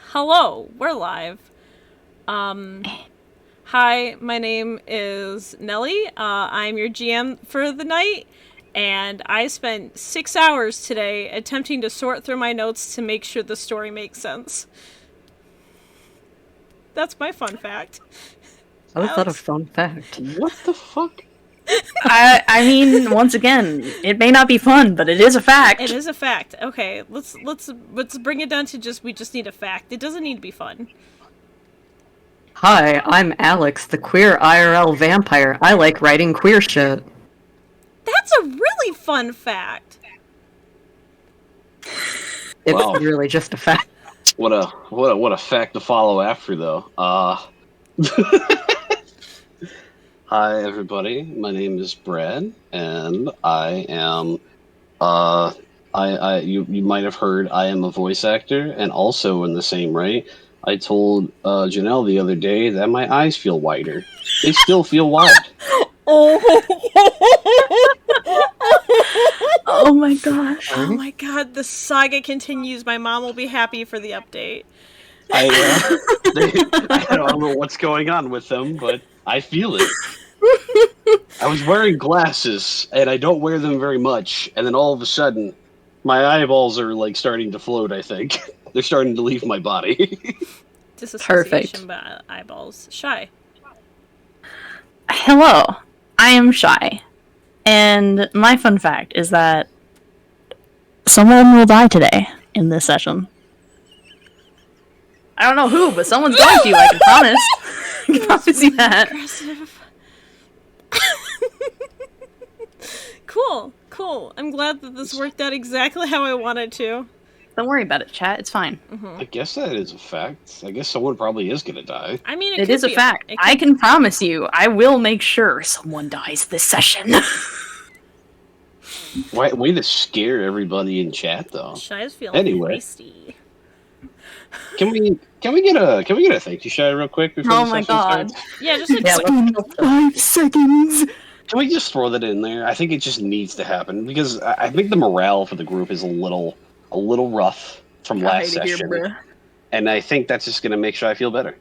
Hello, we're live. Hi, my name is Nelly. I'm your GM for the night, and I spent 6 hours today attempting to sort through my notes to make sure the story makes sense. That's my fun fact. How is that a fun fact? What the fuck? I mean, once again, it may not be fun, but it is a fact. It is a fact. Okay, let's bring it down to we just need a fact. It doesn't need to be fun. Hi, I'm Alex, the queer IRL vampire. I like writing queer shit. That's a really fun fact. It's Wow. really just a fact. What a fact to follow after though. Hi everybody, my name is Brad, and I am you might have heard I am a voice actor, and also in the same right, I told Janelle the other day that my eyes feel wider. They still feel wide. Oh my gosh. Oh my god, the saga continues. My mom will be happy for the update. I don't know what's going on with them, but I feel it. I was wearing glasses, and I don't wear them very much, and then all of a sudden, my eyeballs are, like, starting to float, I think. They're starting to leave my body. Disassociation by eyeballs. Shy. Hello, I am Shy, and my fun fact is that someone will die today in this session. I don't know who, but someone's going to, I can promise. I can promise you that. Aggressive. Cool. I'm glad that this worked out exactly how I wanted to. Don't worry about it, chat. It's fine. I guess that is a fact. I guess someone probably is gonna die. I mean, It is a fact. I can promise you, I will make sure someone dies this session. Way to scare everybody in chat, though. Shy's feeling Anyway. feisty. Can we get a thank you, Shy, real quick? Before Oh the my session god. starts? Yeah, just a Yeah, quick. 5 seconds. Can we just throw that in there? I think it just needs to happen because I think the morale for the group is a little rough from last session, and I think that's just gonna make Shy feel better.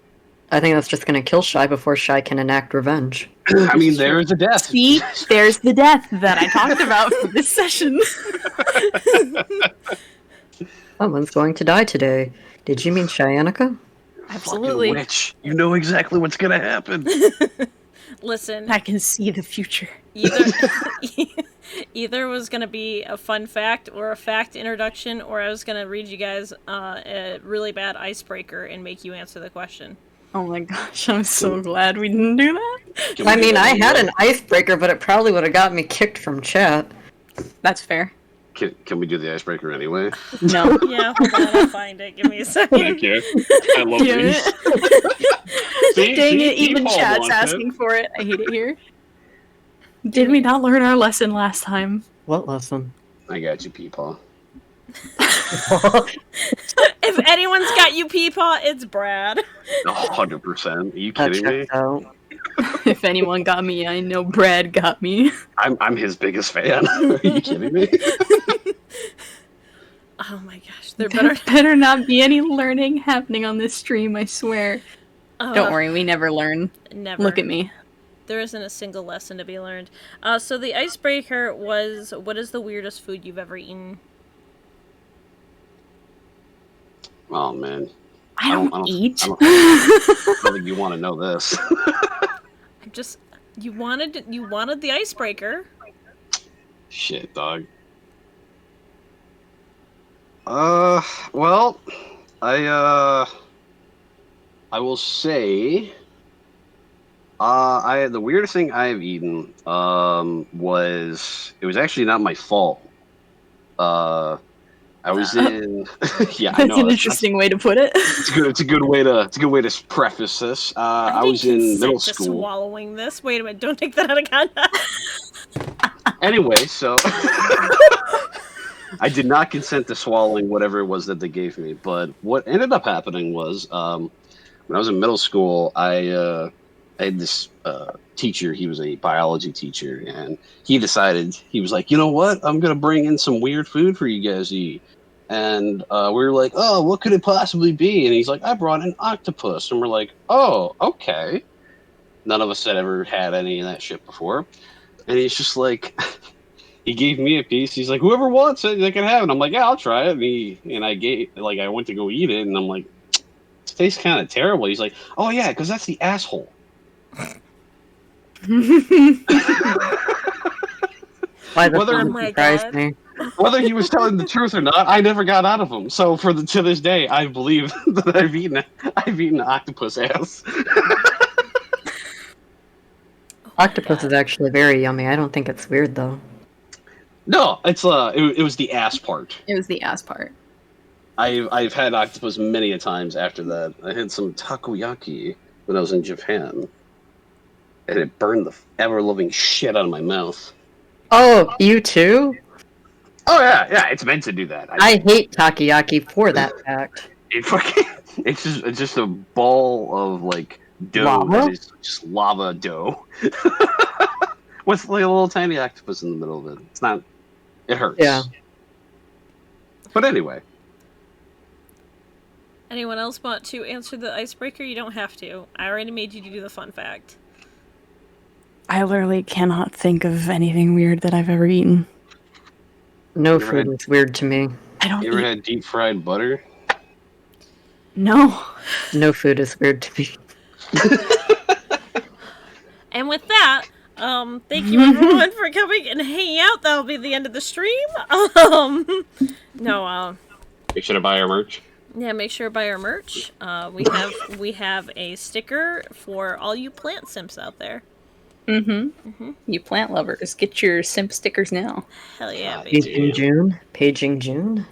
I think that's just gonna kill Shy before Shy can enact revenge. I mean, there is a death. See, there's the death that I talked about for this session. Someone's going to die today. Did you mean Chyanica? Absolutely. Fucking witch. You know exactly what's gonna happen. Listen, I can see the future. either was gonna be a fun fact or a fact introduction, or I was gonna read you guys a really bad icebreaker and make you answer the question. Oh my gosh, I'm so glad we didn't do that. I mean, I had an icebreaker, but it probably would have got me kicked from chat. That's fair. Can we do the icebreaker anyway? No. Yeah, hold on, I'll find it. Give me a second. Thank you. I love Damn these. Dang it, even People chat's want asking for it. I hate it here. Did we not learn our lesson last time? What lesson? I got you, people. If anyone's got you peepaw, it's Brad. 100%. Are you That kidding me? checks out. If anyone got me, I know Brad got me. I'm his biggest fan. Are you kidding me? Oh my gosh, there There better not be any learning happening on this stream, I swear. Don't worry, we never learn. Never. Look at me. There isn't a single lesson to be learned. So the icebreaker was, what is the weirdest food you've ever eaten? Oh man, I don't eat. I don't think you want to know this. I'm just, you wanted the icebreaker. Shit, dog. Well, I will say, the weirdest thing I have eaten, was, it was actually not my fault. I was in, yeah, I know. That's an interesting way to put it. It's good. It's a good way to preface this. I was in middle school. Swallowing this. Wait a minute! Don't take that out of context. Anyway, so I did not consent to swallowing whatever it was that they gave me. But what ended up happening was, when I was in middle school, I had this teacher. He was a biology teacher, and he decided, he was like, you know what? I'm gonna bring in some weird food for you guys to eat. And we were like, oh, what could it possibly be? And he's like, I brought an octopus. And we're like, oh, okay. None of us had ever had any of that shit before. And he's just like, he gave me a piece. He's like, whoever wants it, they can have it. And I'm like, yeah, I'll try it. And I went to go eat it. And I'm like, it tastes kind of terrible. He's like, oh, yeah, because that's the asshole. Why the Whether- fuck Oh my surprised God. me? Whether he was telling the truth or not, I never got out of him. So to this day, I believe that I've eaten octopus ass. Octopus is actually very yummy. I don't think it's weird though. No, it was the ass part. It was the ass part. I've had octopus many a times after that. I had some takoyaki when I was in Japan, and it burned the ever-loving shit out of my mouth. Oh, you too? Oh yeah, it's meant to do that. I hate takoyaki for that fact. It's just a ball of like dough Lava? that is just lava dough with like a little tiny octopus in the middle of it. It's not. It hurts. Yeah. But anyway, Anyone else want to answer the icebreaker? You don't have to. I already made you do the fun fact. I literally cannot think of anything weird that I've ever eaten. No You ever food had- is weird to me. I don't you ever eat. had deep fried butter? No. No food is weird to me. And with that, thank you everyone for coming and hanging out. That'll be the end of the stream. Make sure to buy our merch. Yeah, make sure to buy our merch. We have a sticker for all you plant simps out there. You plant lovers, get your simp stickers now. Hell yeah, baby. Paging June. Paging June.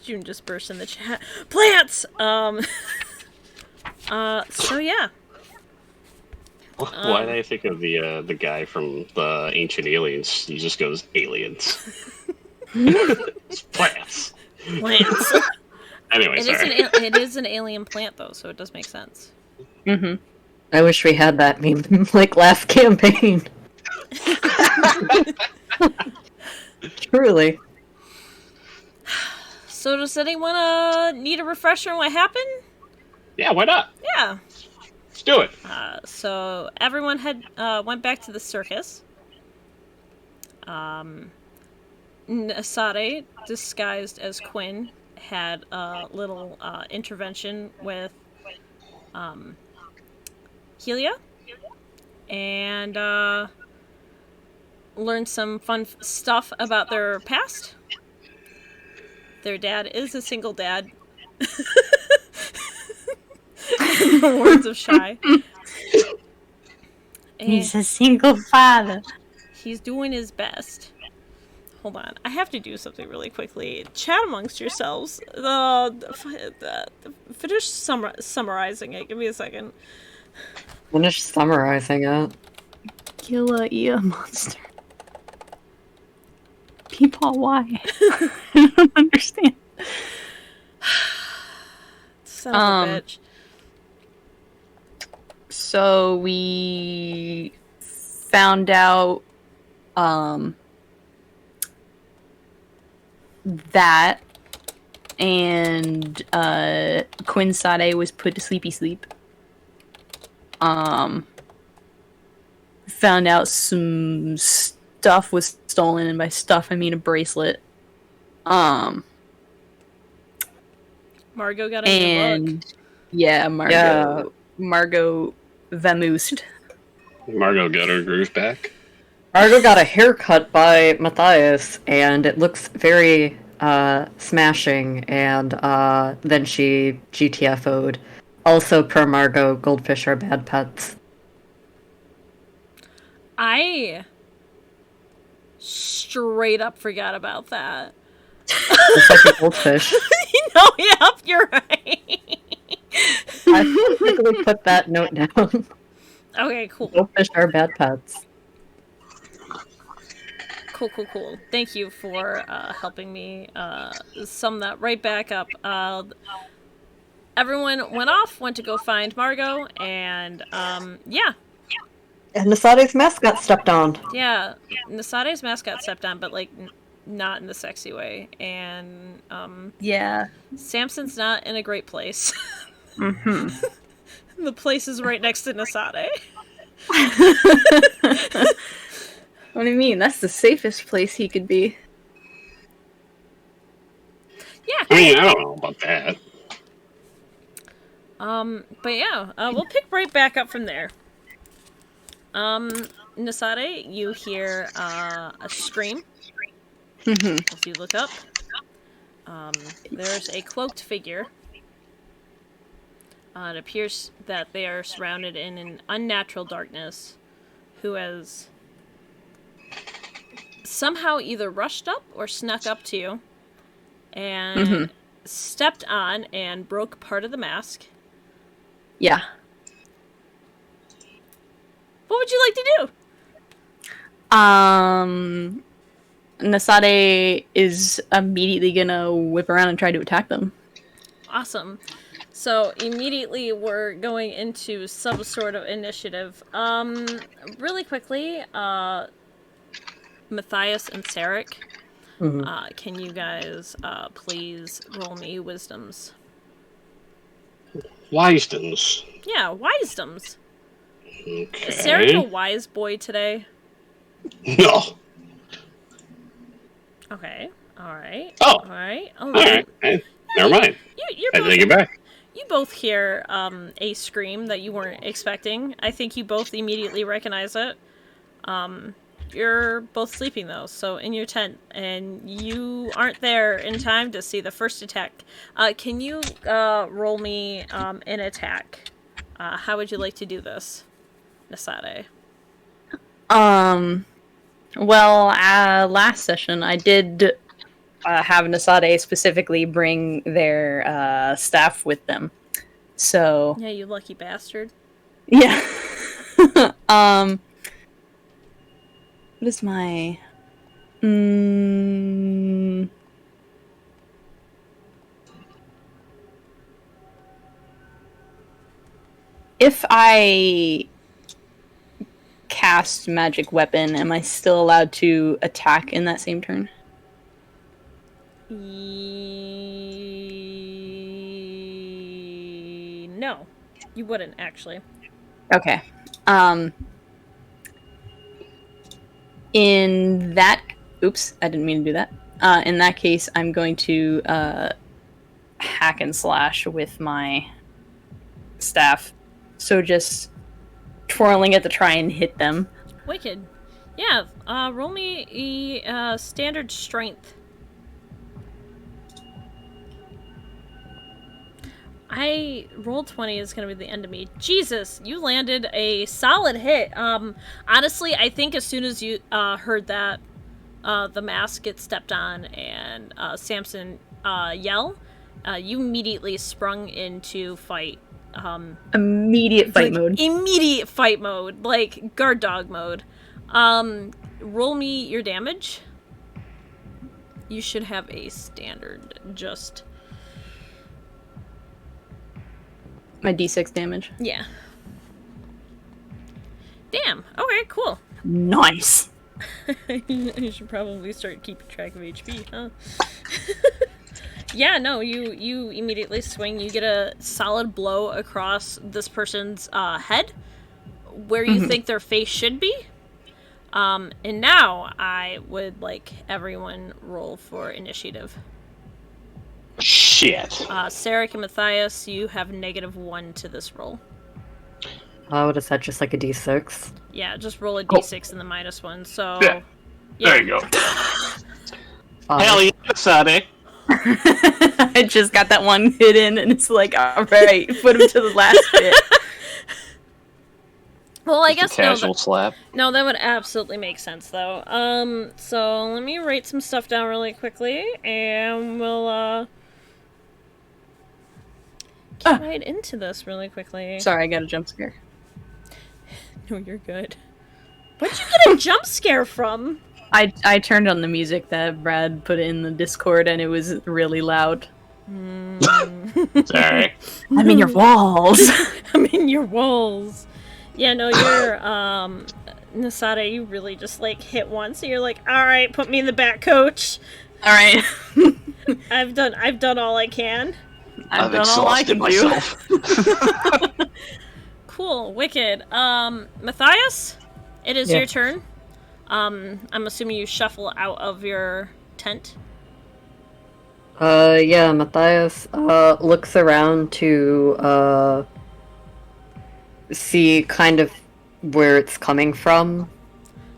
June just burst in the chat. Plants! So yeah. Why did I think of the guy from the Ancient Aliens? He just goes aliens. It's plants. Plants. Anyway, sorry. It is an alien plant though, so it does make sense. I wish we had that meme like last campaign. Truly. So does anyone need a refresher on what happened? Yeah, why not? Yeah. Let's do it. So everyone went back to the circus. Asade, disguised as Quinn, had a little intervention with Helia, and learned some fun stuff about their past. Their dad is a single dad. In the words of Shy. He's a single father. He's doing his best. hold on. I have to do something really quickly. Chat amongst yourselves. Finish summarizing it. Give me a second. Finish summarizing it. Kill a monster. People, why? I don't understand. Son of a bitch. So we found out that, and Quinn Sade was put to sleepy sleep. Found out some stuff was stolen, and by stuff I mean a bracelet. Margot got a new look. Yeah, Margot vamoosed. Margot got her groove back. Margot got a haircut by Matthias, and it looks very smashing, and then she GTFO'd. Also, per Margot, goldfish are bad pets. I straight up forgot about that. It's like a goldfish. No, yep, you're right. I quickly put that note down. Okay, cool. Goldfish are bad pets. Cool. Thank you for helping me sum that right back up. Everyone went to go find Margot, and yeah. And Nasade's mask got stepped on. Yeah, Nasade's mask got stepped on, but like not in the sexy way. And Yeah. Samson's not in a great place. Mm-hmm. The place is right next to Nasade. What do you mean? That's the safest place he could be. Yeah. I mean, I don't know about that. But yeah, we'll pick right back up from there. Nasade, you hear a scream. Mm-hmm. As you look up, there's a cloaked figure. It appears that they are surrounded in an unnatural darkness, who has somehow either rushed up or snuck up to you, and stepped on and broke part of the mask. Yeah. What would you like to do? Nasade is immediately gonna whip around and try to attack them. Awesome. So immediately we're going into some sort of initiative. Really quickly, Matthias and Sarek, can you guys please roll me wisdoms? Wisdoms. Yeah, wisdoms. Okay. Is Sarek a wise boy today? No. Okay. Alright. Oh. Alright. Oh, Alright. Never mind. You're I both, take it back. you both hear a scream that you weren't expecting. I think you both immediately recognize it. You're both sleeping though, so in your tent, and you aren't there in time to see the first attack. Can you roll me an attack? How would you like to do this, Nasade? Well, last session I did have Nasade specifically bring their staff with them. So Yeah, you lucky bastard. yeah. What is my if I cast magic weapon, am I still allowed to attack in that same turn? No, you wouldn't actually. Okay. In that... Oops, I didn't mean to do that. In that case, I'm going to hack and slash with my staff. So just twirling it to try and hit them. Wicked. Yeah, roll me a standard strength. I rolled 20 is going to be the end of me. Jesus, you landed a solid hit. Honestly, I think as soon as you heard that the mask gets stepped on and Samson yell, you immediately sprung into fight. Immediate fight mode. Immediate fight mode, like guard dog mode. Roll me your damage. You should have a standard, just... My d6 damage. Yeah. Damn, okay, cool. Nice! You should probably start keeping track of HP, huh? Yeah, no, you immediately swing. You get a solid blow across this person's head, where you think their face should be. And now I would like everyone roll for initiative. Shit. Sarek and Matthias, you have -1 to this roll. What is that, just like a d6? Yeah, just roll a d6 and the -1, so... Yeah. There you go. Hell yeah, Sade. I just got that one hit in, and it's like, alright, put him to the last bit. Well, I guess casual slap. No, that would absolutely make sense, though. So let me write some stuff down really quickly, and we'll, get right into this really quickly. Sorry, I got a jump scare. No, you're good. Where'd you get a jump scare from? I turned on the music that Brad put in the Discord, and it was really loud. Sorry. I'm in your walls! I'm in your walls. Yeah, no, you're, Nasada, you really just, like, hit once, so you're like, alright, put me in the back, coach. Alright. I've done all I can. I've done all I can myself. Do. Cool, wicked. Matthias, it is your turn. I'm assuming you shuffle out of your tent. Yeah, Matthias, looks around to, see kind of where it's coming from,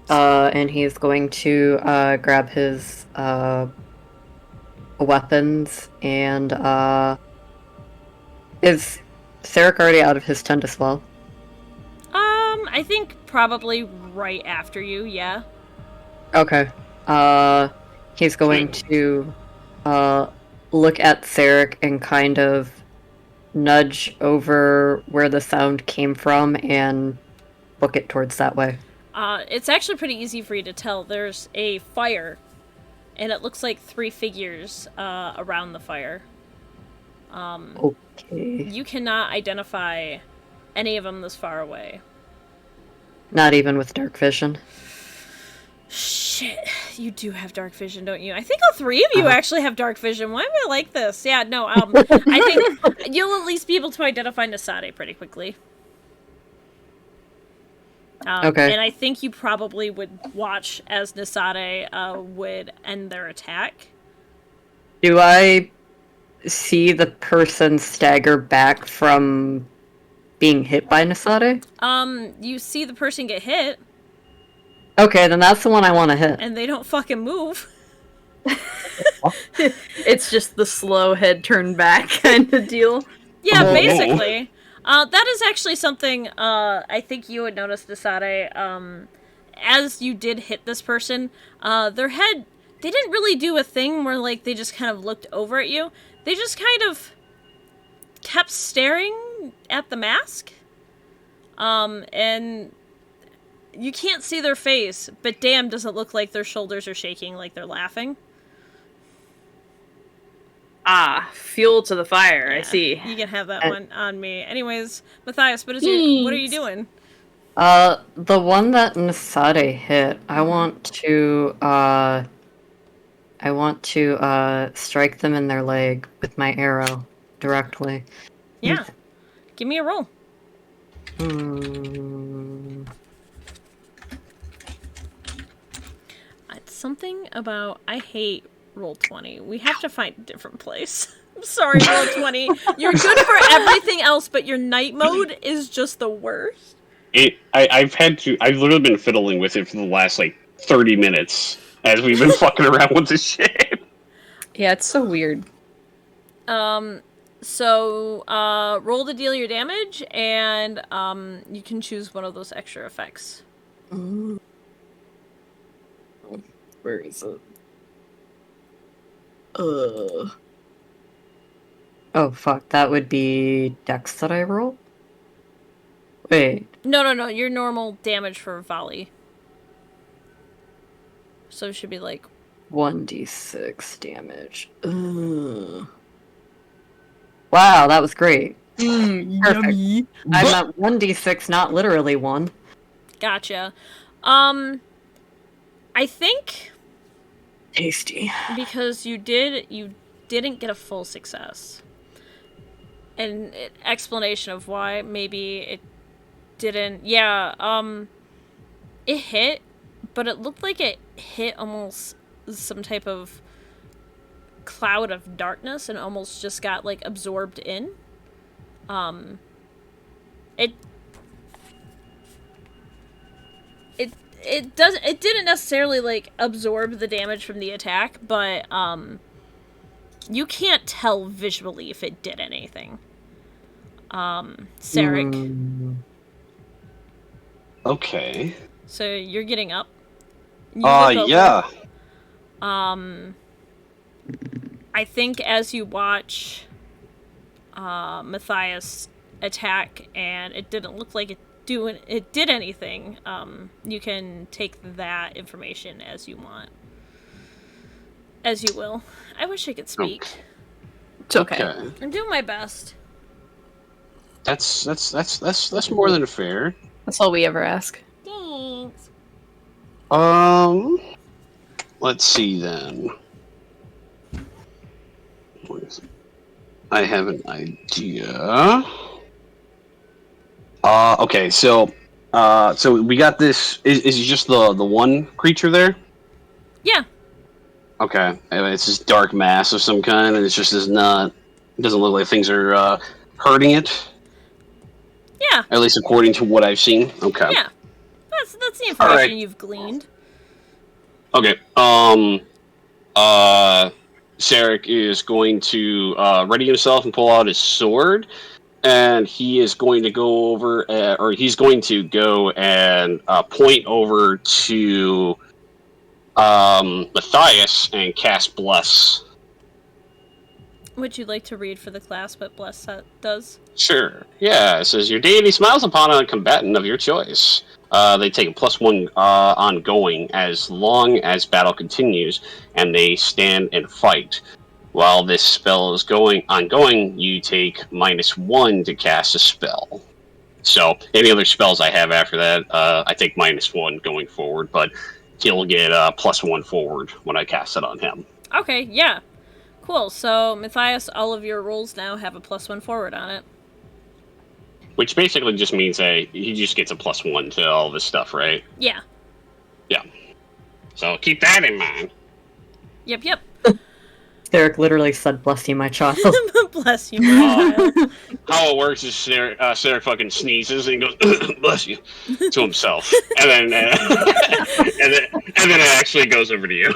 and he's going to, grab his, weapons, and, is Sarek already out of his tent as well? I think probably right after you, yeah. Okay. He's going to, look at Sarek and kind of nudge over where the sound came from and book it towards that way. It's actually pretty easy for you to tell. There's a fire, and it looks like 3 figures around the fire. Okay. You cannot identify any of them this far away. Not even with dark vision? Shit, you do have dark vision, don't you? I think all 3 of you actually have dark vision. Why am I like this? Yeah, no, I think you'll at least be able to identify Nasade pretty quickly. Okay. And I think you probably would watch as Nasade would end their attack. Do I see the person stagger back from being hit by Nasade? You see the person get hit, Okay, then that's the one I want to hit. and they don't fucking move. It's just the slow head turn back kind of deal. Yeah, Oh. basically. That is actually something I think you would notice, Nasade. As you did hit this person, their head, they didn't really do a thing where, like, they just kind of looked over at you. They just kind of kept staring at the mask. And you can't see their face, but damn, does it look like their shoulders are shaking like they're laughing. Ah, fuel to the fire, I Yeah, see. You can have that one on me. Anyways, Matthias, what are you doing? The one that Nasade hit, I want to strike them in their leg with my arrow directly. Yeah. Give me a roll. It's something about, I hate Roll20. We have to find a different place. I'm sorry, Roll20. You're good for everything else, but your night mode is just the worst. I've literally been fiddling with it for the last, 30 minutes as we've been fucking around with this shit. Yeah, it's so weird. So, roll to deal your damage, and, you can choose one of those extra effects. Roll Where is it? Oh, fuck. That would be Dex that I roll? Wait. No. Your normal damage for volley. So it should be like 1d6 damage. Wow, that was great. Perfect. Yummy. I'm at 1d6, not literally 1. gotcha. I think Tasty. because you didn't get a full success. An explanation of why maybe it didn't. Yeah, it hit, but it looked like it hit almost some type of cloud of darkness and almost just got like absorbed in. It didn't necessarily like absorb the damage from the attack, but you can't tell visually if it did anything. Sarek. Okay. So you're getting up. You look over. Yeah. I think as you watch Matthias attack and it didn't look like it did anything, you can take that information as you want. As you will. I wish I could speak. Okay. It's okay. I'm doing my best. That's more than fair. That's all we ever ask. Thanks. Let's see then. I have an idea. Okay, so we got this. Is it just the one creature there? Yeah. Okay, it's this dark mass of some kind, and it's just It doesn't look like things are hurting it. Yeah. At least according to what I've seen. Okay. Yeah. That's the information right. you've gleaned. Okay. Sarek is going to ready himself and pull out his sword, and he is going to go over, or he's going to go and point over to Matthias and cast Bless. Would you like to read for the class what Bless does? Sure. Yeah, it says your deity smiles upon a combatant of your choice. They take a +1 ongoing as long as battle continues, and they stand and fight. While this spell is ongoing, you take -1 to cast a spell. So any other spells I have after that, I take -1 going forward, but he'll get +1 forward when I cast it on him. Okay, yeah. Cool. So, Matthias, all of your rolls now have a +1 forward on it. Which basically just means that he just gets a +1 to all this stuff, right? Yeah. Yeah. So keep that in mind. Yep. Derek literally said, "Bless you, my child." Bless you, my child. How it works is Sarah fucking sneezes and goes, "Bless you," to himself, and then and then it actually goes over to you.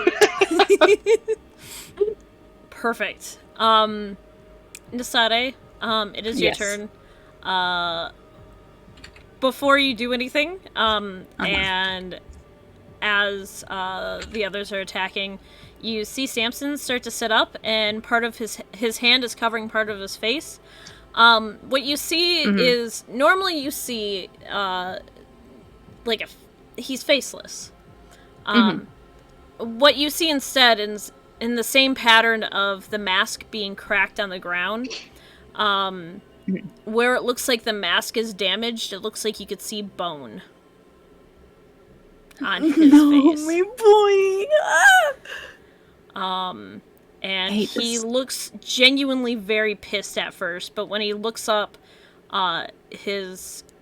Perfect. Nasade, it is your turn. Before you do anything, and as the others are attacking, you see Samson start to sit up, and part of his hand is covering part of his face. What you see is, normally you see, he's faceless. What you see instead is, in the same pattern of the mask being cracked on the ground, where it looks like the mask is damaged, it looks like you could see bone on his face. My boy. And he looks genuinely very pissed at first, but when he looks up, I don't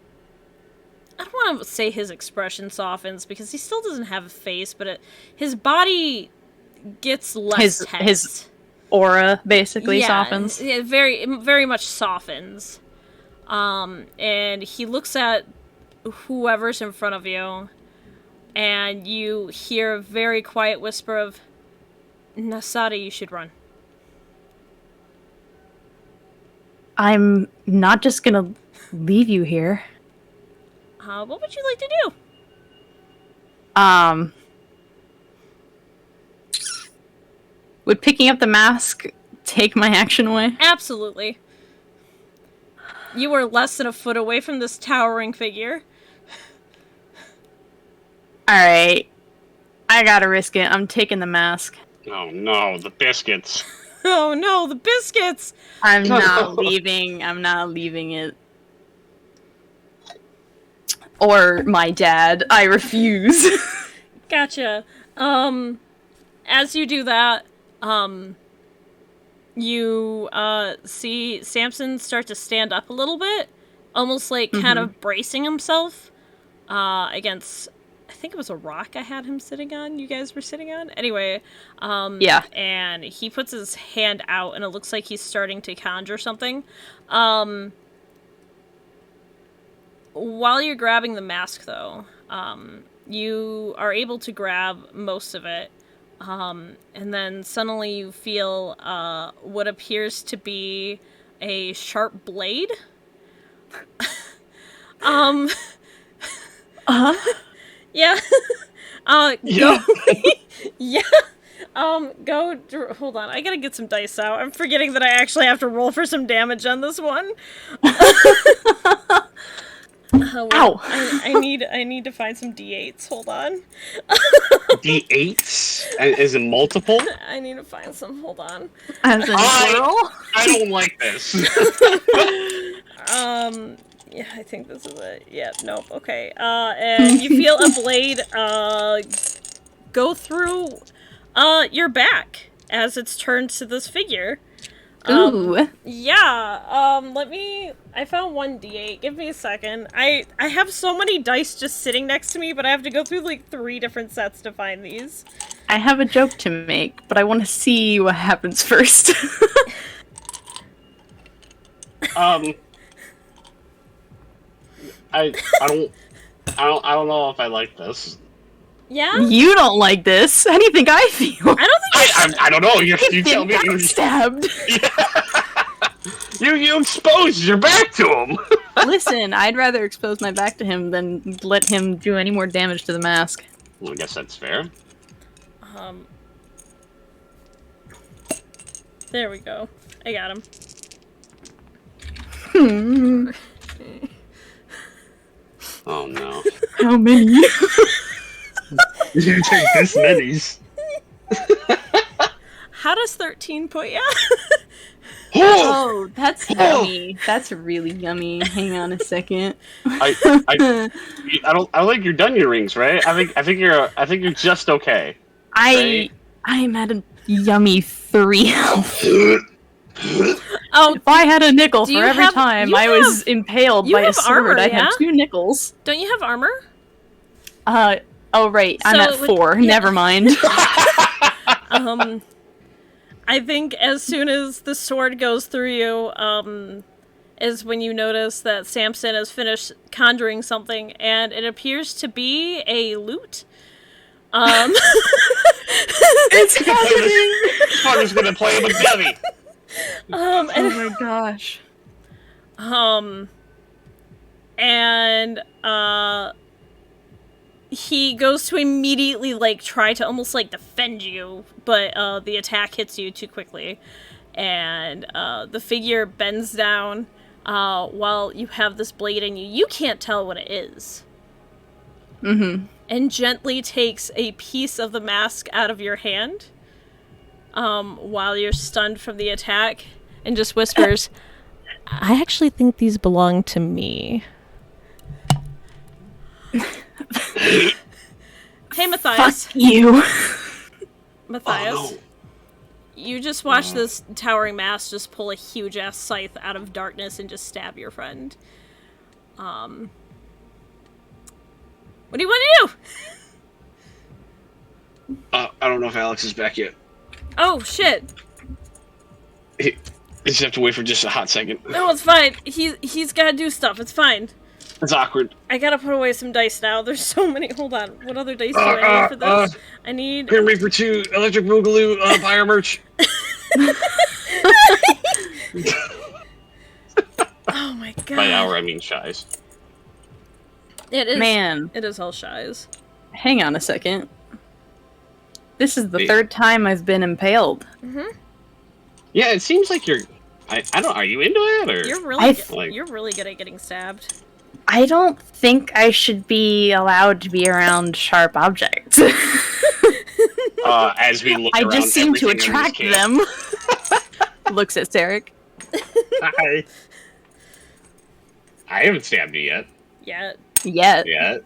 want to say his expression softens, because he still doesn't have a face, but his body gets less tense. His aura basically softens. Yeah, very, very much softens. And he looks at whoever's in front of you, and you hear a very quiet whisper of, "Nasada, you should run." I'm not just gonna leave you here. What would you like to do? Would picking up the mask take my action away? Absolutely. You are less than a foot away from this towering figure. Alright. I gotta risk it. I'm taking the mask. Oh no, the biscuits. Oh no, the biscuits! I'm not leaving. I'm not leaving it. Or my dad. I refuse. Gotcha. As you do that, you see Samson start to stand up a little bit, almost like kind of bracing himself against, I think it was a rock I had him sitting on, you guys were sitting on? Anyway, Yeah. and he puts his hand out and it looks like he's starting to conjure something. While you're grabbing the mask, though, you are able to grab most of it. And then suddenly you feel what appears to be a sharp blade. Yeah. Yeah. Yeah. Hold on. I gotta get some dice out. I'm forgetting that I actually have to roll for some damage on this one. Ow! I need to find some d8s. Hold on. D8s? Is it multiple? I need to find some. Hold on. As a girl? I don't like this. Yeah, I think this is it. Yeah, nope. Okay. And you feel a blade go through your back as it's turned to this figure. Ooh. Yeah. I found one d8. Give me a second. I have so many dice just sitting next to me, but I have to go through like 3 different sets to find these. I have a joke to make, but I want to see what happens first. I don't know if I like this. Yeah? You don't like this. How do you think I feel? I don't think I don't know. You tell me. Stabbed. You exposed your back to him. Listen, I'd rather expose my back to him than let him do any more damage to the mask. Well, I guess that's fair. There we go. I got him. Oh no. How many? You take this many's. How does 13 put ya? Oh, that's yummy. That's really yummy. Hang on a second. I don't think you're done your rings, right? I think you're just okay. Right? I'm at a yummy 3 health. Oh, If I had a nickel for you every have- time you I was have- impaled you by a have sword, armor, I'd yeah? have 2 nickels. don't you have armor? Oh right, I'm So at it would- 4. yeah. Never mind. I think as soon as the sword goes through you, is when you notice that Samson has finished conjuring something, and it appears to be a lute. It's happening! Fucker's gonna play him a dummy. Oh my gosh. And he goes to immediately like try to almost like defend you, but the attack hits you too quickly, and the figure bends down while you have this blade in you. You can't tell what it is. And gently takes a piece of the mask out of your hand while you're stunned from the attack, and just whispers, I actually think these belong to me. Hey, Matthias. Fuck you. Matthias. Oh, no. You just watch this towering mass just pull a huge ass scythe out of darkness and just stab your friend. What do you want to do? I don't know if Alex is back yet. Oh, shit. You just have to wait for just a hot second. No, it's fine. He's gotta do stuff. It's fine. It's awkward. I gotta put away some dice now. There's so many. Hold on. What other dice do I need for this? I need... Grim Reaper 2, Electric Boogaloo, fire merch. Oh my god. By hour, I mean shies. It is. Man. It is all shies. Hang on a second. This is the third time I've been impaled. Yeah, it seems like you're. I don't. Are you into it or? You're really good at getting stabbed. I don't think I should be allowed to be around sharp objects. As we look I around, just seem to everything in this attract cave- them. Looks at Sarek. Hi. I haven't stabbed you yet. Yeah. Yeah. Yeah.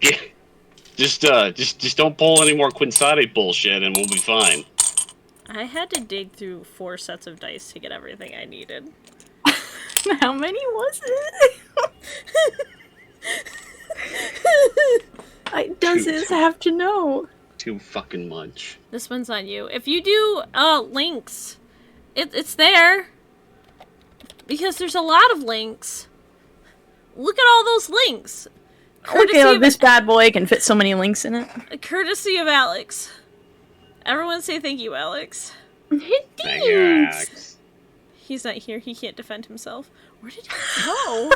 Yeah. Just don't pull any more Quinsade bullshit, and we'll be fine. I had to dig through 4 sets of dice to get everything I needed. How many was it? Does this have to know? Too fucking much. This one's on you. If you do links, it's there. Because there's a lot of links. Look at all those links. Okay, this bad boy can fit so many links in it. Courtesy of Alex. Everyone say thank you, Alex. Thank you, Alex. He's not here. He can't defend himself. Where did he go?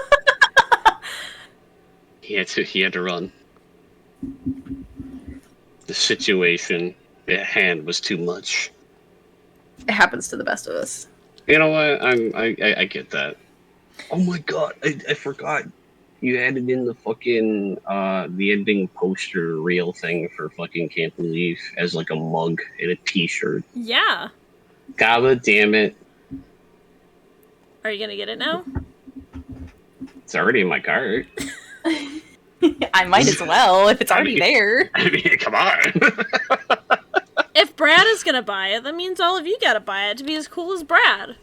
He had to run. The situation at hand was too much. It happens to the best of us. You know what? I get that. Oh my god! I forgot. You added in the fucking the ending poster reel thing for fucking Can't Believe as like a mug and a T-shirt. Yeah. God damn it! Are you gonna get it now? It's already in my cart. I might as well if it's already there. I mean, come on. If Brad is gonna buy it, that means all of you gotta buy it to be as cool as Brad.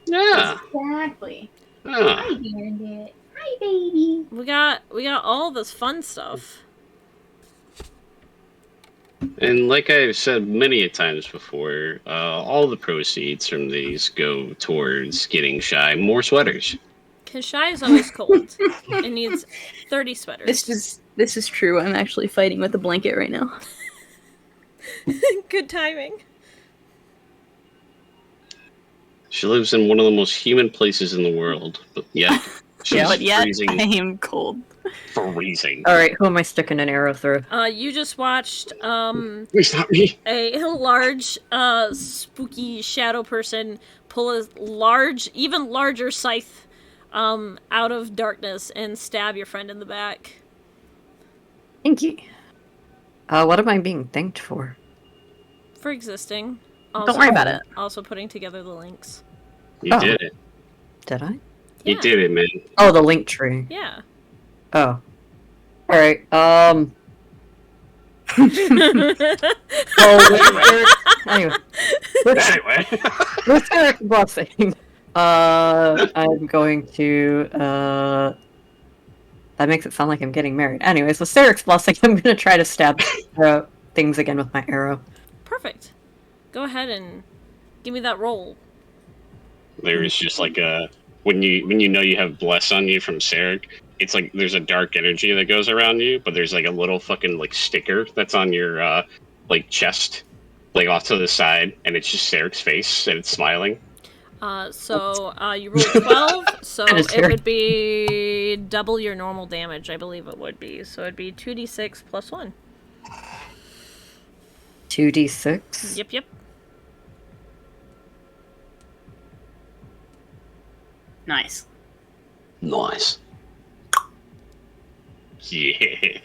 Yeah. Exactly. Yeah. Hi, Bandit. Hi, baby. We got all this fun stuff. And like I've said many a times before, all the proceeds from these go towards getting Shy more sweaters. Cause Shy is always cold. It needs 30 sweaters. This is true. I'm actually fighting with a blanket right now. Good timing. She lives in one of the most human places in the world, but yeah, she's But yet freezing. I am cold. Freezing. Alright, who am I sticking an arrow through? You just watched It's not me. a large spooky shadow person pull a large, even larger scythe out of darkness and stab your friend in the back. Thank you. What am I being thanked for? For existing. Don't worry about it. Also putting together the links. You Oh. did it. Did I? You Yeah. did it, man. Oh, the link tree. Yeah. Oh. Alright, well, anyway. Anyway. With Eric's blessing, I'm going to, that makes it sound like I'm getting married. Anyways, with Sarek's blessing, I'm going to try to stab things again with my arrow. Perfect. Go ahead and give me that roll. There's just like a when you know you have bless on you from Sarek, it's like there's a dark energy that goes around you, but there's like a little fucking like sticker that's on your like chest, like off to the side, and it's just Sarek's face and it's smiling. So you rolled 12, so That is it fair. would be double your normal damage, I believe it would be. So it'd be 2d6 plus 1. 2d6? Yep. Nice. Nice. Yeah.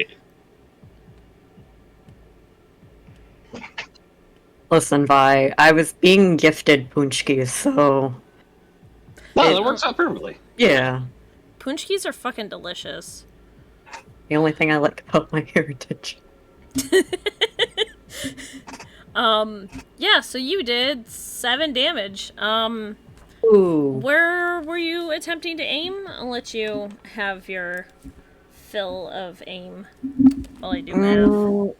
Listen, Vi, I was being gifted punchkis, so Well, that works out perfectly. yeah. Punchkis are fucking delicious. The only thing I like about my heritage. Yeah, so you did 7 damage. Ooh. Where were you attempting to aim? I'll let you have your fill of aim while I do math.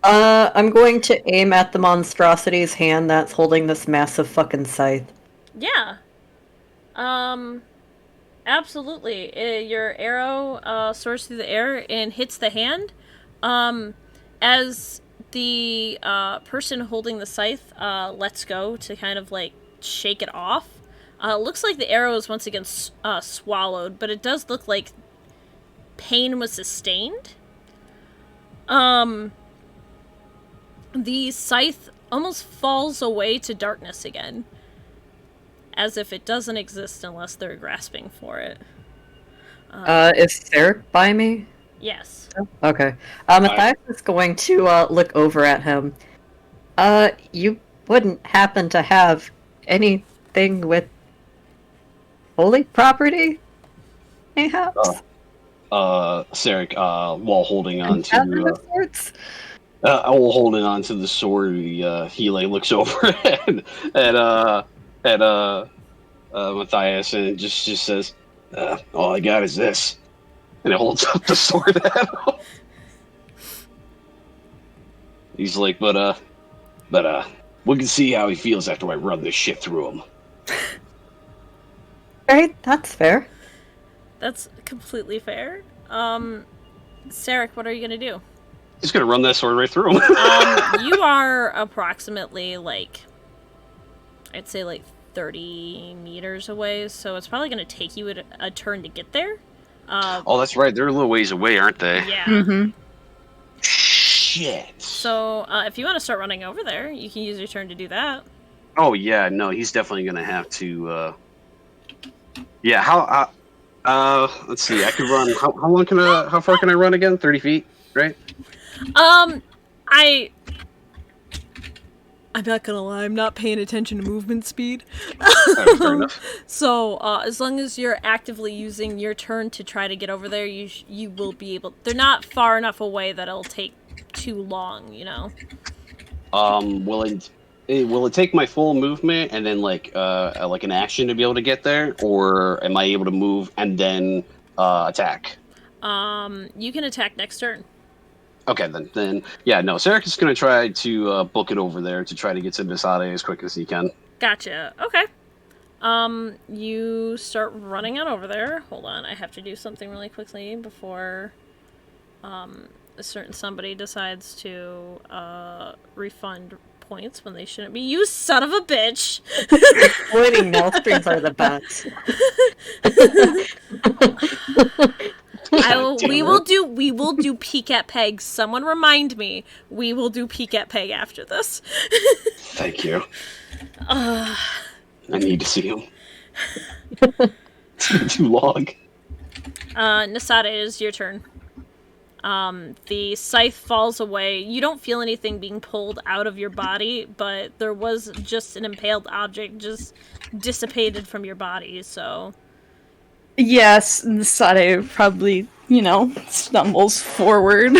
I'm going to aim at the monstrosity's hand that's holding this massive fucking scythe. Yeah. Absolutely. Your arrow soars through the air and hits the hand. As the person holding the scythe lets go to kind of like shake it off, looks like the arrow is once again swallowed, but it does look like pain was sustained. The scythe almost falls away to darkness again, as if it doesn't exist unless they're grasping for it. Is Sarek by me? Yes. Okay. Matthias is going to look over at him. You wouldn't happen to have anything with holy property, perhaps? Sarek, while holding on to while holding on to the sword, he like looks over at Matthias and just says, "All I got is this," and he holds up the sword at him. He's like, but we can see how he feels after I run this shit through him. Right, that's fair. That's completely fair. Sarek, what are you gonna do? He's gonna run that sword right through him. You are approximately, I'd say 30 meters away, so it's probably gonna take you a turn to get there. Oh, that's right. They're a little ways away, aren't they? Yeah. Mm-hmm. Shit. So, if you want to start running over there, you can use your turn to do that. Oh yeah, no, he's definitely gonna have to. Yeah, how? Let's see. I can run. How far can I run again? 30 feet, right? I'm not gonna lie, I'm not paying attention to movement speed. Fair enough. So, as long as you're actively using your turn to try to get over there, you will be able. They're not far enough away that it'll take too long, you know. Will it take my full movement and then like an action to be able to get there, or am I able to move and then attack? You can attack next turn. Okay, then yeah, no. Sarek is gonna try to book it over there to try to get to Nisade as quick as he can. Gotcha. Okay. You start running on over there. Hold on, I have to do something really quickly before a certain somebody decides to refund points when they shouldn't be. You son of a bitch! Avoiding null strings are the best. We will do peek at Peg. Someone remind me. We will do peek at Peg after this. Thank you. I need to see him. It's been too long. Nisade, it is your turn. The scythe falls away. You don't feel anything being pulled out of your body, but there was just an impaled object just dissipated from your body, so... Yes, Nisade probably, stumbles forward,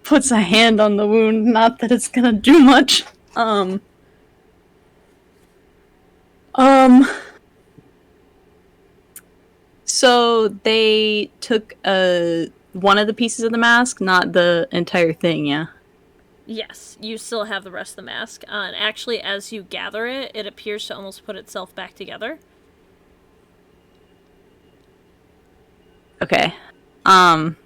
puts a hand on the wound, not that it's gonna do much. So they took one of the pieces of the mask, not the entire thing, yeah? Yes, you still have the rest of the mask. And actually, as you gather it, it appears to almost put itself back together. Okay. Am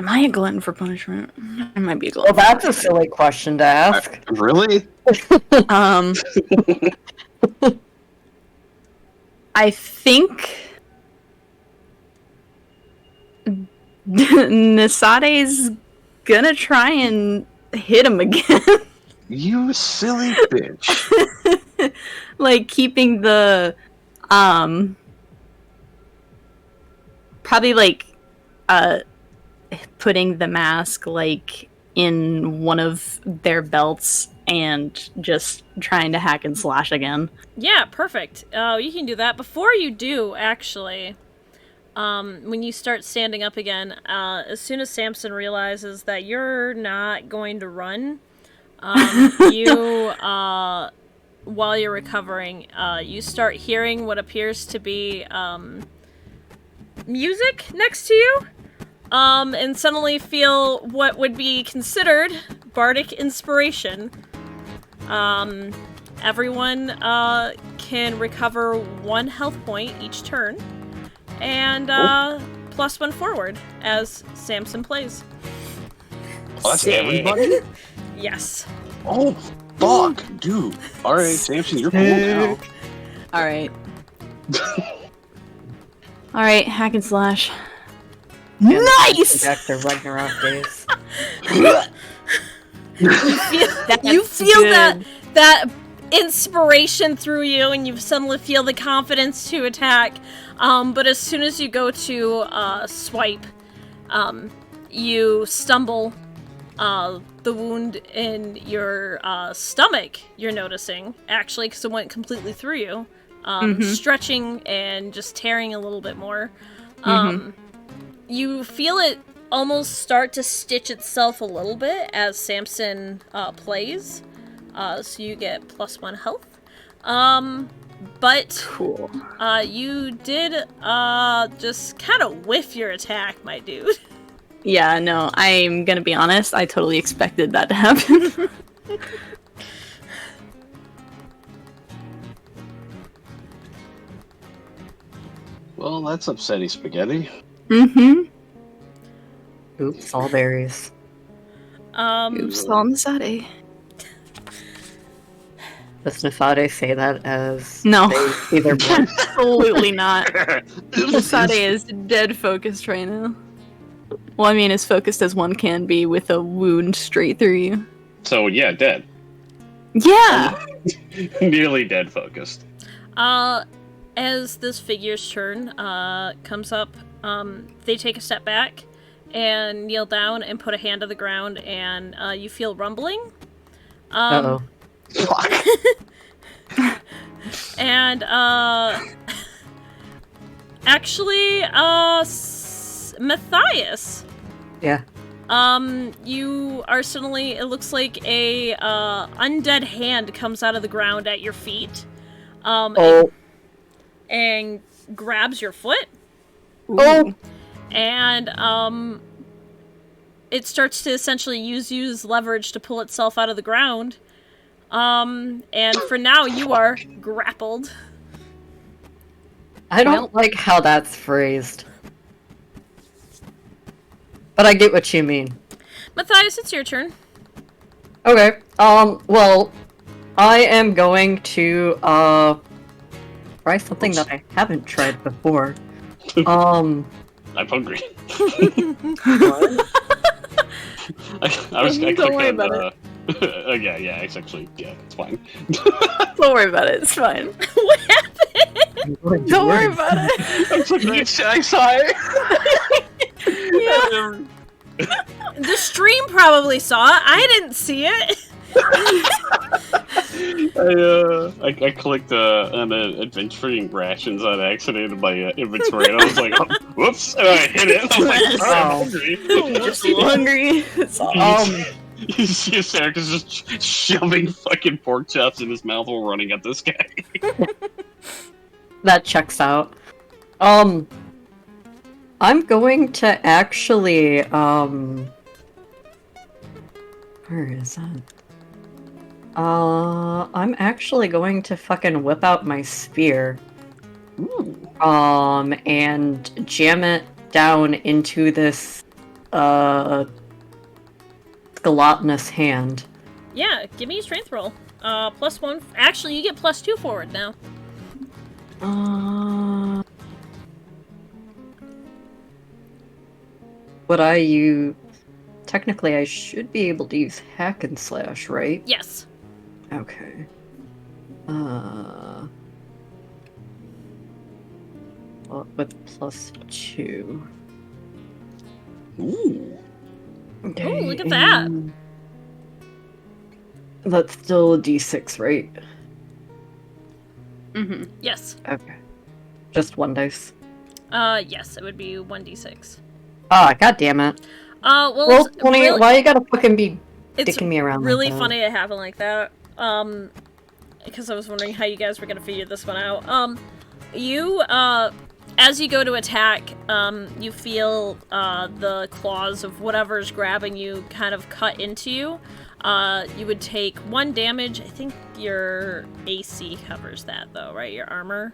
I a glutton for punishment? I might be a glutton. Well, that's a silly question to ask. Really? I think Nisade's gonna try and hit him again. You silly bitch. Like keeping the probably putting the mask in one of their belts and just trying to hack and slash again. Yeah, perfect. You can do that. Before you do, actually, when you start standing up again, as soon as Samson realizes that you're not going to run, you, while you're recovering, you start hearing what appears to be music next to you, and suddenly feel what would be considered bardic inspiration. Everyone can recover 1 health point each turn, and +1 forward as Samson plays. Oh, that's everybody? Yes. Oh, fuck, dude. All right, Samson, you're cool now. All right. All right, hack and slash. And Nice! Back to Ragnarok days. You feel that inspiration through you, and you suddenly feel the confidence to attack. But as soon as you go to swipe, you stumble. The wound in your stomach, you're noticing, actually, because it went completely through you. Stretching and just tearing a little bit more. You feel it almost start to stitch itself a little bit as Samson plays. So you get +1 health. But Cool. you did just kind of whiff your attack, my dude. Yeah, no, I'm gonna be honest, I totally expected that to happen. Well, that's upsetting spaghetti. Oops, all berries. Oops, on the side. Does Nefade say that as No. they see their blood? Absolutely not. Sade is dead focused right now. Well, I mean, as focused as one can be with a wound straight through you. So, yeah, dead. Yeah! Nearly dead focused. As this figure's turn comes up, they take a step back and kneel down and put a hand on the ground, and you feel rumbling. Uh-oh. Fuck. And actually, Matthias. Yeah. You are suddenly, it looks like a undead hand comes out of the ground at your feet. And grabs your foot. Oh! And it starts to essentially use leverage to pull itself out of the ground. And for now you are grappled. I don't like how that's phrased. But I get what you mean. Matthias, it's your turn. Okay. Well, I am going to, try something that I haven't tried before. I'm hungry. I Don't worry about it. Yeah, it's actually, it's fine. Don't worry about it, it's fine. What happened? Don't worry about it. I saw it. Yeah. The stream probably saw it. I didn't see it. I clicked on adventuring rations on accident in my inventory, and I was like, oh, whoops, and I hit it. I was like, oh, I'm hungry. Just a little hungry. You see Sarah's just shoving fucking pork chops in his mouth while running at this guy. That checks out. I'm going to actually, where is that? I'm actually going to fucking whip out my spear. Ooh. And jam it down into this, gelatinous hand. Yeah, give me a strength roll. +1. Actually, you get +2 forward now. Would I use... Technically, I should be able to use hack and slash, right? Yes. Okay. Well, with +2. Ooh. Okay. Ooh, look at that. and That's still a d6, right? Yes. Okay. Just one dice. Yes, it would be 1d6. Ah, god damn it. Well, Roll it's 20, really, why you gotta fucking be it's dicking me around really like that? funny it happened like that. Because I was wondering how you guys were gonna figure this one out. As you go to attack, you feel the claws of whatever's grabbing you kind of cut into you. You would take 1 damage. I think your AC covers that, though, right? Your armor?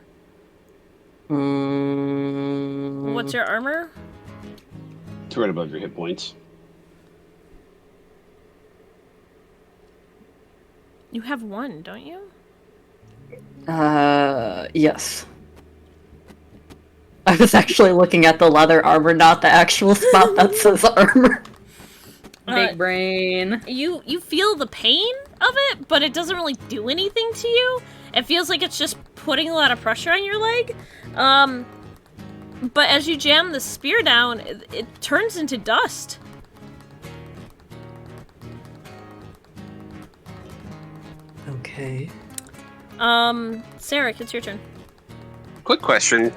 What's your armor? It's right above your hit points. You have one, don't you? Yes. I was actually looking at the leather armor, not the actual spot that says armor. Big brain. You feel the pain of it, but it doesn't really do anything to you. It feels like it's just putting a lot of pressure on your leg. But as you jam the spear down, it turns into dust. Okay. Sarek, it's your turn. Quick question.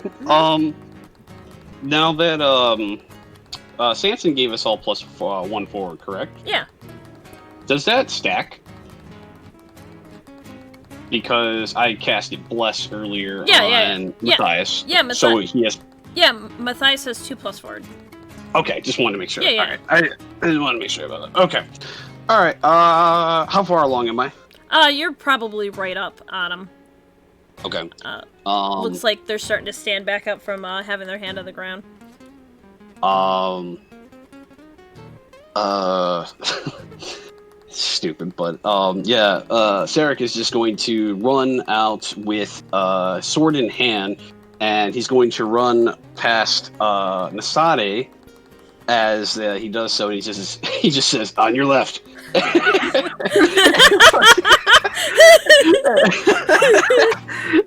Now that Samson gave us all plus 1 forward, correct? Yeah. Does that stack? Because I casted Bless earlier on Matthias. Yeah, Matthias. So he has... Yeah, Matthias has 2 plus forward. Okay, just wanted to make sure. Yeah. All right. I just wanted to make sure about that. Okay. All right. How far along am I? You're probably right up on him. Okay. Looks like they're starting to stand back up from having their hand on the ground. Stupid, but Sarek is just going to run out with sword in hand, and he's going to run past Nasade as he does so, and he just says, "On your left."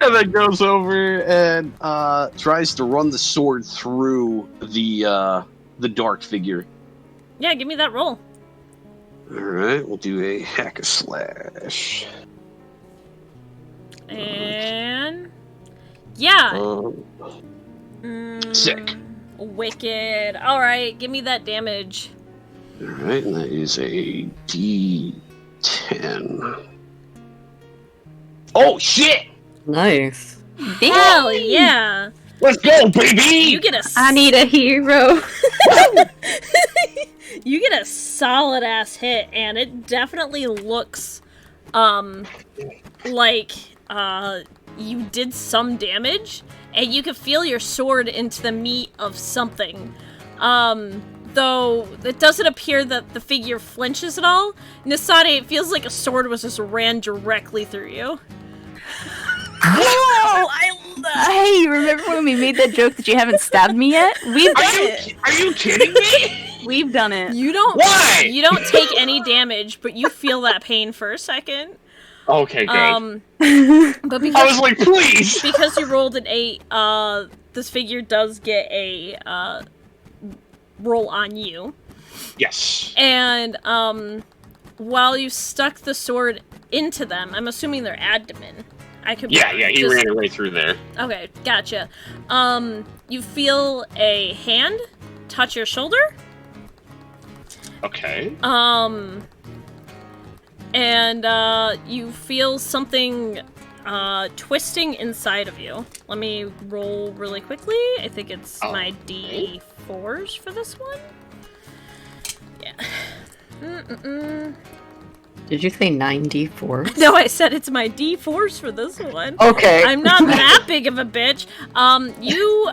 And then goes over and tries to run the sword through the dark figure. Yeah, give me that roll. Alright, we'll do a hack a slash. And... yeah. Sick. Wicked. Alright, give me that damage. Alright, and that is a D10. Oh, shit! Nice. Hell yeah! Let's go, baby! You get a... I need a hero. You get a solid ass hit, and it definitely looks like you did some damage, and you can feel your sword into the meat of something. Though it doesn't appear that the figure flinches at all. Nasade, it feels like a sword was just ran directly through you. Oh, hey, remember when we made that joke that you haven't stabbed me yet? We've done it. Are you kidding me? We've done it. You don't. Why? You don't take any damage, but you feel that pain for a second. Okay, good. But because I was like, please! because you rolled an 8, this figure does get a roll on you. Yes. And while you stuck the sword into them, I'm assuming their abdomen. I could Yeah, he ran it right through there. Okay, gotcha. You feel a hand touch your shoulder. Okay. And you feel something twisting inside of you. Let me roll really quickly. I think it's my D4s for this one. Yeah. Did you say 94? No, I said it's my D4s for this one. Okay. I'm not that big of a bitch. You,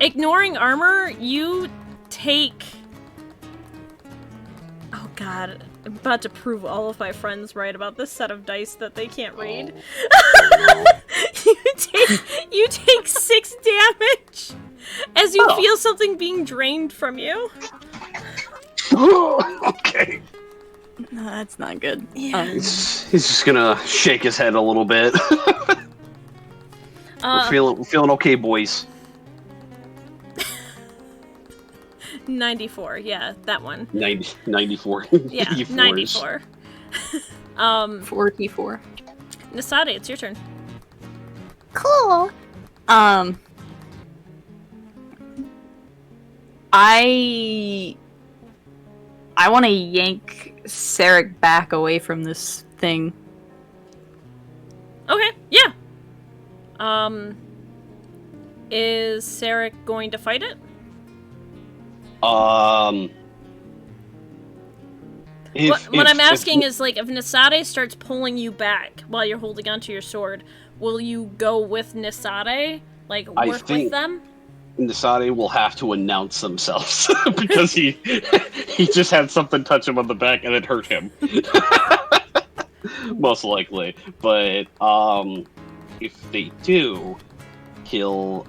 ignoring armor, you take... Oh god, I'm about to prove all of my friends right about this set of dice that they can't read. You take 6 damage as you feel something being drained from you. Okay. No, that's not good. Yeah. He's just gonna shake his head a little bit. We're feeling okay, boys. 94, yeah, that one. 94. Yeah, 94s. 94. 44. Nasade, it's your turn. Cool. I want to yank Sarek back away from this thing. Okay, yeah. Is Sarek going to fight it? What I'm asking is, like, if Nasade starts pulling you back while you're holding onto your sword, will you go with Nasade? Like, work with them? Nasade will have to announce themselves because he just had something touch him on the back and it hurt him. most likely. But if they do, he'll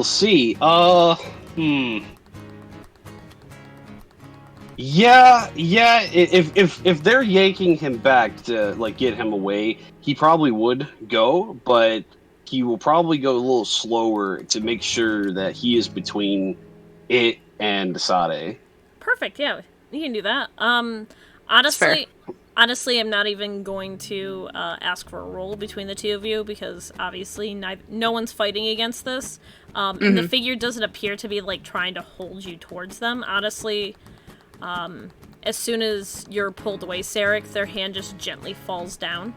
see. Yeah. If they're yanking him back to like get him away, he probably would go, but he will probably go a little slower to make sure that he is between it and Sade. Perfect. Yeah, you can do that. fair. Honestly, I'm not even going to ask for a roll between the two of you because obviously no one's fighting against this. And the figure doesn't appear to be like trying to hold you towards them. Honestly, as soon as you're pulled away, Sarek, their hand just gently falls down.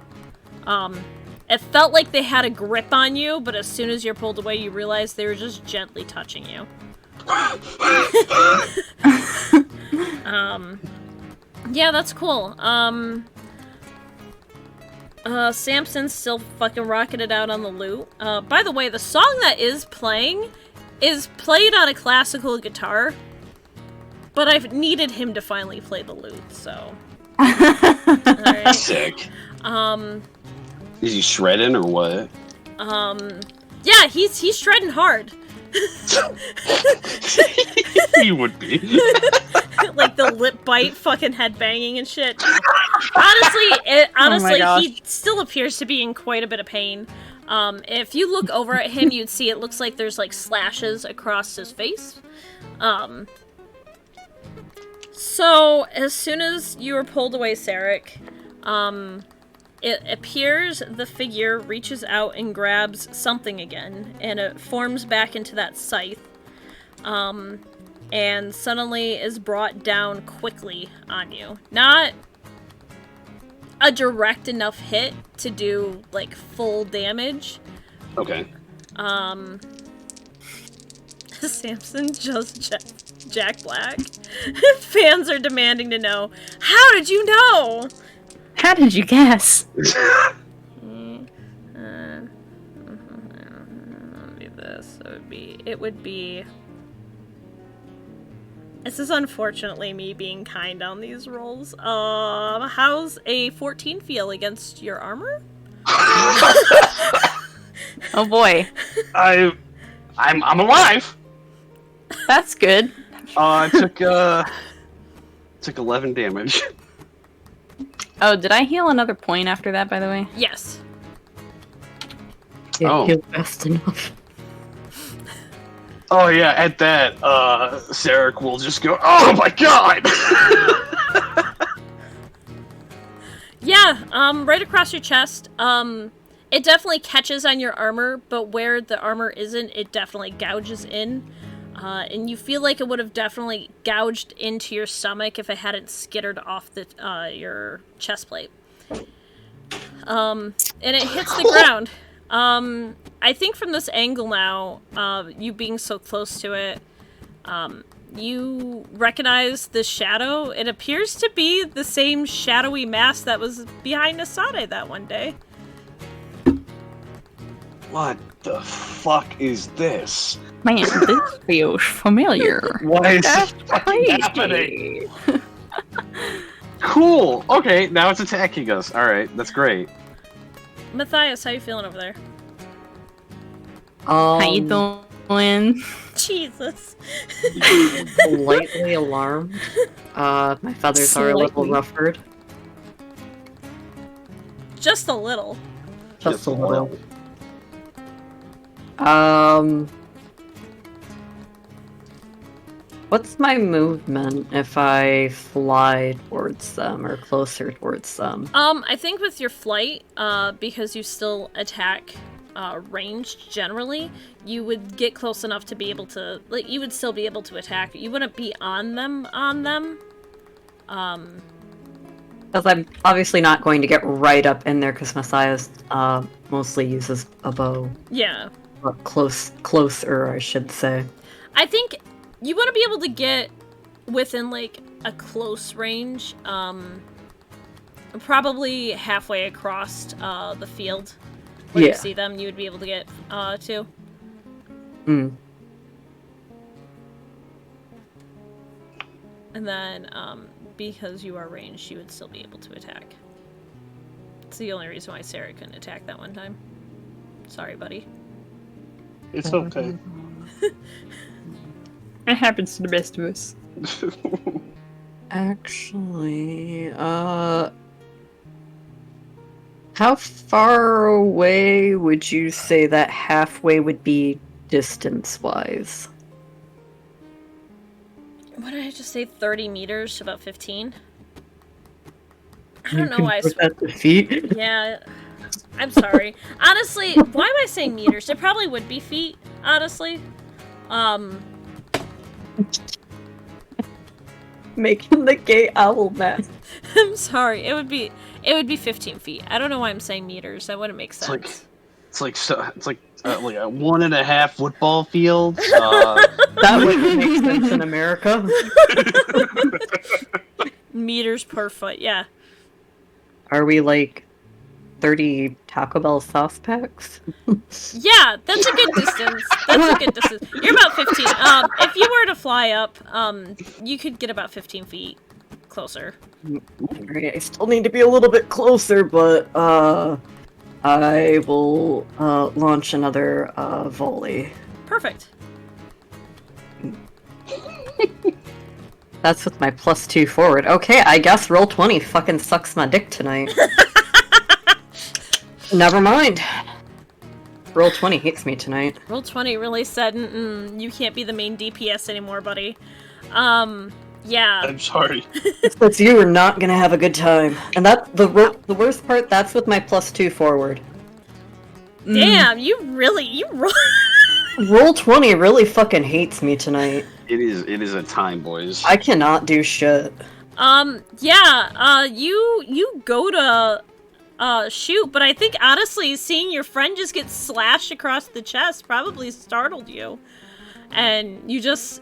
It felt like they had a grip on you, but as soon as you're pulled away, you realize they were just gently touching you. Yeah, that's cool. Samson's still fucking rocking it out on the lute. By the way, the song that is played on a classical guitar, but I've needed him to finally play the lute, so. Alright. Sick. Is he shredding or what? Yeah, he's shredding hard. He would be. Like the lip bite, fucking head banging and shit. Honestly, he still appears to be in quite a bit of pain. If you look over at him, you'd see it looks like there's like slashes across his face. So as soon as you are pulled away, Sarek, it appears the figure reaches out and grabs something again, and it forms back into that scythe, and suddenly is brought down quickly on you. Not a direct enough hit to do, like, full damage. Okay. Samson just Jack Black. Fans are demanding to know, how did you know? How did you guess? It would be. This is unfortunately me being kind on these rolls. How's a 14 feel against your armor? Oh boy. I'm alive. That's good. I took 11 damage. Oh, did I heal another point after that, by the way? Yes. Yeah, Oh. heal fast enough. Oh yeah, at that, Sarek will just go, oh my god! Yeah, right across your chest. It definitely catches on your armor, but where the armor isn't, it definitely gouges in. And you feel like it would have definitely gouged into your stomach if it hadn't skittered off your chest plate. And it hits the ground. I think from this angle now, you being so close to it, you recognize the shadow. It appears to be the same shadowy mass that was behind Asade that one day. What the fuck is this? Man, this feels familiar. Why is That's this fucking crazy. happening? Cool! Okay, now it's attacking us. Alright, that's great. Matthias, how you feeling over there? How you doing? Jesus. Slightly alarmed. My feathers are a little Slightly. ruffled. Just a little. Just a little. little. What's my movement if I fly towards them or closer towards them? I think with your flight, because you still attack ranged generally, you would get close enough to be able to, like, you would still be able to attack. You wouldn't be on them. Because I'm obviously not going to get right up in there because Matthias mostly uses a bow. Yeah. Or closer, I should say. I think you want to be able to get within, like, a close range, probably halfway across the field. Where you see them, you would be able to get to. And then, because you are ranged, you would still be able to attack. It's the only reason why Sarah couldn't attack that one time. Sorry, buddy. It's okay. It happens to the best of us. Actually, how far away would you say that halfway would be distance-wise? What did I just say? 30 meters to about 15? I don't know why I... Put that to feet? Yeah, I'm sorry. Honestly, why am I saying meters? It probably would be feet, honestly. Making the gay owl math. I'm sorry. It would be 15 feet. I don't know why I'm saying meters. That wouldn't make sense. It's like a 1.5 football field. That wouldn't make sense in America. Meters per foot, yeah. Are we like 30 Taco Bell sauce packs? Yeah, that's a good distance. That's a good distance. You're about 15. If you were to fly up, you could get about 15 feet closer. Alright, I still need to be a little bit closer, but I will launch another volley. Perfect. That's with my +2 forward. Okay, I guess roll 20 fucking sucks my dick tonight. Never mind. Roll 20 hates me tonight. Roll 20 really said, you can't be the main DPS anymore, buddy. Yeah. I'm sorry. But you are not gonna have a good time. And that's the worst part, that's with my +2 forward. Damn, you Roll 20 really fucking hates me tonight. It is a time, boys. I cannot do shit. Yeah, you go to shoot, but I think honestly seeing your friend just get slashed across the chest probably startled you. And you just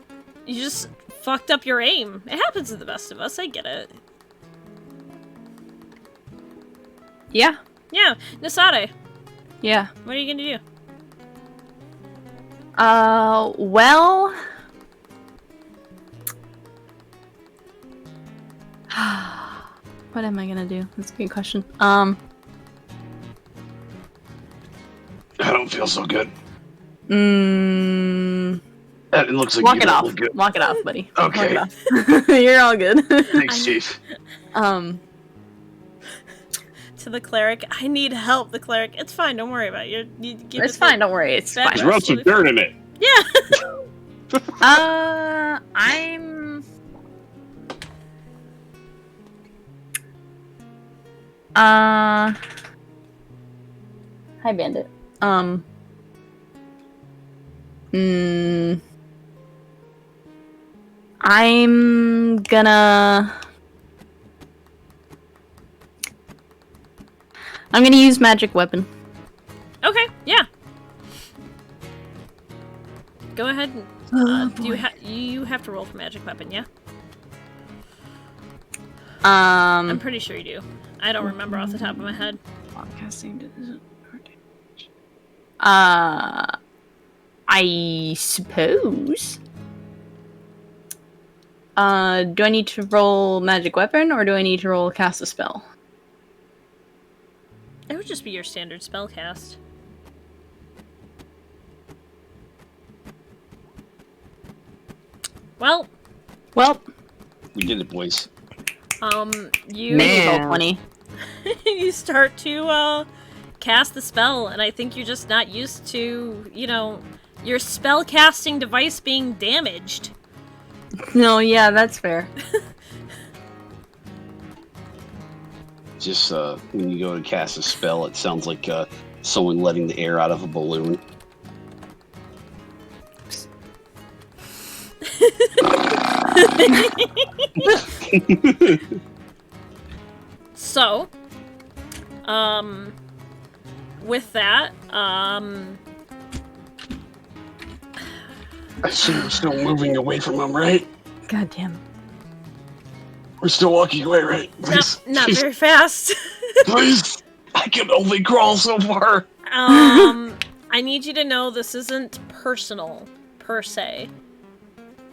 fucked up your aim. It happens to the best of us, I get it. Yeah. Yeah, Nasade, Yeah. what are you gonna do? Well... what am I gonna do? That's a good question. I don't feel so good. It looks like Walk you it don't off. look good. Walk it off, buddy. Okay. Walk it off. You're all good. Thanks, Chief. To the cleric, I need help, the cleric. It's fine, don't worry about it. It's fine, don't worry. It's That- fine. There's lots of dirt in it. Yeah! I'm... Hi, Bandit. I'm gonna use magic weapon. Okay, yeah. Go ahead and you have to roll for magic weapon, yeah? I'm pretty sure you do. I don't remember off the top of my head. I suppose. Do I need to roll magic weapon or do I need to roll cast a spell? It would just be your standard spell cast. Well, We did it, boys. you Man. Roll 20. you start to cast the spell, and I think you're just not used to, your spell casting device being damaged. No, yeah, that's fair. Just when you go to cast a spell, it sounds like someone letting the air out of a balloon. So, with that, I assume we're still moving away from him, right? God damn. We're still walking away, right? Please, not please, very fast. please. I can only crawl so far. I need you to know this isn't personal, per se.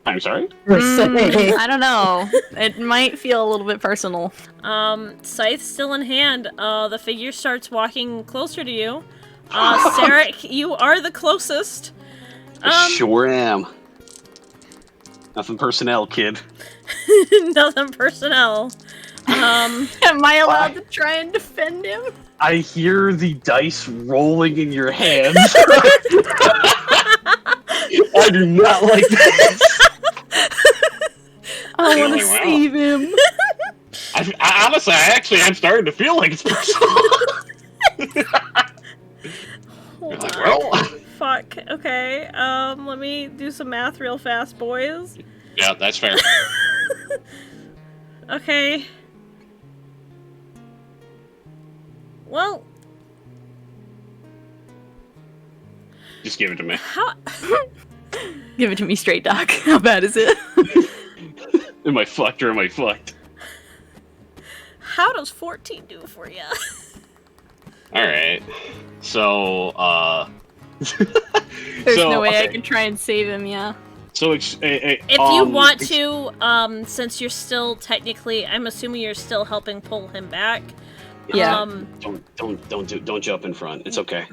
I'm sorry? I don't know. It might feel a little bit personal. Scythe still in hand. The figure starts walking closer to you. Sarek, you are the closest. Sure am. Nothing personnel, kid. Nothing personnel. Am I allowed to try and defend him? I hear the dice rolling in your hands. I do not like this. I want to Wow. save him. I honestly, I'm starting to feel like it's personal. Hold Like, on. well, Fuck. Okay. Let me do some math real fast, boys. yeah, that's fair. Okay. Well, Just give it to me. how Give it to me straight, Doc. How bad is it? Am I fucked or am I fucked? how does 14 do for you? Alright. So, There's So, no way I okay. can try and save him, yeah. So, If you want to, since you're still technically, I'm assuming you're still helping pull him back. Yeah. Don't jump in front. It's okay.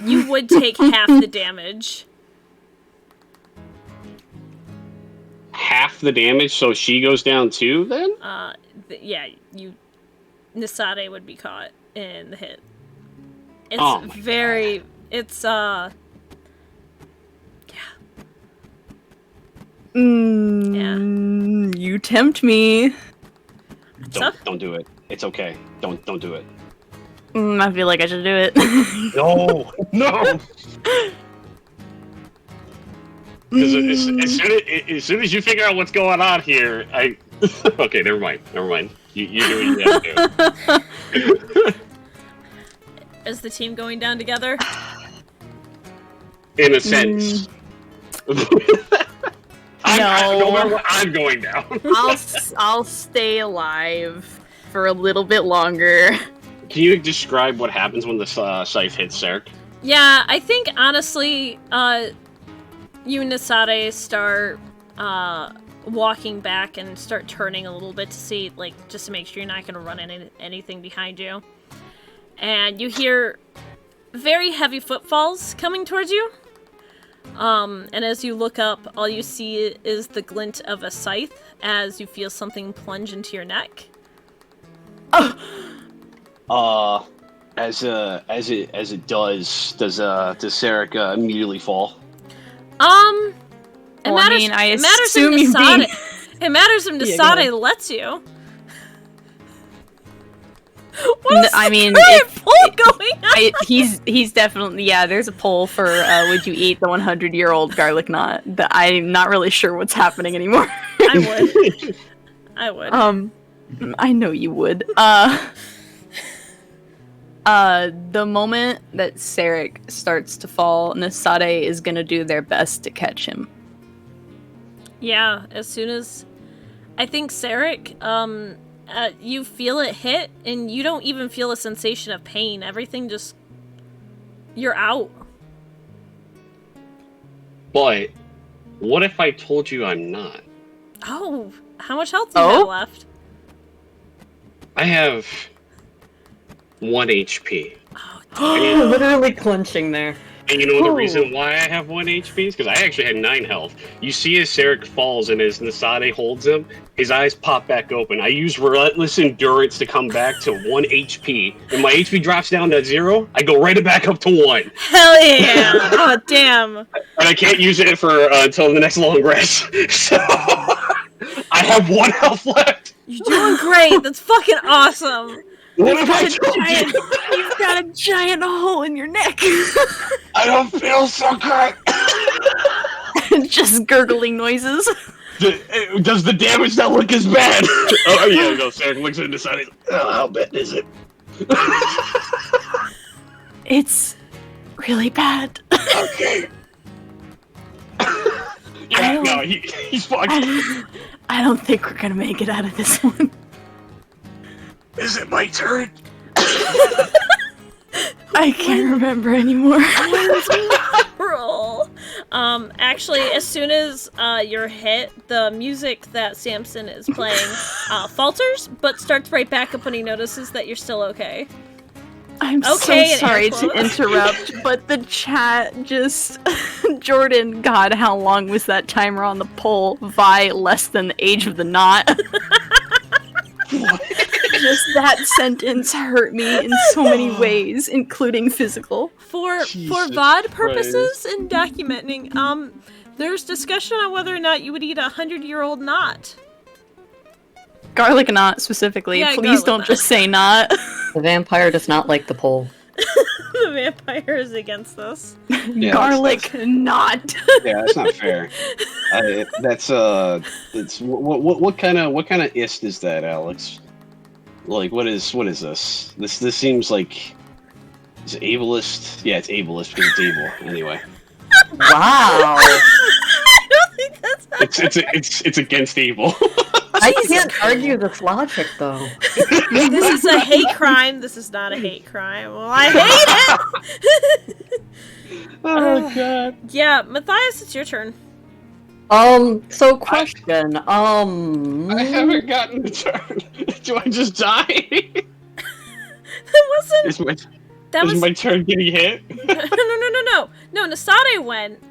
You would take half the damage. Half the damage, so she goes down too, then? Yeah, Nisade would be caught in the hit. It's Oh my very, it's, You tempt me. Don't do it. It's okay. Don't do it. I feel like I should do it. No, no. Because as soon as you figure out what's going on here, okay, never mind. You do what you have to is the team going down together? do. In a sense. I'm going down. I'll stay alive for a little bit longer. Can you describe what happens when the scythe hits Sarek? Yeah, I think honestly, you and Nisade start walking back and start turning a little bit to see, like, just to make sure you're not going to run anything behind you. And you hear very heavy footfalls coming towards you. And as you look up, all you see is the glint of a scythe as you feel something plunge into your neck. As it does Sarek immediately fall? It Well, matters. I mean, I it matters assume if you're Nisade. being- It matters if Yeah, go ahead. Nisade lets you. What is I mean, current poll going on? he's definitely, yeah, there's a poll for would you eat the 100-year-old garlic knot? I'm not really sure what's happening anymore. I would. I know you would. The moment that Sarek starts to fall, Nisade is gonna do their best to catch him. Yeah, as soon as I think Sarek, you feel it hit, and you don't even feel a sensation of pain. Everything just, you're out. But what if I told you I'm not? Oh, how much health do you have left? I have 1 HP. Literally clenching there. And you know the reason why I have 1 HP is because I actually had 9 health. You see as Sarek falls and as Nisade holds him, his eyes pop back open. I use relentless endurance to come back to 1 HP. When my HP drops down to 0, I go right back up to 1. Hell yeah! Oh, damn. And I can't use it for until the next long rest. So I have 1 health left. You're doing great. That's fucking awesome. What if I told you? You've got a giant hole in your neck. I don't feel so good. Just gurgling noises. Does the damage not look as bad? Oh yeah, no. Sarek looks at the side. Oh, how bad is it? It's really bad. Okay. Yeah, no, he's fucked. I don't think we're gonna make it out of this one. Is it my turn? I can't remember anymore. Roll. Actually, as soon as you're hit, the music that Samson is playing falters, but starts right back up when he notices that you're still okay. I'm Okay, so sorry and to air quotes. interrupt, but the chat just... Jordan, God, how long was that timer on the poll? Vi less than the age of the knot. Just that sentence hurt me in so many ways, including physical. For Jesus VOD purposes and documenting, there's discussion on whether or not you would eat 100-year-old knot. Garlic knot, specifically. Yeah, Please garlic don't knot. just say knot. The vampire does not like the poll. The vampire is against this. Yeah, Garlic knot. Yeah, that's not fair. That's what kind of ist is that, Alex? Like, what is this? This seems like is it ableist? Yeah, it's ableist because it's evil. Anyway, Wow! I don't think that's how it's against evil. I can't argue this logic, though. This is a hate crime. This is not a hate crime. Well, I hate it! Oh god. Yeah, Matthias, it's your turn. So question, I haven't gotten the turn. Do I just die? That wasn't... That Is was... my turn getting hit? No. No, Nasade went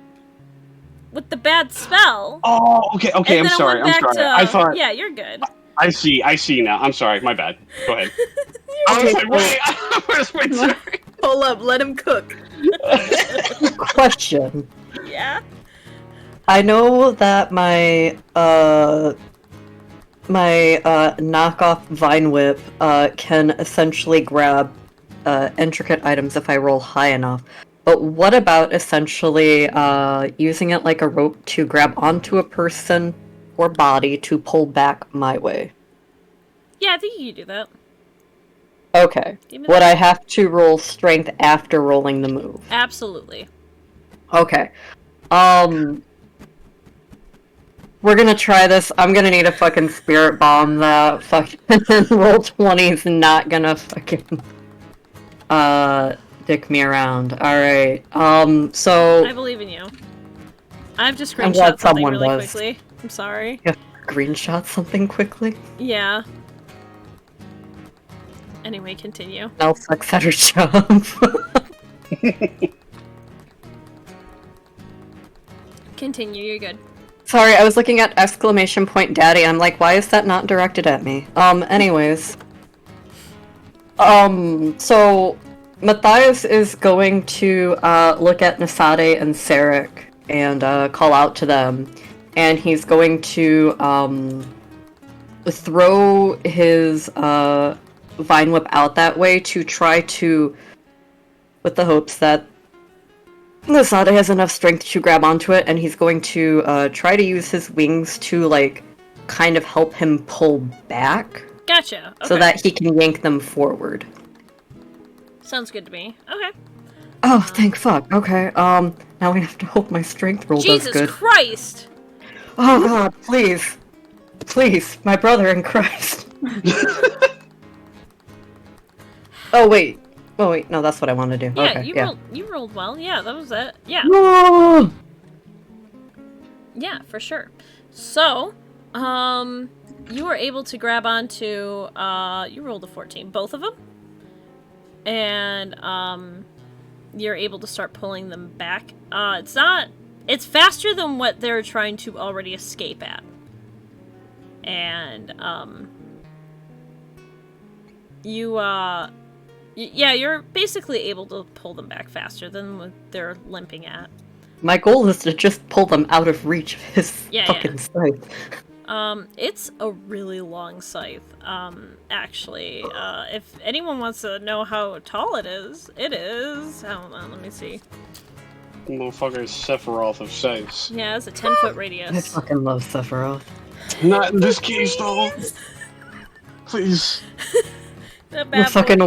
with the bad spell. Oh, okay. and I'm then it sorry. went I'm back sorry. to- I thought. Yeah, you're good. I see now. I'm sorry. My bad. Go ahead. I was like, wait, where's my turn? Hold up, let him cook. question. Yeah? I know that my knockoff Vine Whip can essentially grab intricate items if I roll high enough. But what about essentially using it like a rope to grab onto a person or body to pull back my way? Yeah, I think you can do that. Okay. Give me Would that. I have to roll strength after rolling the move? Absolutely. Okay. We're gonna try this. I'm gonna need a fucking spirit bomb. That fucking roll 20 is not gonna fucking dick me around. Alright. So I believe in you. I have to I'm glad screenshot something someone really does. quickly. I'm sorry. you have to screenshot something quickly. Yeah. Anyway, continue. I'll suck at her job. Continue, you're good. Sorry, I was looking at exclamation point daddy. I'm like, why is that not directed at me? Anyways. So Matthias is going to look at Nasade and Sarek and call out to them. And he's going to throw his Vine Whip out that way to try to, with the hopes that Nasade has enough strength to grab onto it, and he's going to try to use his wings to, like, kind of help him pull back. Gotcha. Okay. So that he can yank them forward. Sounds good to me. Okay. Oh, thank fuck. Okay, now we have to hope my strength roll does Jesus good. Christ! Oh god, please. Please, my brother in Christ. Oh, wait, no, that's what I want to do. Yeah, Okay, you rolled well. Yeah, that was it. Yeah. No! Yeah, for sure. So, you were able to grab onto, you rolled a 14, both of them. And, you're able to start pulling them back. It's faster than what they're trying to already escape at. And, yeah, you're basically able to pull them back faster than what they're limping at. My goal is to just pull them out of reach of his fucking scythe. It's a really long scythe. Actually, if anyone wants to know how tall it is, hold on, let me see. Motherfucker is Sephiroth of scythes. Yeah, it's a 10-foot I radius. fucking love Sephiroth. Not in this case, though. Please. The The fucking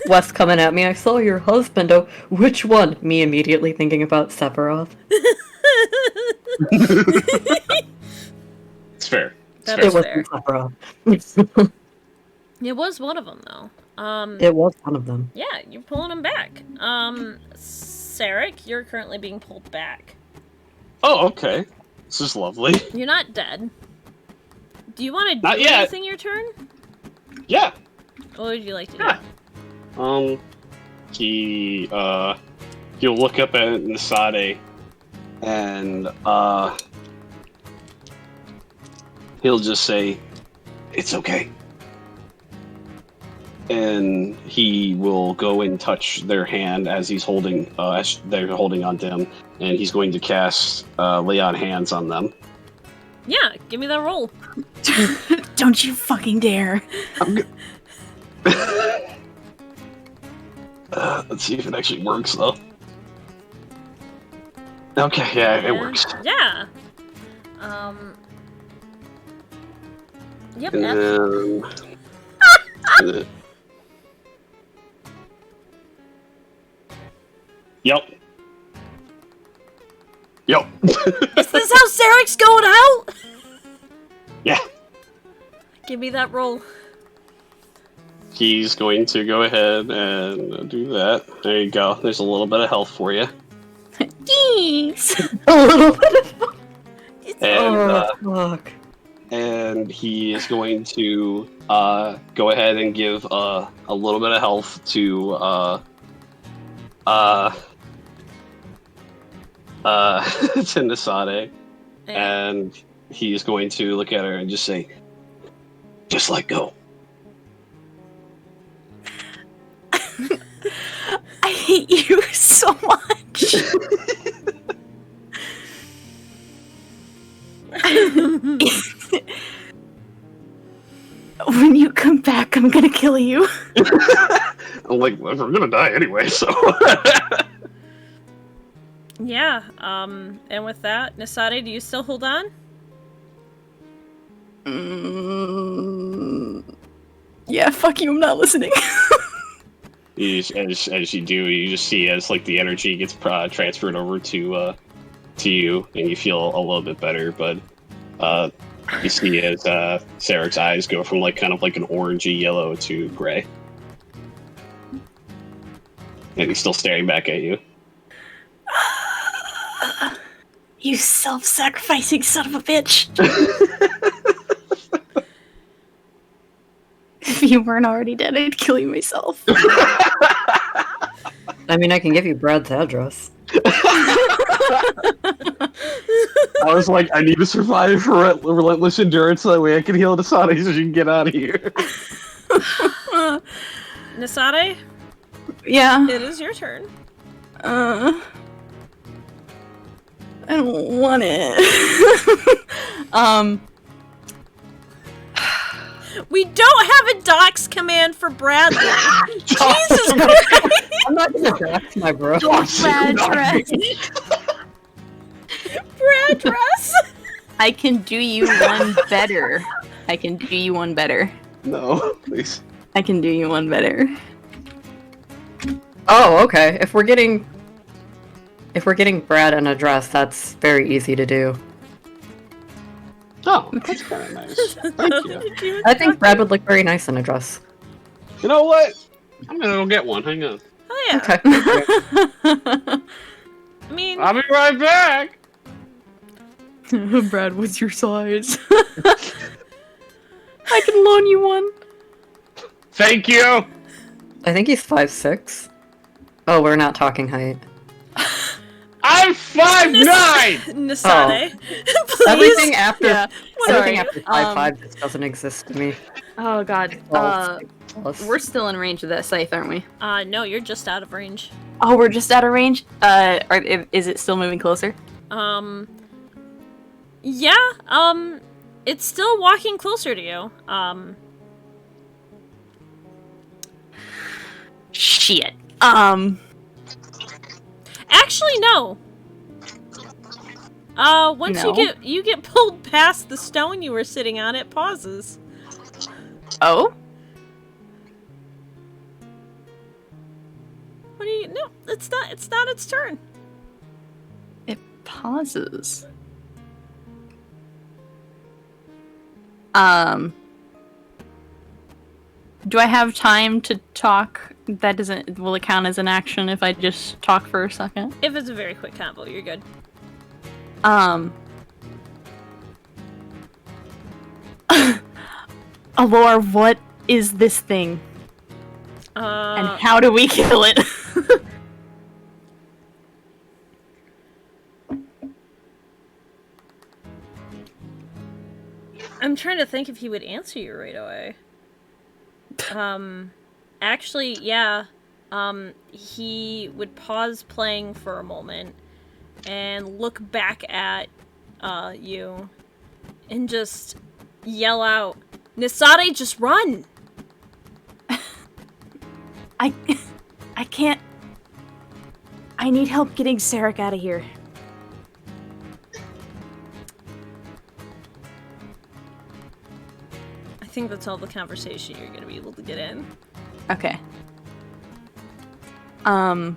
Wes coming at me. I saw your husband. Oh, which one? Me immediately thinking about Sephiroth. It's fair. It's That fair. is It fair. wasn't Sephiroth. It was one of them, though. It was one of them. Yeah, you're pulling them back. Sarek, you're currently being pulled back. Oh, okay. This is lovely. You're not dead. Do you want to Not do yet. anything your turn? Yeah. What would you like to do? Yeah. He'll look up at Nasade and he'll just say, "It's okay." And he will go and touch their hand as he's holding, as they're holding onto him, and he's going to cast lay on hands on them. Yeah, give me that roll. Don't you fucking dare. Let's see if it actually works, though. Okay, yeah, it works. Yeah. Yep. And then... Yep. Yep. Is this how Sarek's going out? Yeah. Give me that roll. He's going to go ahead and do that. There you go. There's a little bit of health for you. Thanks. A little bit of... And, fuck. and he is going to go ahead and give a little bit of health to to Nasade, and he's going to look at her and just say, "Just let go." I hate you so much. When you come back, I'm gonna kill you. I'm like, well, we're gonna die anyway, so. Yeah. And with that, Nasade, do you still hold on? Yeah, fuck you, I'm not listening. As you do, you just see as like the energy gets transferred over to you, and you feel a little bit better. But you see as Sarek's eyes go from like kind of like an orangey yellow to gray, and he's still staring back at you. You self-sacrificing son of a bitch. If you weren't already dead, I'd kill you myself. I mean, I can give you Brad's address. I was like, I need to survive for relentless endurance, so that way I can heal Nasade so she can get out of here. Nasade, Yeah. it is your turn. I don't want it. We don't have a docs command for Bradley. Jesus Christ! I'm not gonna dox my bro. Brad dress. Brad dress. I can do you one better. I can do you one better. No, please. I can do you one better. Oh, okay. If we're getting Brad an address, that's very easy to do. Oh, that's kind of nice. Thank you. I think Brad would look very nice in a dress. You know what? I'm gonna go get one. Hang on. Oh yeah. Okay. I mean, I'll be right back. Brad, what's your size? I can loan you one. Thank you. I think he's 5'6". Oh, we're not talking height. I'm 5'9". Nasade, please. Everything after Yeah. everything Sorry. after 5'5" just doesn't exist to me. Oh god. We're still in range of that scythe, aren't we? No, you're just out of range. Oh, we're just out of range? Is it still moving closer? Yeah, it's still walking closer to you. Shit. Actually, no. Once No? you get pulled past the stone you were sitting on, it pauses. Oh? What do you? No, it's not. It's not its turn. It pauses. Do I have time to talk? That doesn't. Will it count as an action if I just talk for a second? If it's a very quick combo, you're good. Alor, what is this thing? And how do we kill it? I'm trying to think if he would answer you right away. Actually, yeah. He would pause playing for a moment and look back at you and just yell out, "Nisade, just run!" I can't. I need help getting Sarek out of here. I think that's all the conversation you're gonna be able to get in. Okay. I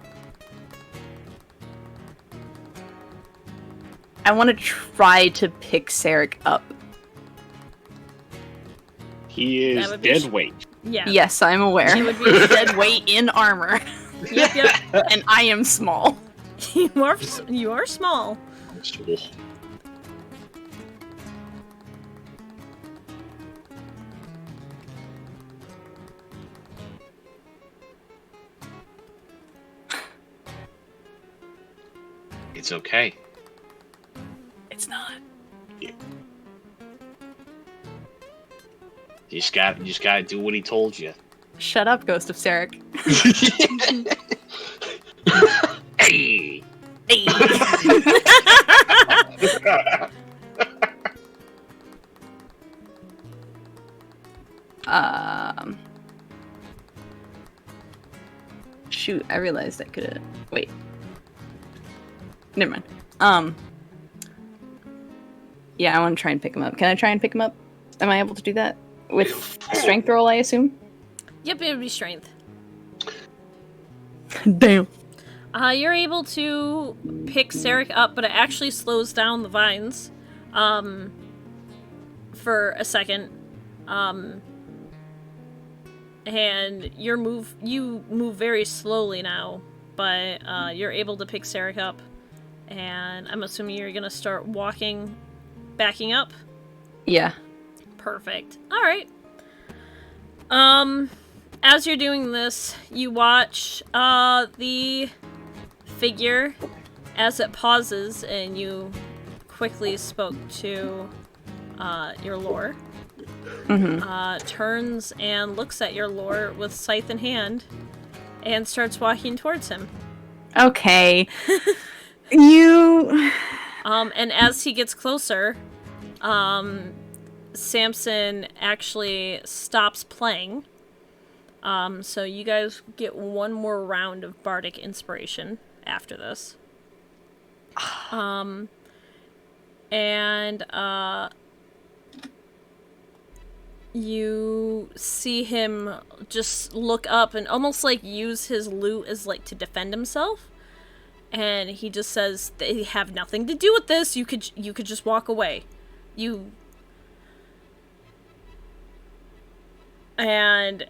want to try to pick Sarek up. He is dead weight. Yeah. Yes, I'm aware. He would be dead weight in armor. Yep. And I am small. You are small. It's okay. It's not. Yeah. You just gotta do what he told you. Shut up, Ghost of Sarek. Hey! Hey. Shoot, I realized I could've... Wait. Never mind. Yeah, I want to try and pick him up. Can I try and pick him up? Am I able to do that? With strength roll, I assume? Yep, it would be strength. Damn. You're able to pick Sarek up, but it actually slows down the vines, for a second. And you move very slowly now, but, you're able to pick Sarek up. And I'm assuming you're gonna start backing up? Yeah. Perfect. Alright. As you're doing this, you watch, the figure as it pauses, and you quickly spoke to, your lore. Mm-hmm. Turns and looks at your lore with scythe in hand, and starts walking towards him. Okay. You... And as he gets closer, Samson actually stops playing. So you guys get one more round of bardic inspiration after this. You see him just look up and almost like use his lute as like to defend himself. And he just says, "They have nothing to do with this. You could just walk away. And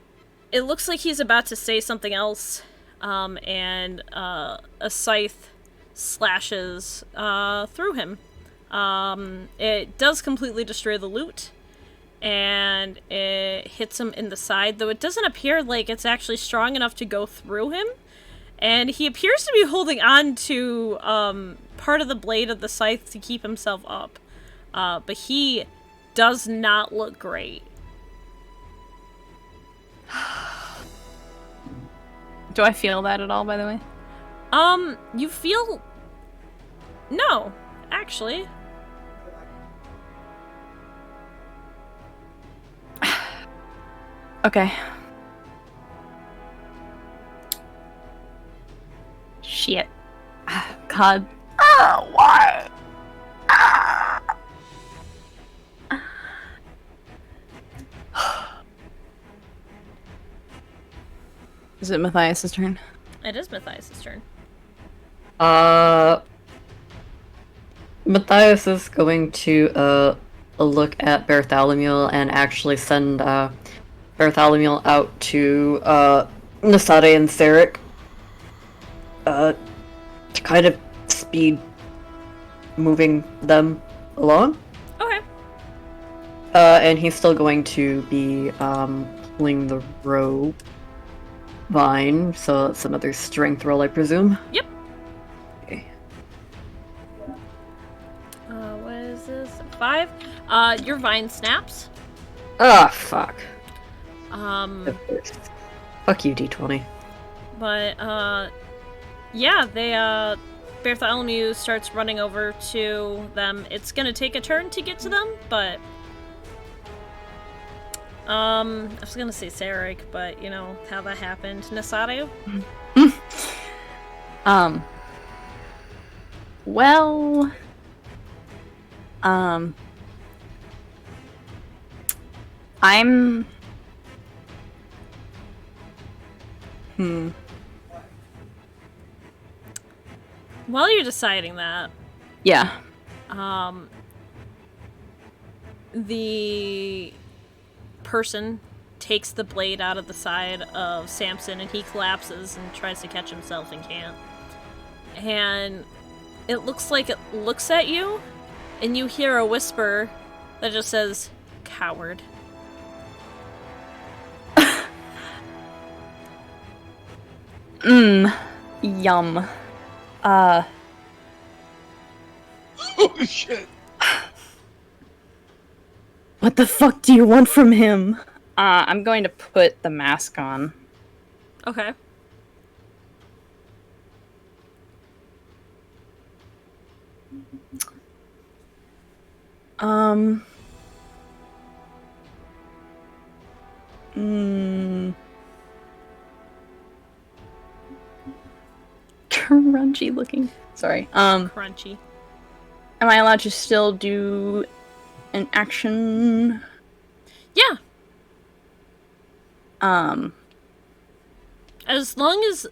it looks like he's about to say something else, and a scythe slashes through him. It does completely destroy the lute, and it hits him in the side, though it doesn't appear like it's actually strong enough to go through him. And he appears to be holding on to part of the blade of the scythe to keep himself up. But he does not look great. Do I feel that at all, by the way? You feel... No, actually. Okay. Shit. God. Why? Is it Matthias' turn? It is Matthias' turn. Matthias is going to look at Bartholomew and actually send Bartholomew out to Nisade and Sarek to kind of speed moving them along. Okay. And he's still going to be pulling the rope vine, so that's another strength roll, I presume. Yep. Okay. What is this? 5. Your vine snaps. Ah, fuck. Um, Of course. Fuck you, D20. but yeah, they Bartholomew starts running over to them. It's gonna take a turn to get to them, but I was gonna say Sarek, but you know how that happened. Nasaru? Well, I'm While you're deciding that, yeah. The person takes the blade out of the side of Samson and he collapses and tries to catch himself and can't. And it looks like it looks at you and you hear a whisper that just says, "Coward." Yum. Oh shit. What the fuck do you want from him? I'm going to put the mask on. Okay. Crunchy looking. Sorry. Crunchy. Am I allowed to still do an action? Yeah. As long as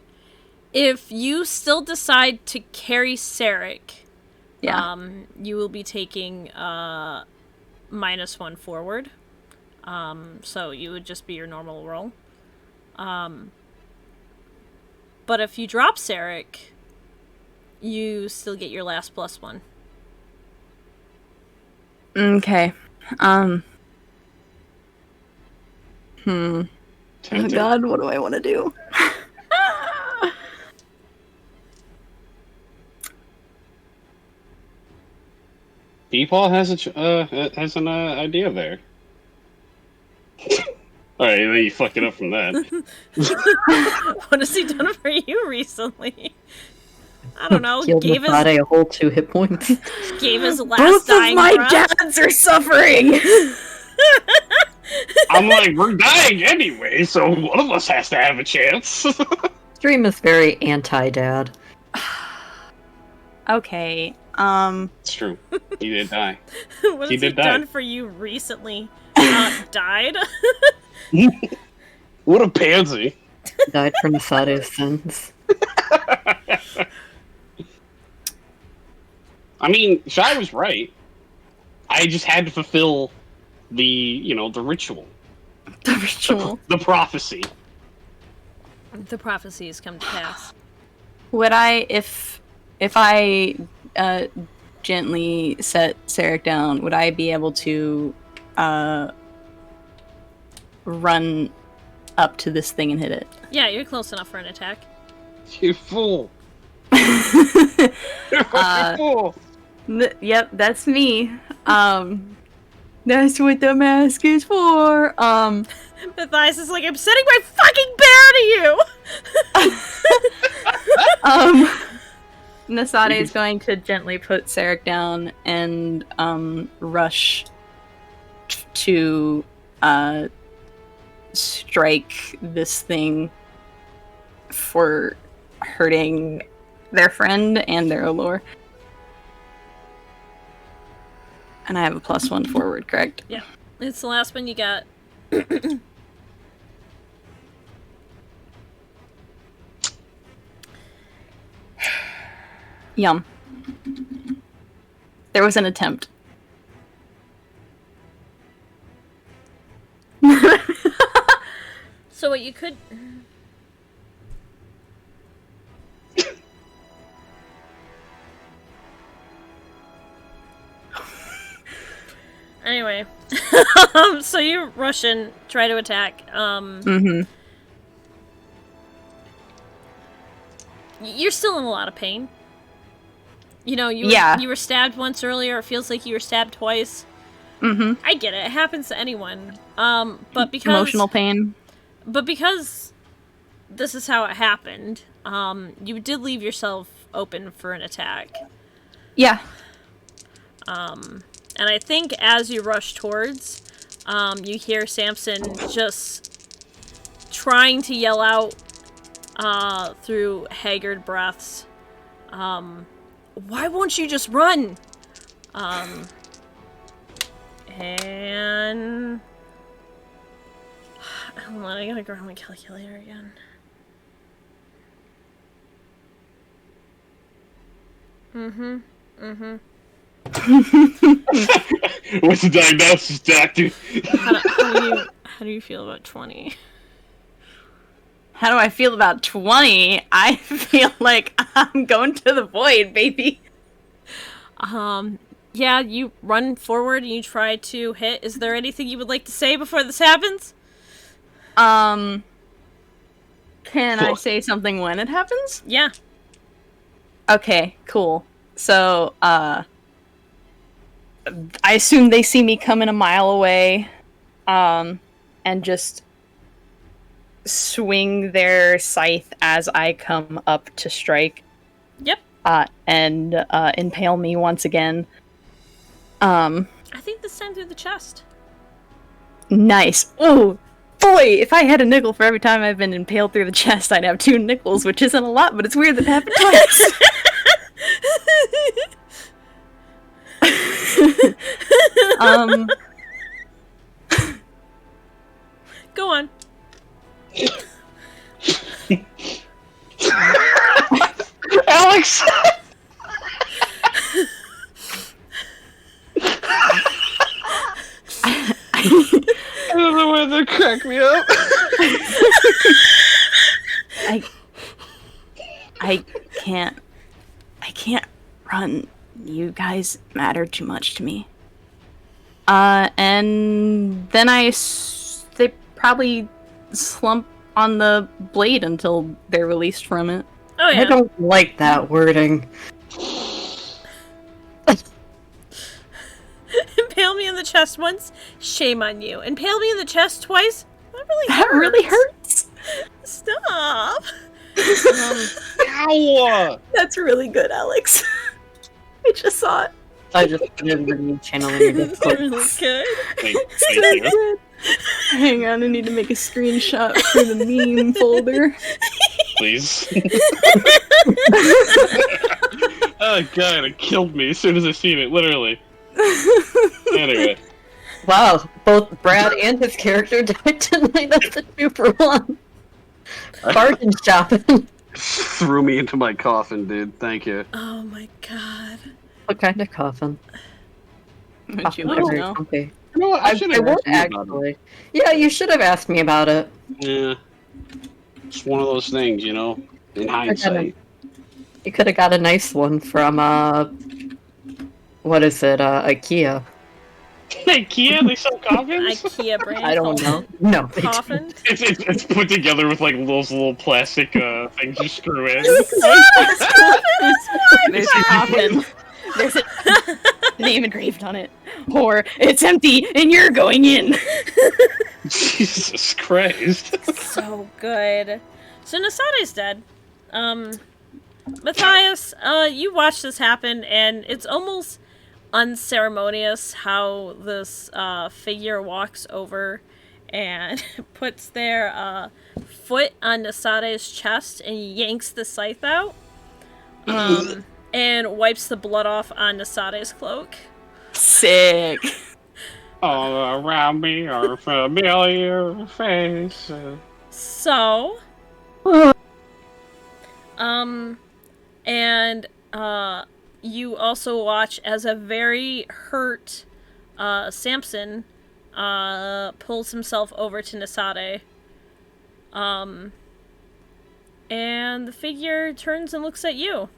if you still decide to carry Sarek, Yeah. you will be taking -1 forward. So you would just be your normal roll. But if you drop Sarek, you still get your last +1. Okay. Oh Tempting. god, what do I want to do? Deepaw has an idea there. Alright, then you fuck it up from that. What has he done for you recently? I don't know. Healed Gave his Mafade a whole 2 hit points. last Both of dying my breath. dads are suffering! I'm like, we're dying anyway, so one of us has to have a chance. Dream is very anti-dad. Okay, It's true. He did die. What He has he did die. done for you recently? Died? What a pansy. Died for Masade's sins. I mean, Shai was right. I just had to fulfill the ritual. the ritual. The prophecy. The prophecies come to pass. Would I, if I gently set Sarek down, would I be able to run up to this thing and hit it? Yeah, you're close enough for an attack. You fool. You fucking fool. Yep, that's me. That's what the mask is for. Matthias is like, I'm sending my fucking bear to you! Nasade is going to gently put Sarek down and rush to strike this thing for hurting their friend and their allure. And I have a +1 forward, correct? Yeah. It's the last one you got. Yum. There was an attempt. So what you could... So you rush in, try to attack. You're still in a lot of pain. You know, you were stabbed once earlier. It feels like you were stabbed twice. I get it. It happens to anyone. But because emotional pain. But because this is how it happened, you did leave yourself open for an attack. Yeah. And I think as you rush towards, you hear Samson just trying to yell out through haggard breaths. Why won't you just run? And hold on, I gotta grab my calculator again. What's the diagnosis, doctor? How do you feel about 20? How do I feel about 20? I feel like I'm going to the void, baby. Yeah, you run forward and you try to hit. Is there anything you would like to say before this happens? Can I say something when it happens? Yeah. Okay, cool. So, I assume they see me coming a mile away, and just swing their scythe as I come up to strike. Yep. And impale me once again. I think this time through the chest. Nice. Oh, boy, if I had a nickel for every time I've been impaled through the chest, I'd have 2 nickels, which isn't a lot, but it's weird that it happened twice. Go on. Alex! I don't know why that cracked me up. I can't run. You guys matter too much to me. And then they probably slump on the blade until they're released from it. Oh yeah. I don't like that wording. Impale me in the chest once, shame on you. Impale me in the chest twice, that really hurts. Stop. Ow! That's really good, Alex. I just saw it. I just put it in the new channel in your That's Discord. really good. Thank you. Hang on, I need to make a screenshot for the meme folder. Please. Oh god, it killed me as soon as I seen it, literally. Anyway. Wow, both Brad and his character died tonight. That's a 2-for-1. Bargain shopping. Threw me into my coffin, dude. Thank you. Oh my god. What kind of coffin? Would you Coffin like to very know? comfy. You know what? I should have won't asked you about it. actually. Yeah, you should have asked me about it. Yeah. It's one of those things, you know? In hindsight. You could have got a nice one from, what is it, IKEA. IKEA? They sell coffins? IKEA brand. I don't know. No, they Coffin. It's put together with like those little plastic things you screw in. There's a coffin. There's a name engraved on it. Or it's empty and you're going in. Jesus Christ. So good. So Nasade's dead. Matthias, you watch this happen, and it's almost unceremonious how this figure walks over and puts their foot on Nasade's chest and yanks the scythe out, and wipes the blood off on Nasade's cloak. Sick. All around me are familiar faces. So, and you also watch as a very hurt Samson pulls himself over to Nasade. And the figure turns and looks at you.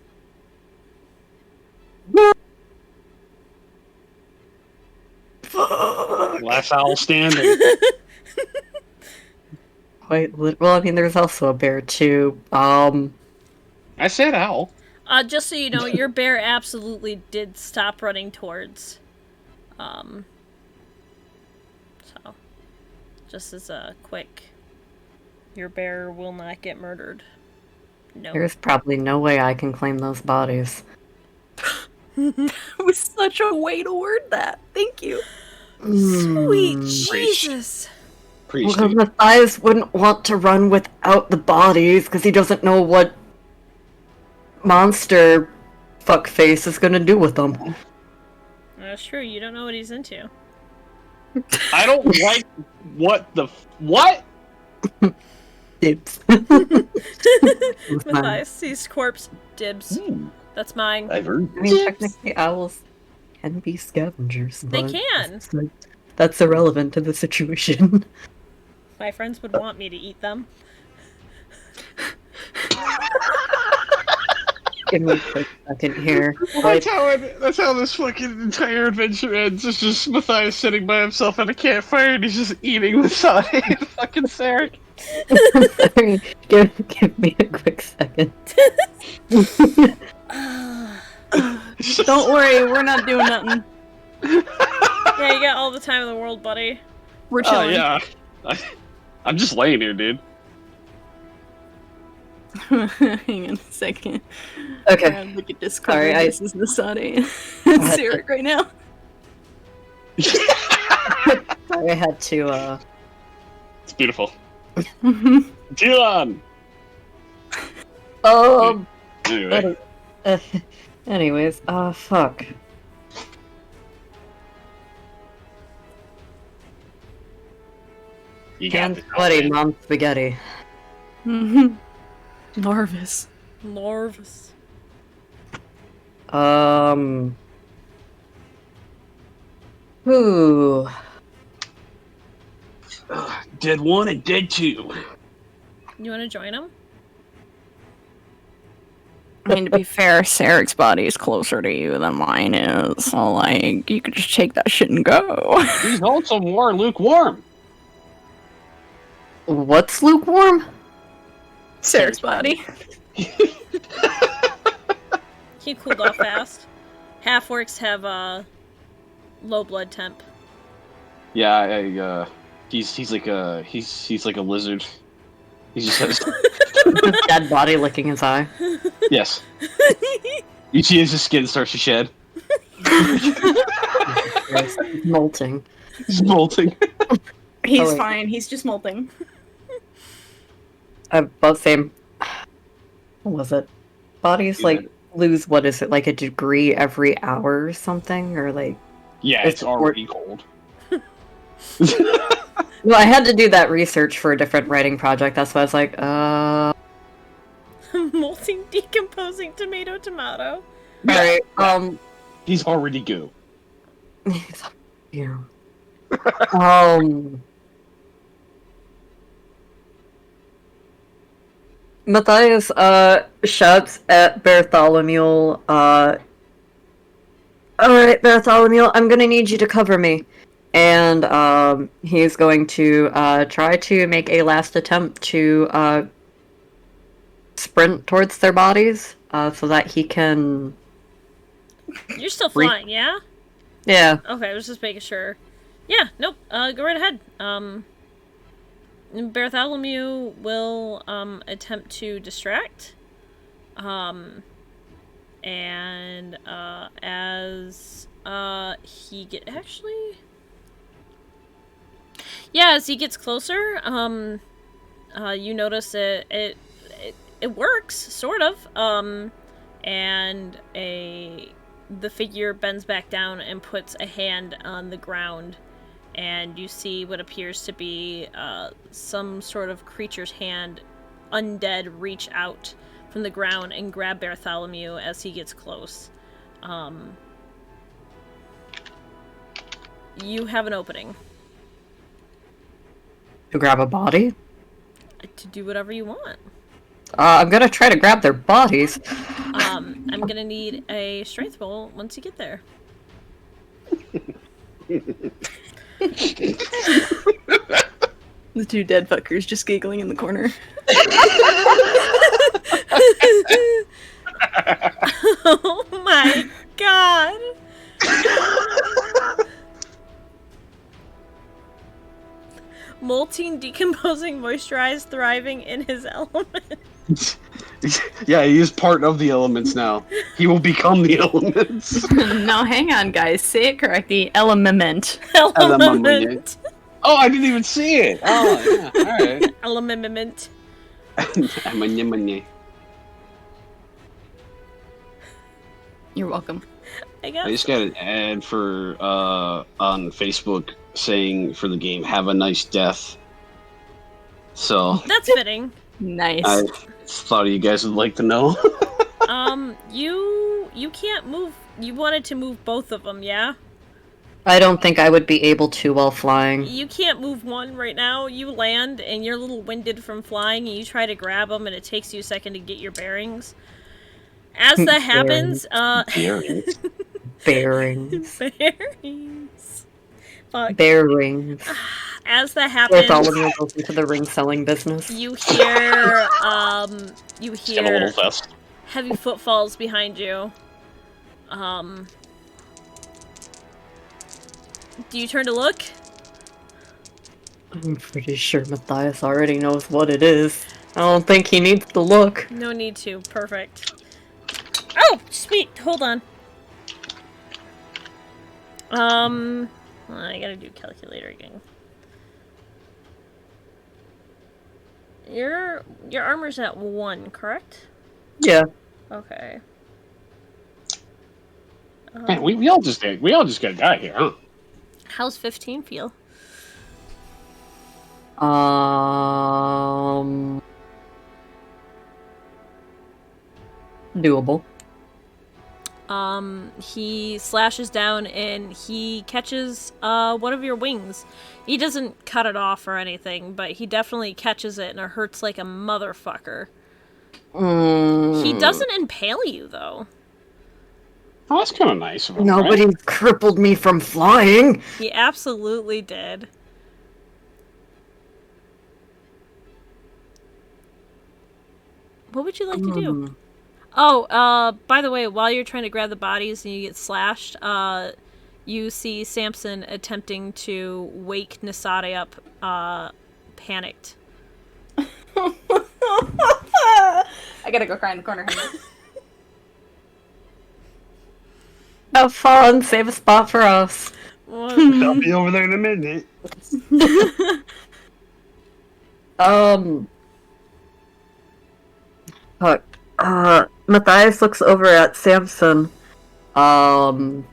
Well, Last owl standing. Well, I mean, there's also a bear too. I said owl. Just so you know, your bear absolutely did stop running towards. So, just as a quick, your bear will not get murdered. No. There's probably no way I can claim those bodies. It was such a way to word that. Thank you. Sweet Preach. Jesus. Preach. Well, Matthias wouldn't want to run without the bodies because he doesn't know what monster fuckface is gonna do with them. That's true. You don't know what he's into. I don't like what? Dibs. Matthias sees corpse. Dibs. That's mine. I've heard. I mean, technically, owls can be scavengers. They but can. That's irrelevant to the situation. My friends would want me to eat them. Give me a quick second here. That's how this fucking entire adventure ends. It's just Matthias sitting by himself at a campfire and he's just eating with Sade and fucking Sarek. Give me a quick second. Don't worry, we're not doing nothing. Yeah, you got all the time in the world, buddy. We're Oh chilling. yeah. I'm just laying here, dude. Hang on a second. Okay. Look at Discord. Sorry, This is the Sade. Sarek right now. Sorry, I had to, It's beautiful. Dylan! Anyway. Anyways, fuck. You got Hands this, sweaty, man. mom spaghetti. Larvis. Larvus. Ooh. Dead 1 and dead 2. You want to join him? I mean, to be fair, Sarek's body is closer to you than mine is, so, like, you could just take that shit and go. He's also more lukewarm. What's lukewarm? Sarek's body. He cooled off fast. Half-orcs have low blood temp. Yeah, he's like a lizard. He just has His dead body licking his eye. yes. You see as his skin starts to shed. Yes, molting. He's molting. He's Oh, wait. fine, he's just molting. About same. What was it? Bodies like lose, what is it, like a degree every hour or something, or like? Yeah, It's it's already cold. Well, I had to do that research for a different writing project. That's why I was like, Molting, decomposing tomato. Alright, He's already goo. yeah. Matthias, shouts at Bartholomew, alright, Bartholomew, I'm gonna need you to cover me. And, he's going to, try to make a last attempt to, sprint towards their bodies, so that he can... You're still flying, yeah? Yeah. Okay, I was just making sure. Yeah, nope, go right ahead. Bartholomew will, attempt to distract. And, as, he actually... Yeah, as he gets closer, you notice it works, sort of. And the figure bends back down and puts a hand on the ground, and you see what appears to be some sort of creature's hand, undead, reach out from the ground and grab Bartholomew as he gets close. You have an opening. To grab a body? To do whatever you want. I'm gonna try to grab their bodies. I'm gonna need a strength roll once you get there. The two dead fuckers just giggling in the corner. Oh my god. Molting, decomposing, moisturized, thriving in his element. Yeah, he is part of the elements now. He will become the elements. No, hang on, guys. Say it correctly. Element. Element. Oh, I didn't even see it. Oh, yeah. All right. Element. You're welcome. I I guess. just got an ad for on Facebook saying for the game, "Have a nice death." So That's fitting. Nice. I thought you guys would like to know. You can't move. You wanted to move both of them, yeah? I don't think I would be able to while flying. You can't move one right now. You land and you're a little winded from flying, and you try to grab them, and it takes you a second to get your bearings. As that happens, Bearings. Bearings. bearings. Fuck. Bearings. As that With all happens, of you goes into the ring selling business. you hear It's got a little vest. heavy footfalls behind you. Do you turn to look? I'm pretty sure Matthias already knows what it is. I don't think he needs to look. No need to. Perfect. Oh, sweet. Hold on. I gotta do calculator again. Your armor's at 1, correct? Yeah. Okay. Man, we all just got a guy here, huh? How's 15 feel? Doable. He slashes down and he catches one of your wings. He doesn't cut it off or anything, but he definitely catches it and it hurts like a motherfucker. He doesn't impale you though. Oh, that's kind of nice of him, Nobody right? crippled me from flying. He absolutely did. What would you like to do? Oh, by the way, while you're trying to grab the bodies and you get slashed, you see Samson attempting to wake Nasade up, panicked. I gotta go cry in the corner. Have fun. Save a spot for us. I'll be over there in a minute. Matthias looks over at Samson. And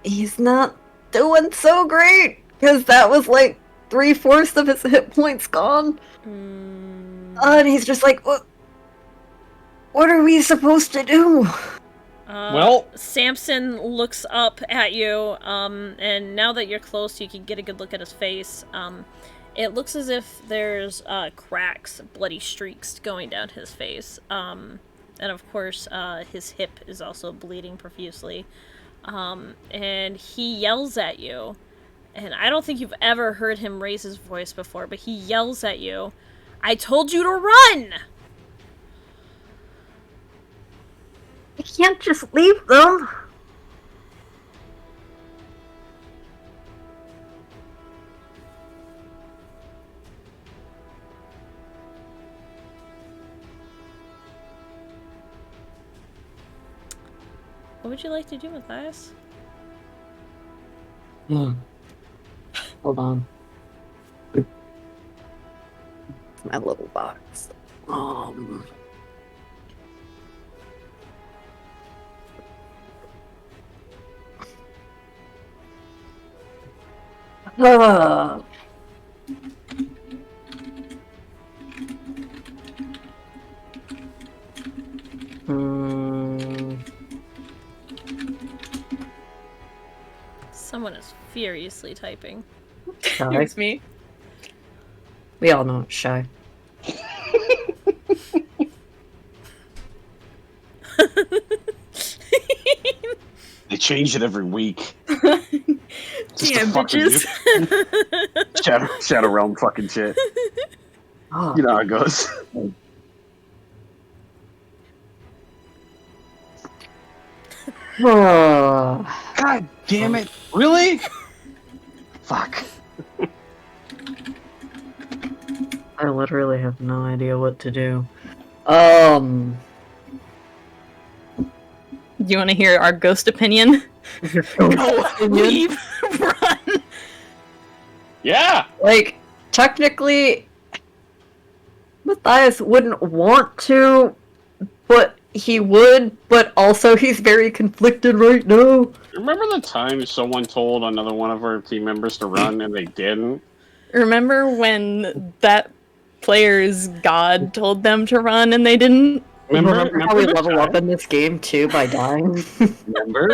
he's not doing so great because that was like 3/4 of his hit points gone. And he's just like, what are we supposed to do? Well, Samson looks up at you, and now that you're close, you can get a good look at his face. It looks as if there's cracks, bloody streaks going down his face. And of course, his hip is also bleeding profusely. And he yells at you. And I don't think you've ever heard him raise his voice before, but he yells at you, "I told you to run!" I can't just leave them. What would you like to do, Matthias? Hold on. My little box. Someone is furiously typing. Shy. It's me. We all know it's shy. they change it every week. Just Damn, to fuck with bitches. you. Shadow Realm fucking shit. Oh, You know how it goes. oh. God damn it! Really? Fuck. I literally have no idea what to do. Do you want to hear our ghost opinion? Go, leave, run. Yeah. Like, technically, Matthias wouldn't want to, but he would, but also he's very conflicted right now. Remember the time someone told another one of our team members to run and they didn't? Remember when that player's god told them to run and they didn't? Remember how we the level time? up in this game, too, by dying? Remember?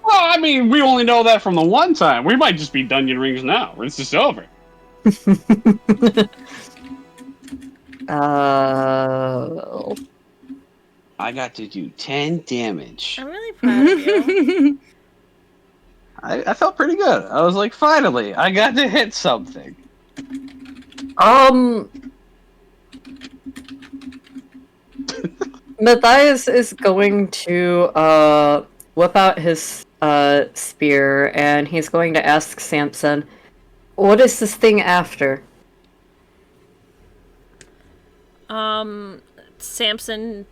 Well, I mean, we only know that from the one time. We might just be Dungeon Rings now. It's just over. I got to do 10 damage. I'm really proud of you. I felt pretty good. I was like, finally, I got to hit something. Matthias is going to whip out his spear, and he's going to ask Samson, "What is this thing after?" Samson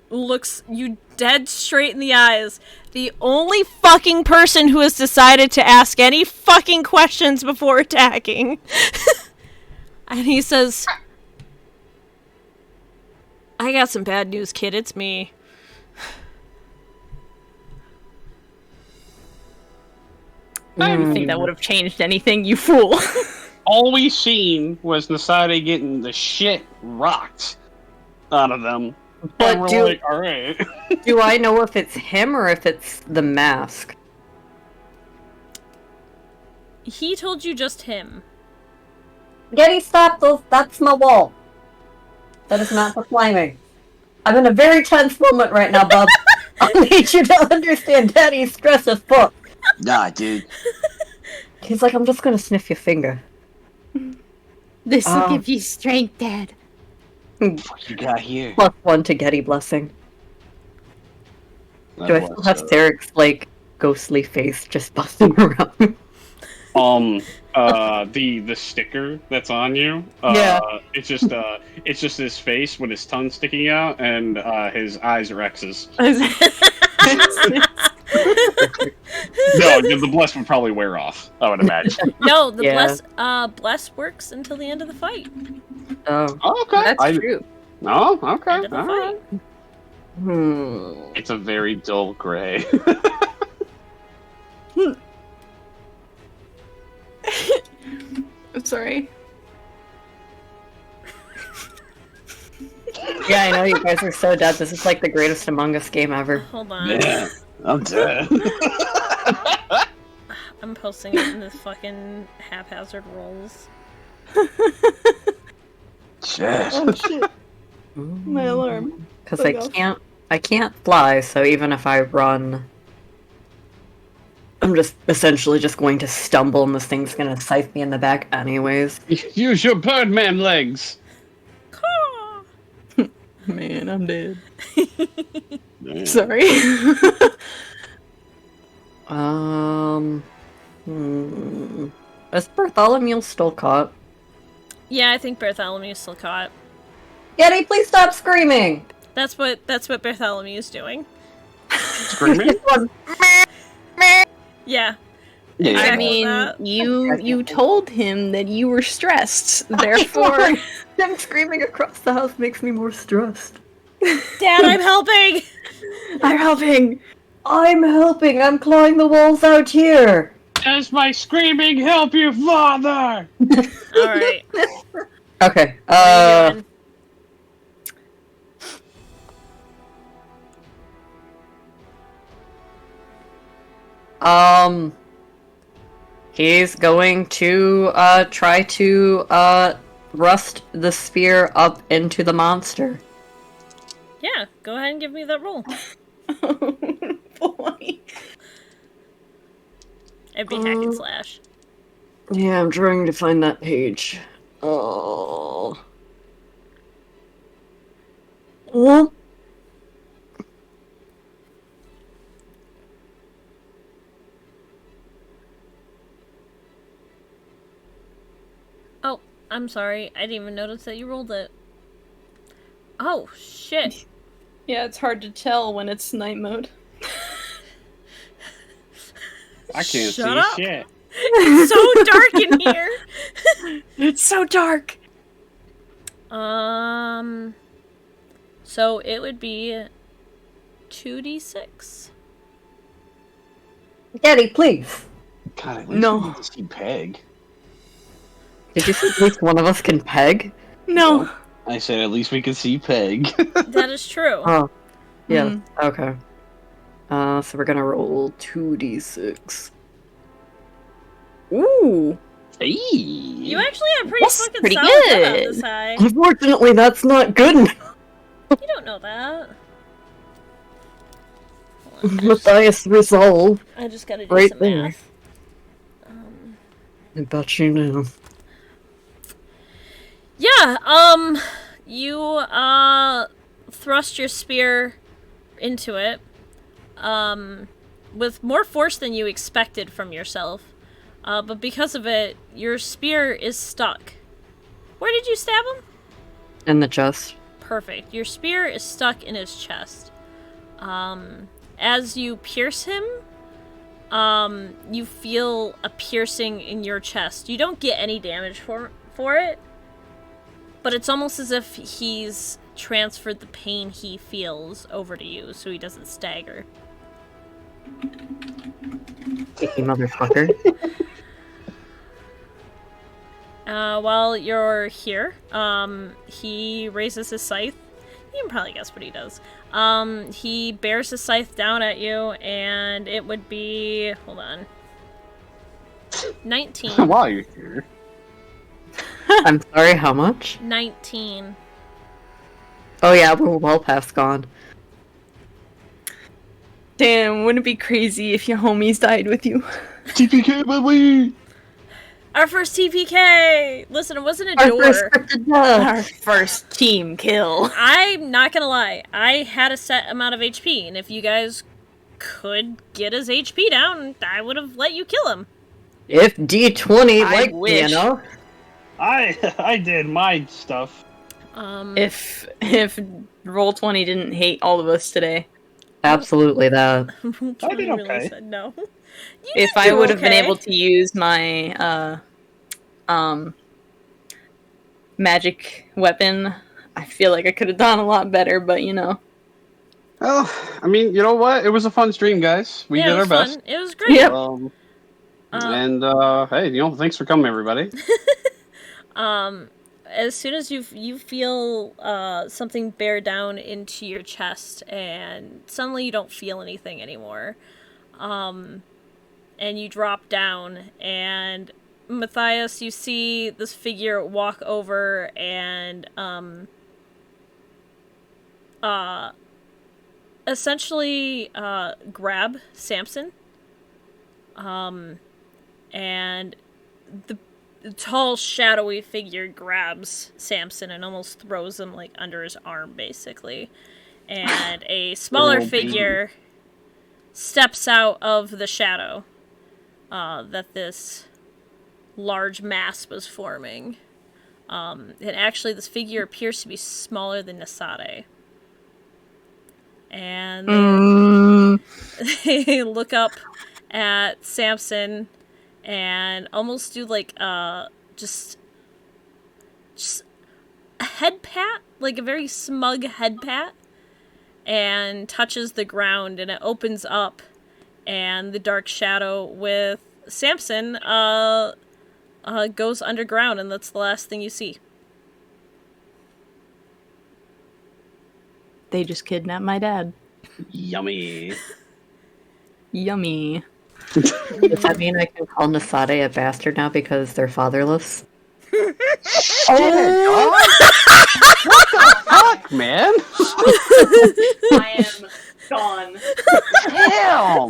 looks you dead straight in the eyes. The only fucking person who has decided to ask any fucking questions before attacking. And he says, I got some bad news, kid. It's me. I didn't think that would have changed anything, you fool. All we seen was Nasade getting the shit rocked out of them. But and we're do- like, alright. Do I know if it's him or if it's the mask? He told you just him. Getty, stop those! That's my wall. That is not for climbing. I'm in a very tense moment right now, bub. I need you to understand Daddy's stress as fuck. Nah, dude. He's like, I'm just gonna sniff your finger. This will Oh. give you strength, Dad. What you got here? +1 to Getty blessing. Do I still have Sarek's, like, ghostly face just busting around? The sticker that's on you. Yeah. It's just his face with his tongue sticking out and his eyes are X's. No, the bless would probably wear off, I would imagine. No, the Yeah. bless works until the end of the fight. Oh. Oh, okay. That's true. Oh, okay. End of the Alright. fight. It's a very dull gray. I'm sorry. Yeah, I know, you guys are so dead. This is like the greatest Among Us game ever. Hold on. Man, I'm dead. I'm posting it in the fucking haphazard rolls. Shit. Oh shit. My alarm. Because Fuck off. I can't fly, so even if I run, I'm just essentially just going to stumble and this thing's gonna scythe me in the back anyways. Use your Birdman legs. Caw. Man, I'm dead. Man. Sorry. Is Bartholomew still caught? Yeah, I think Bartholomew's still caught. Getty, please stop screaming! That's what Bartholomew's doing. Screaming? Yeah. Yeah. I Exactly mean, that. you told him that you were stressed. Therefore, Them screaming across the house makes me more stressed. Dad, I'm helping! I'm helping. I'm helping! I'm clawing the walls out here! Does my screaming help you, father? Alright. Okay, What are you doing? He's going to, try to, thrust the spear up into the monster. Yeah, go ahead and give me that roll. Oh, boy. It'd be hack and slash. Yeah, I'm trying to find that page. Oh. Well, Oh, I'm sorry. I didn't even notice that you rolled it. Oh, shit. Yeah, it's hard to tell when it's night mode. I can't Shut see up. shit. It's so dark in here. It's so dark! So it would be 2d6. Daddy, please. God, at least No. we get to see Peg. Did you say at least one of us can peg? No! I said at least we could see Peg. That is true. Oh. Yeah, Mm. okay. So we're gonna roll 2d6. Ooh! Hey. You actually have pretty That's fucking pretty solid good on good. this high. Unfortunately, that's not good enough. You don't know that. Hold on, Matthias resolve. I just gotta do Right some there. math. I bet you know. Yeah, you, thrust your spear into it, with more force than you expected from yourself. But because of it, your spear is stuck. Where did you stab him? In the chest. Perfect. Your spear is stuck in his chest. As you pierce him, you feel a piercing in your chest. You don't get any damage for it, but it's almost as if he's transferred the pain he feels over to you, so he doesn't stagger. You motherfucker. While you're here, he raises his scythe. You can probably guess what he does. He bears his scythe down at you, and it would be... Hold on. 19. While you're here. I'm sorry, how much? 19. Oh yeah, we're well past gone. Damn, wouldn't it be crazy if your homies died with you? TPK, baby! Our first TPK! Listen, it wasn't a Our door. first scripted death. Our first team kill. I'm not gonna lie. I had a set amount of HP, and if you guys could get his HP down, I would have let you kill him. If D20 I liked me, wish. you know? I did my stuff. If Roll20 didn't hate all of us today. Absolutely that. I did okay. Said no. You If did I do would have been okay. able to use my magic weapon, I feel like I could have done a lot better, but you know. Well, I mean, you know what? It was a fun stream, guys. We Yeah, did it our was best. fun. It was great. Yep. And hey, you know, thanks for coming, everybody. As soon as you feel something bear down into your chest, and suddenly you don't feel anything anymore, and you drop down, and Matthias, you see this figure walk over and essentially grab Samson, and the tall, shadowy figure grabs Samson and almost throws him, like, under his arm, basically. And a smaller Oh, figure steps out of the shadow that this large mass was forming. And actually, this figure appears to be smaller than Nasade. And they look up at Samson and almost do like just a head pat, like a very smug head pat, and touches the ground, and it opens up, and the dark shadow with Samson goes underground, and that's the last thing you see. They just kidnapped my dad. Yummy. Yummy. Does that mean I can call Nasade a bastard now because they're fatherless? Oh! What the fuck, man? I am gone. Damn!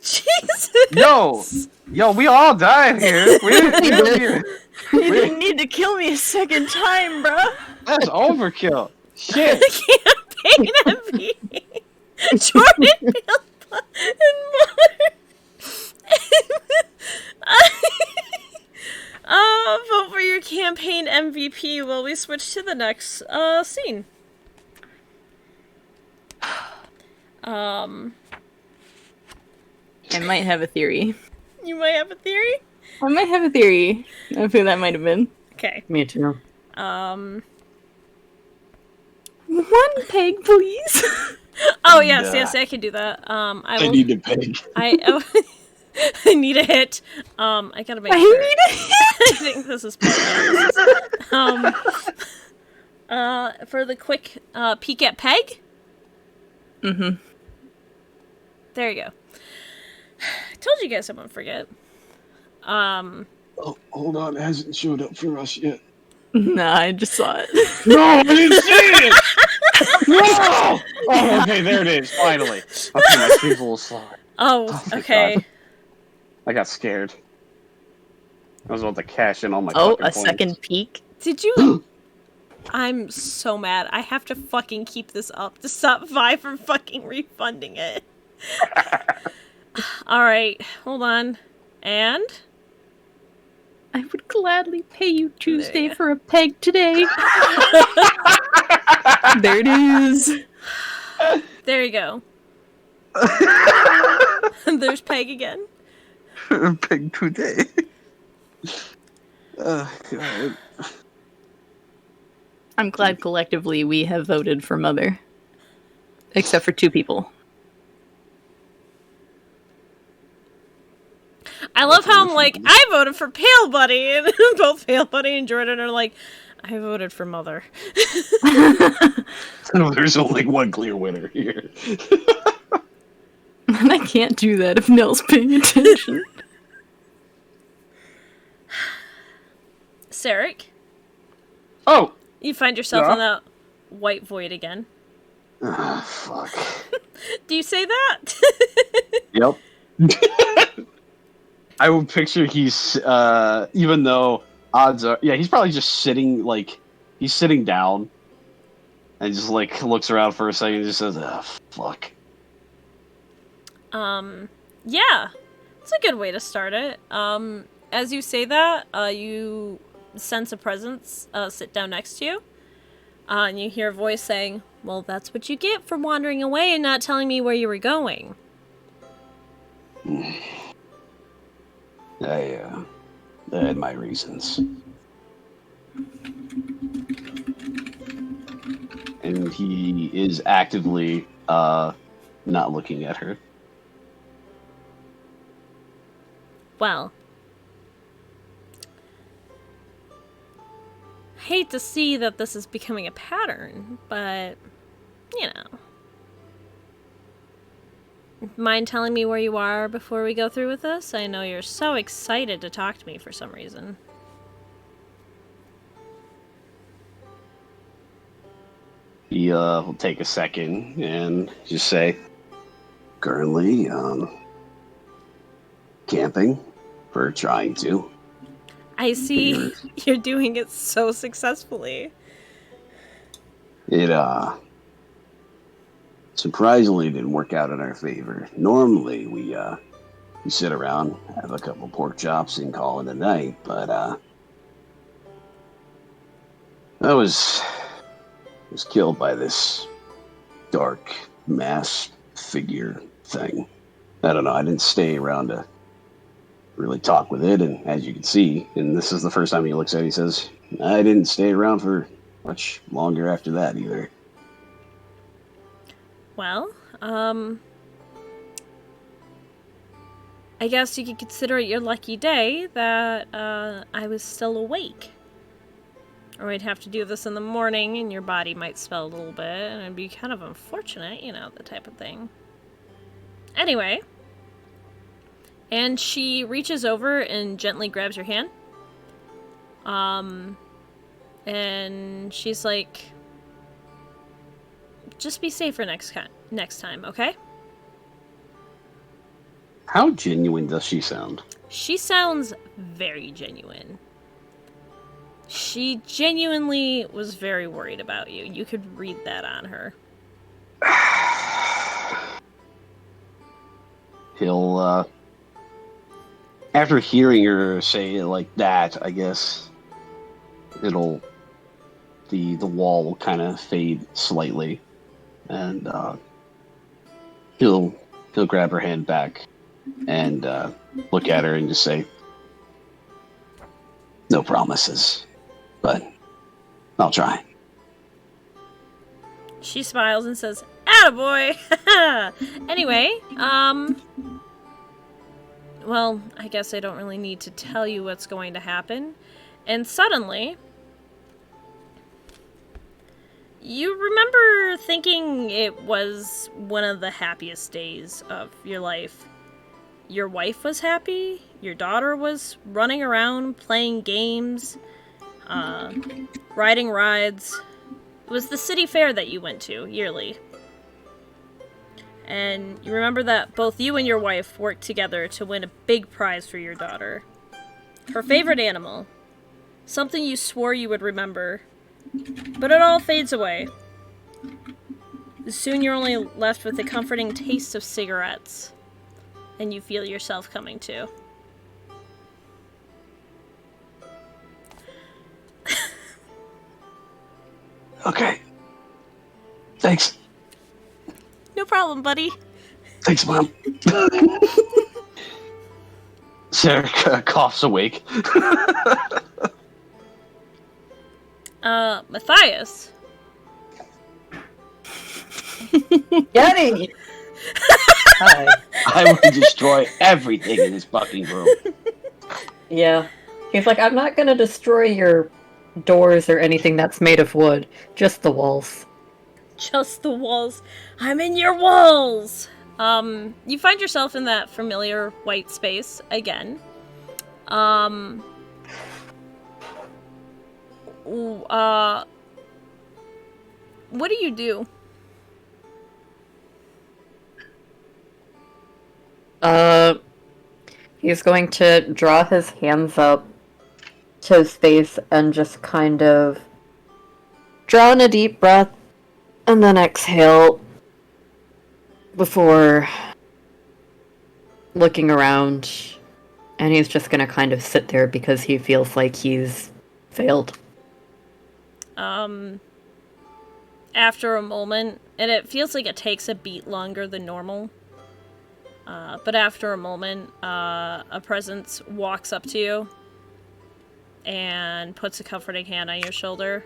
Jesus Yo, we all died here. We didn't You didn't need to kill me a second time, bro. That's overkill. Shit. Campaign MVP. Jordan, Bill, and Mother. Vote for your campaign MVP while we switch to the next scene. I might have a theory. You might have a theory? I might have a theory of who that might have been. Okay. Me too. One peg, please. Oh, yes, I can do that. I need a peg. I need a hit. I gotta make sure. need a hit. I think this is for the quick peek at Peg. Mm-hmm. There you go. I told you guys I won't forget. Oh, hold on, it hasn't showed up for us yet. Nah, I just saw it. No, I didn't see it! No! Oh, okay, there it is, finally. Okay, my screen's a little slower. Oh, okay. God. I got scared. I was about to cash in all my Oh, fucking a points. second peek. Did you? I'm so mad. I have to fucking keep this up to stop Vi from fucking refunding it. Alright, hold on. And? I would gladly pay you Tuesday for a peg today. There it is. There you go. There's Peg again. Pig today. God. I'm glad collectively we have voted for Mother. Except for 2 people. I love how I'm like, I voted for Pale Buddy, and both Pale Buddy and Jordan are like, I voted for Mother. No, there's only one clear winner here. And I can't do that if Nell's paying attention. Sarek, Oh! you find yourself Yeah? in that white void again. Ah, fuck. Do you say that? Yep. I would picture he's, even though odds are, yeah, he's probably just sitting, he's sitting down and just, looks around for a second and just says, ah, fuck. Yeah. It's a good way to start it. As you say that, you sense a presence sit down next to you. And you hear a voice saying, well, that's what you get for wandering away and not telling me where you were going. I had my reasons. And he is actively, not looking at her. Well, hate to see that this is becoming a pattern, but, you know. Mind telling me where you are before we go through with this? I know you're so excited to talk to me for some reason. He will take a second and just say, currently, camping for trying to. I see you're doing it so successfully. It, surprisingly didn't work out in our favor. Normally, we sit around, have a couple pork chops, and call it a night, but, I was killed by this dark mass figure thing. I don't know, I didn't stay around to really talk with it, and as you can see, and this is the first time he looks at it, he says, I didn't stay around for much longer after that either. Well, I guess you could consider it your lucky day that I was still awake. Or we'd have to do this in the morning and your body might swell a little bit and it'd be kind of unfortunate, you know, the type of thing. Anyway, and she reaches over and gently grabs your hand. And she's like, just be safer next time, okay? How genuine does she sound? She sounds very genuine. She genuinely was very worried about you. You could read that on her. He'll, after hearing her say it like that, I guess it'll, the wall will kind of fade slightly, and he'll grab her hand back and look at her and just say, "No promises, but I'll try." She smiles and says, "Attaboy!" Anyway, well, I guess I don't really need to tell you what's going to happen. And suddenly, you remember thinking it was one of the happiest days of your life. Your wife was happy, your daughter was running around playing games, riding rides. It was the city fair that you went to yearly. And you remember that both you and your wife worked together to win a big prize for your daughter. Her favorite animal. Something you swore you would remember. But it all fades away. Soon you're only left with the comforting taste of cigarettes. And you feel yourself coming to. Okay. Thanks. No problem, buddy. Thanks, Mom. Sarah coughs awake. Matthias. Yeti! Hi. I would destroy everything in this fucking room. Yeah. He's like, I'm not gonna destroy your doors or anything that's made of wood. Just the walls. Just the walls. I'm in your walls! You find yourself in that familiar white space again. What do you do? He's going to draw his hands up to his face and just kind of draw in a deep breath and then exhale before looking around. And he's just going to kind of sit there because he feels like he's failed. After a moment, and it feels like it takes a beat longer than normal. But after a moment, a presence walks up to you and puts a comforting hand on your shoulder.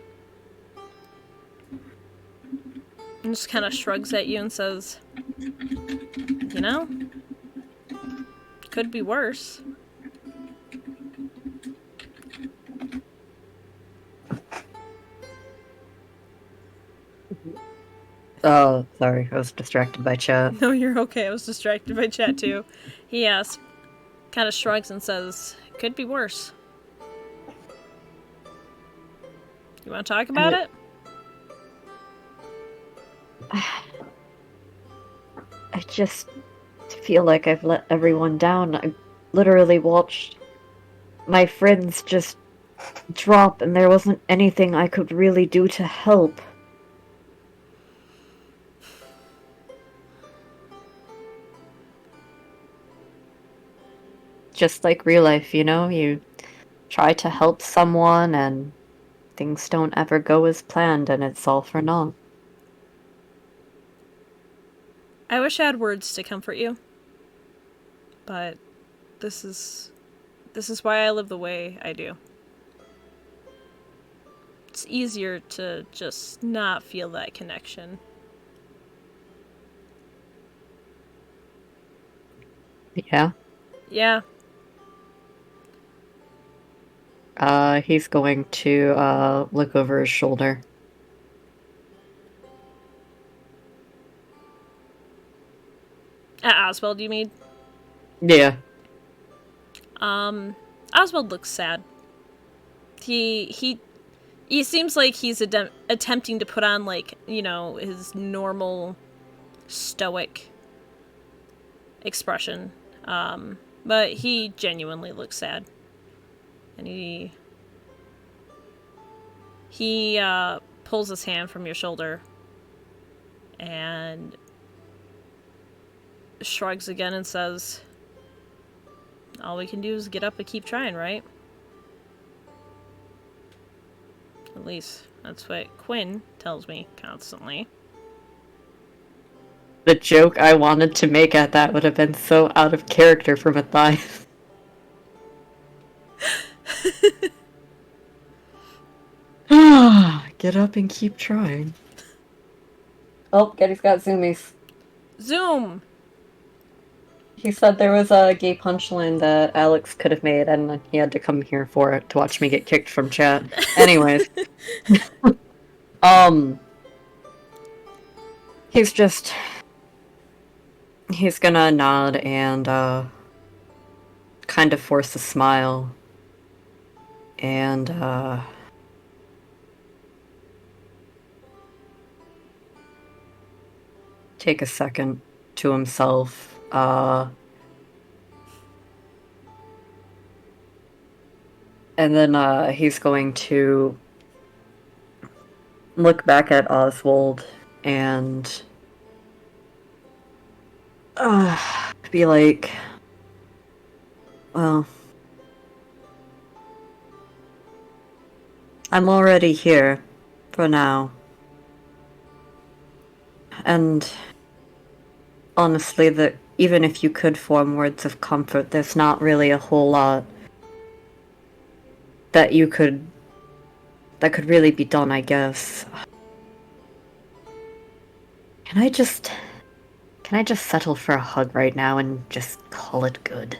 And just kind of shrugs at you and says, "You know, could be worse." Oh, sorry, I was distracted by chat. No, you're okay. I was distracted by chat too. He kind of shrugs and says, "Could be worse." You want to talk about it? I just feel like I've let everyone down. I literally watched my friends just drop, and there wasn't anything I could really do to help. Just like real life, you know? You try to help someone, and things don't ever go as planned, and it's all for naught. I wish I had words to comfort you. But this is why I live the way I do. It's easier to just not feel that connection. Yeah? Yeah. He's going to, look over his shoulder. At Oswald, you mean? Yeah. Oswald looks sad. He seems like he's attempting to put on, like, you know, his normal stoic expression. But he genuinely looks sad. And he pulls his hand from your shoulder and shrugs again and says, all we can do is get up and keep trying, right? At least that's what Quinn tells me constantly. The joke I wanted to make at that would have been so out of character for Matthias. Get up and keep trying. Oh, Getty's got zoomies. Zoom! He said there was a gay punchline that Alex could have made, and he had to come here for it to watch me get kicked from chat. Anyways. He's gonna nod and, kind of force a smile. And, take a second to himself. And then he's going to look back at Oswald and be like, well, I'm already here for now. And honestly, that even if you could form words of comfort, there's not really a whole lot that could really be done, I guess. Can I just settle for a hug right now and just call it good?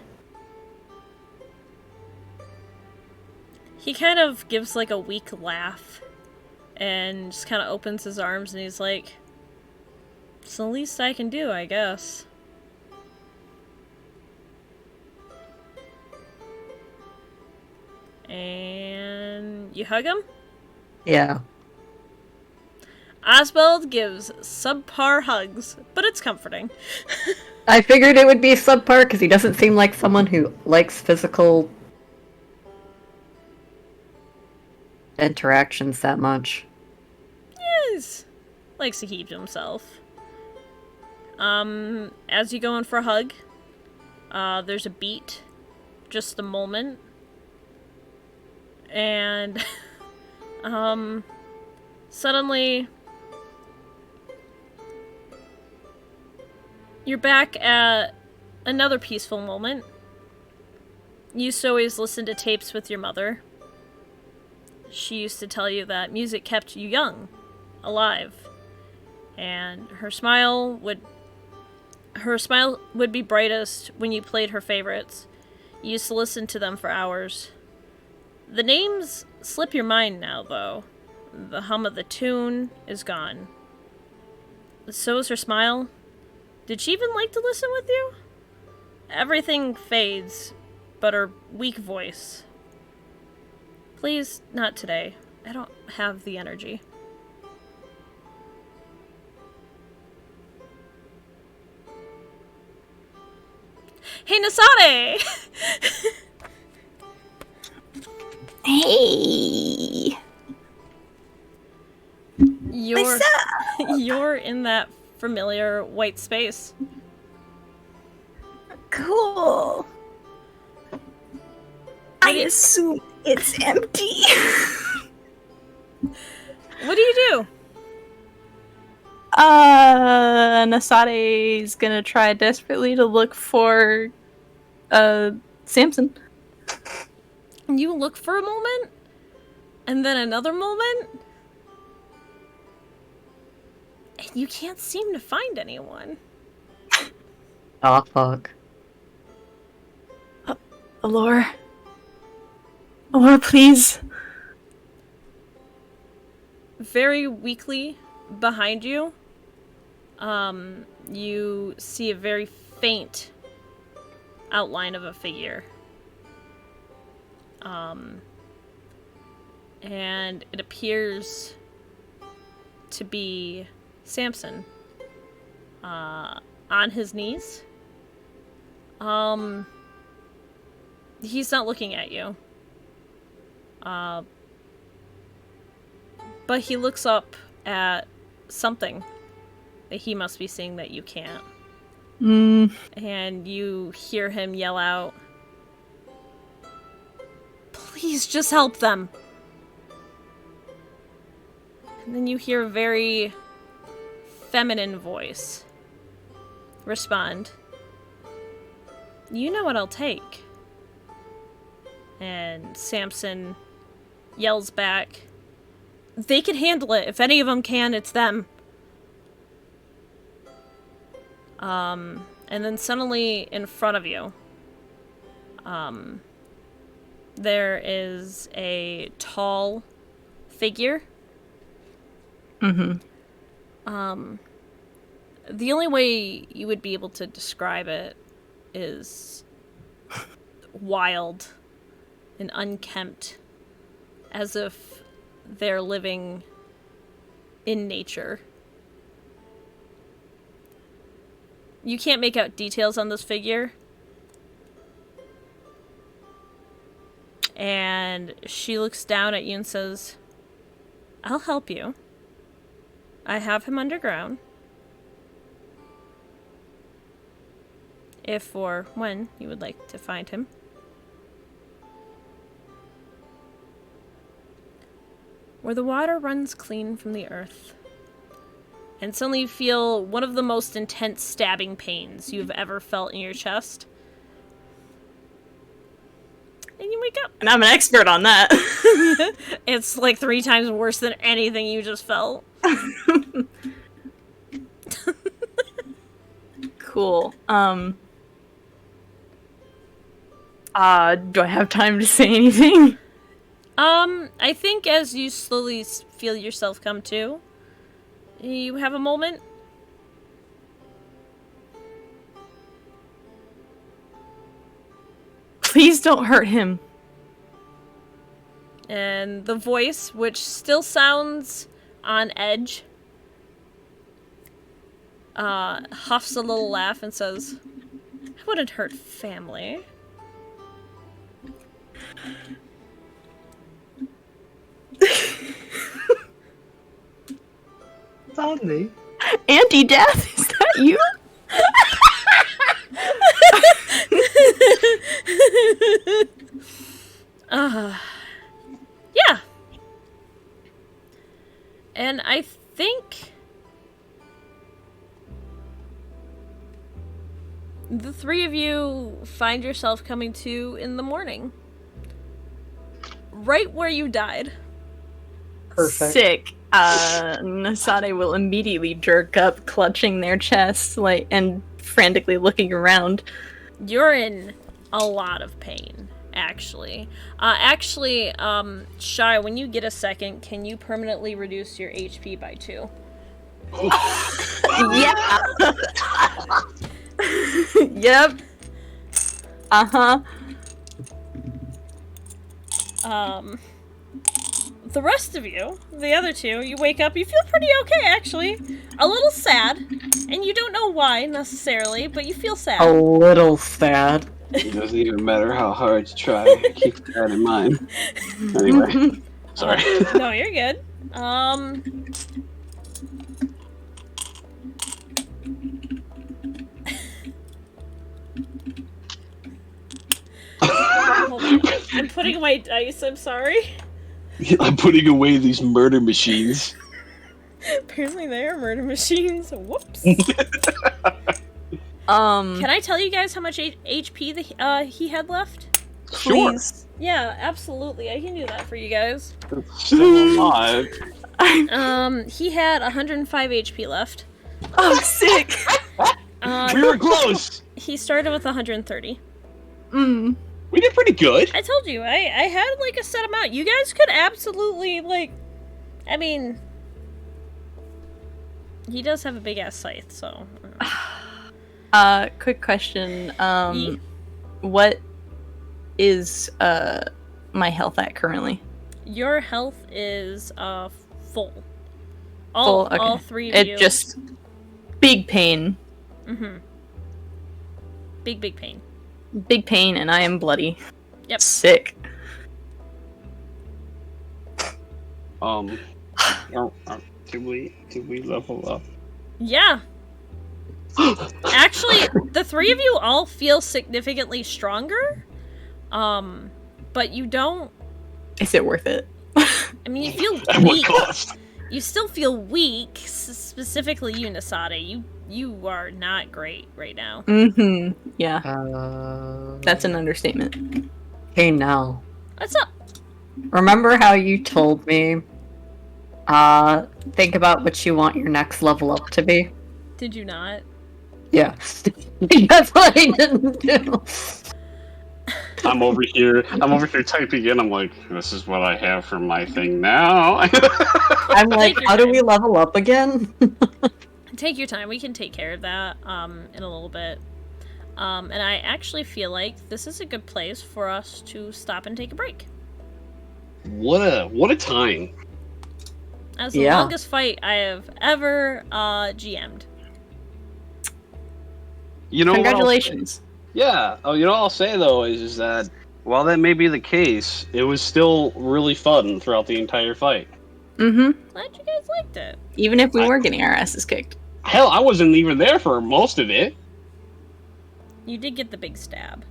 He kind of gives like a weak laugh and just kind of opens his arms and he's like, it's the least I can do, I guess. And you hug him? Yeah. Oswald gives subpar hugs, but it's comforting. I figured it would be subpar because he doesn't seem like someone who likes physical interactions that much. Yes. Likes to keep to himself. As you go in for a hug, there's a beat, just a moment, and, suddenly, you're back at another peaceful moment. You used to always listen to tapes with your mother. She used to tell you that music kept you young, alive, and her smile would be brightest when you played her favorites. You used to listen to them for hours. The names slip your mind now, though. The hum of the tune is gone. So is her smile. Did she even like to listen with you? Everything fades, but her weak voice. Please, not today. I don't have the energy. Hey, Nasade! Hey! You're in that familiar white space. Cool. I assume it's empty. What do you do? Nasade's gonna try desperately to look for Samson. You look for a moment, and then another moment, and you can't seem to find anyone. Aw, fuck. Allure, please. Very weakly behind you, you see a very faint outline of a figure. And it appears to be Samson, on his knees, He's not looking at you. But he looks up at something that he must be seeing that you can't. And you hear him yell out, "Please just help them." And then you hear a very feminine voice respond, "You know what I'll take." And Samson yells back, "They can handle it. If any of them can, it's them." And then suddenly in front of you, there is a tall figure. Mm-hmm. The only way you would be able to describe it is wild and unkempt, as if they're living in nature. You can't make out details on this figure. And she looks down at you and says, "I'll help you. I have him underground. If or when you would like to find him." Where the water runs clean from the earth. And suddenly you feel one of the most intense stabbing pains you've ever felt in your chest. And you wake up. And I'm an expert on that. It's like 3 times worse than anything you just felt. Cool. Do I have time to say anything? I think as you slowly feel yourself come to, you have a moment. Please don't hurt him. And the voice, which still sounds on edge, huffs a little laugh and says, "I wouldn't hurt family." Sadly. Anti-death? Is that you? Yeah. And I think the 3 of you find yourself coming to in the morning. Right where you died. Perfect. Sick. Nasade will immediately jerk up, clutching their chests, and frantically looking around. You're in a lot of pain, actually. Shy, when you get a second, can you permanently reduce your HP by 2? Yeah. Yep. Uh-huh. The rest of you, the other 2, you wake up, you feel pretty okay, actually. A little sad, and you don't know why, necessarily, but you feel sad. A little sad. It doesn't even matter how hard you try. Keep that in mind. Anyway, sorry. No, you're good. Hold on. I'm putting away dice, I'm sorry. I'm putting away these murder machines. Apparently they are murder machines. Whoops. Can Can I tell you guys how much HP he had left? Sure. Yeah, absolutely. I can do that for you guys. Still alive. He had 105 HP left. Oh, sick. We were close. He started with 130. We did pretty good. I told you, I had, like, a set amount. You guys could absolutely, like... I mean... He does have a big-ass scythe, so... Quick question. What is, my health at currently? Your health is, full. Full, okay. All 3 of you. It just... Big pain. Mm-hmm. Big pain. big pain, and I am bloody. Yep. Sick. Did we level up? Yeah. Actually, the three of you all feel significantly stronger. But you don't. Is it worth it? I mean, you feel At what weak. cost? You still feel weak, specifically you, Nasade. You are not great right now. Mm-hmm. Yeah, that's That's an understatement. Hey, Nell. What's up? Remember how you told me, think about what you want your next level up to be? Did you not? Yeah. That's what I didn't do. I'm over here typing in. I'm like, this is what I have for my thing now. I'm like, your how do time. we level up again? Take your time. We can take care of that in a little bit. And I actually feel like this is a good place for us to stop and take a break. What a time. As the Yeah. longest fight I have ever GM'd. You know what I'll say? Congratulations. Yeah. Oh, you know what I'll say though is that while that may be the case, it was still really fun throughout the entire fight. Mm-hmm. Glad you guys liked it. Even if we were getting our asses kicked. Hell, I wasn't even there for most of it. You did get the big stab.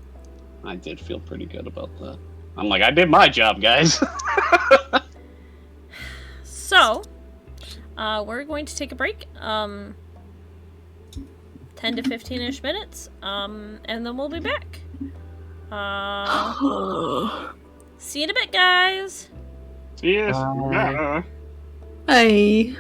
I did feel pretty good about that. I'm like, I did my job, guys. So, we're going to take a break. 10 to 15-ish minutes. And then we'll be back. See you in a bit, guys. Yes. Bye. Bye.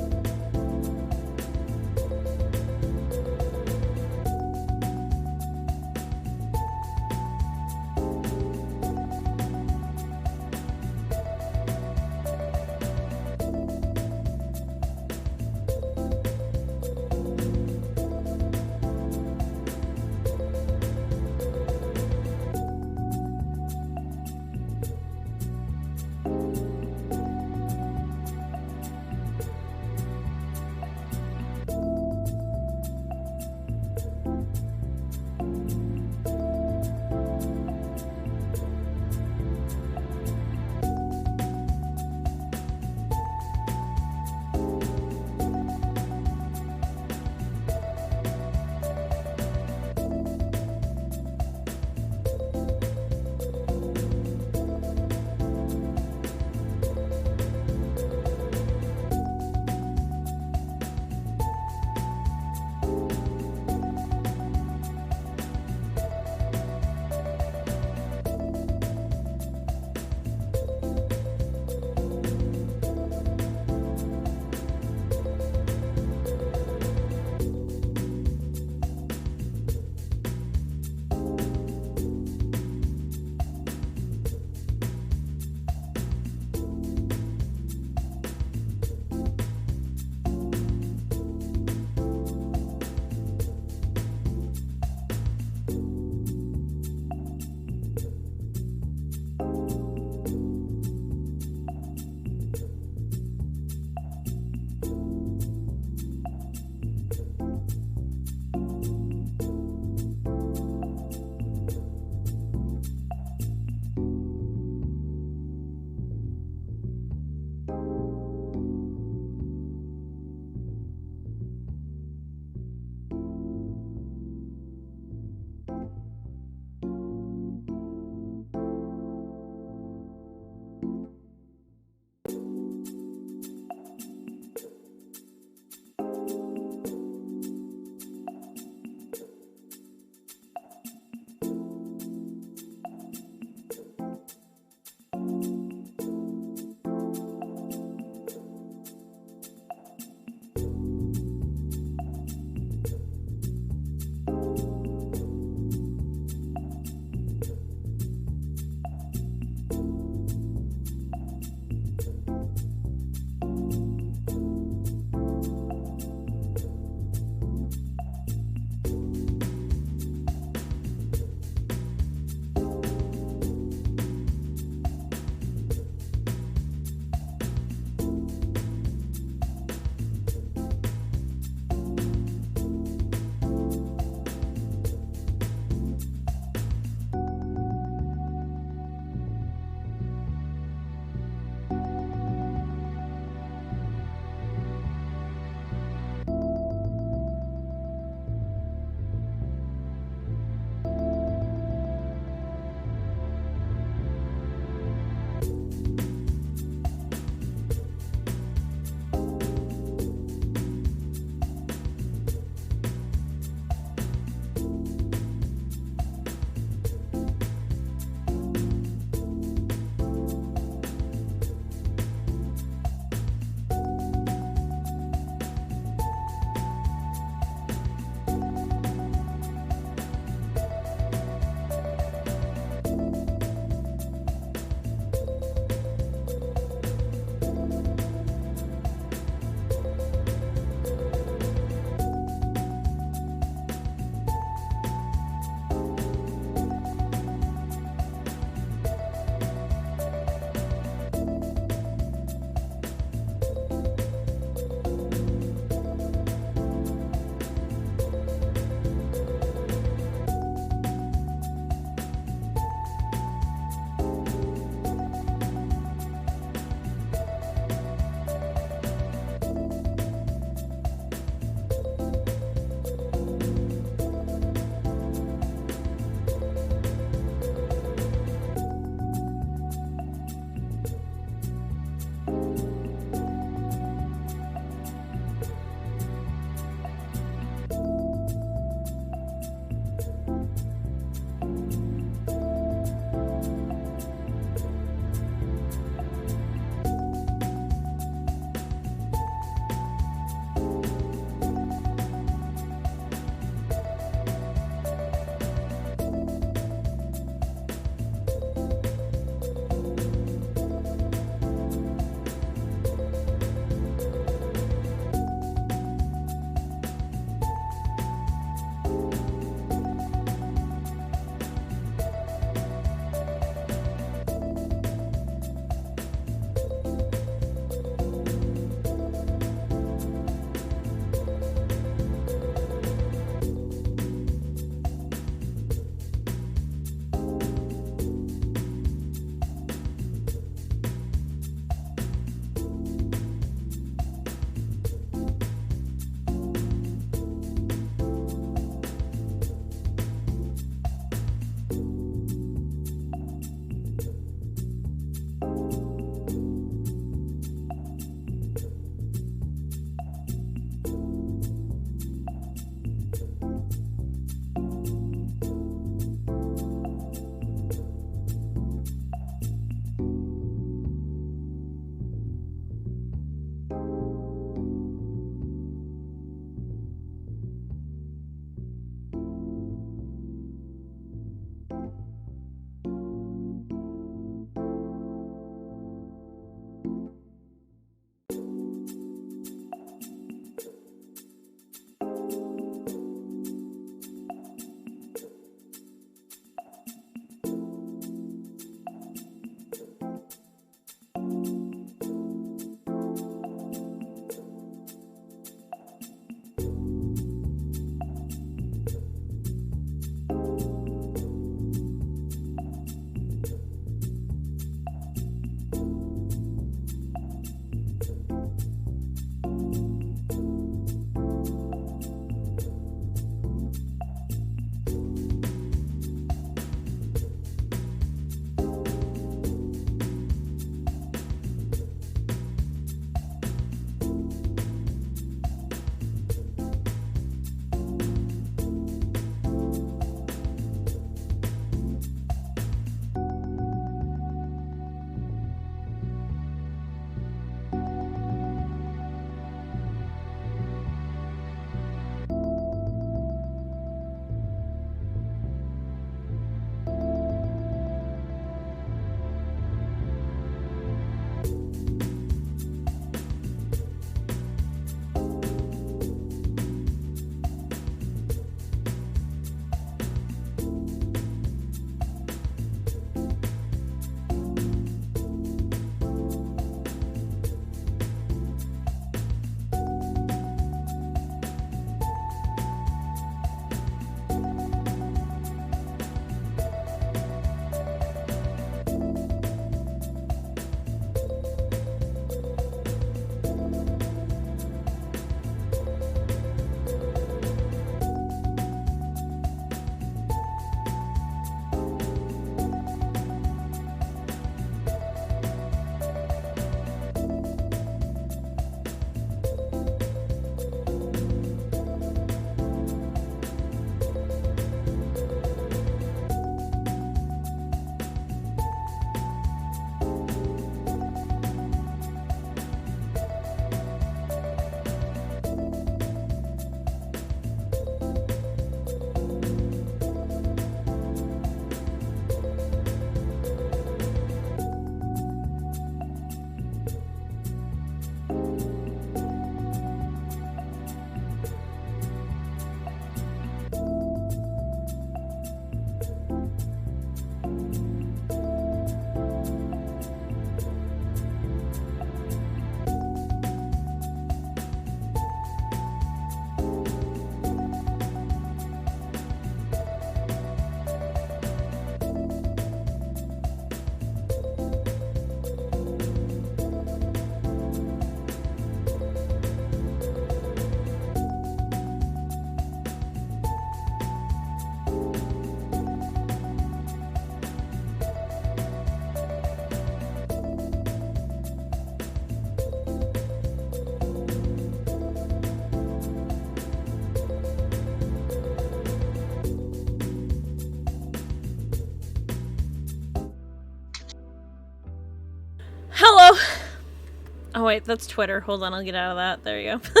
Oh wait, that's Twitter. Hold on, I'll get out of that. There you go.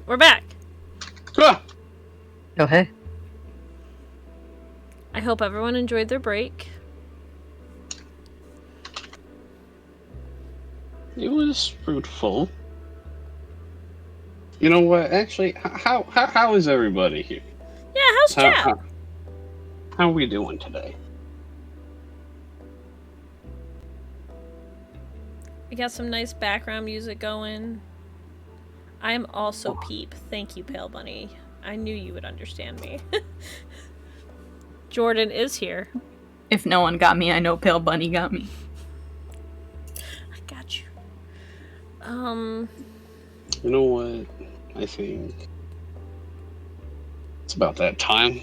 We're back. Ah! Oh, hey. I hope everyone enjoyed their break. It was fruitful. You know what? Actually, how is everybody here? Yeah, how's chat? How are we doing today? We got some nice background music going. I'm also Peep. Thank you, Pale Bunny. I knew you would understand me. Jordan is here. If no one got me, I know Pale Bunny got me. I got you. You know what? I think it's about that time.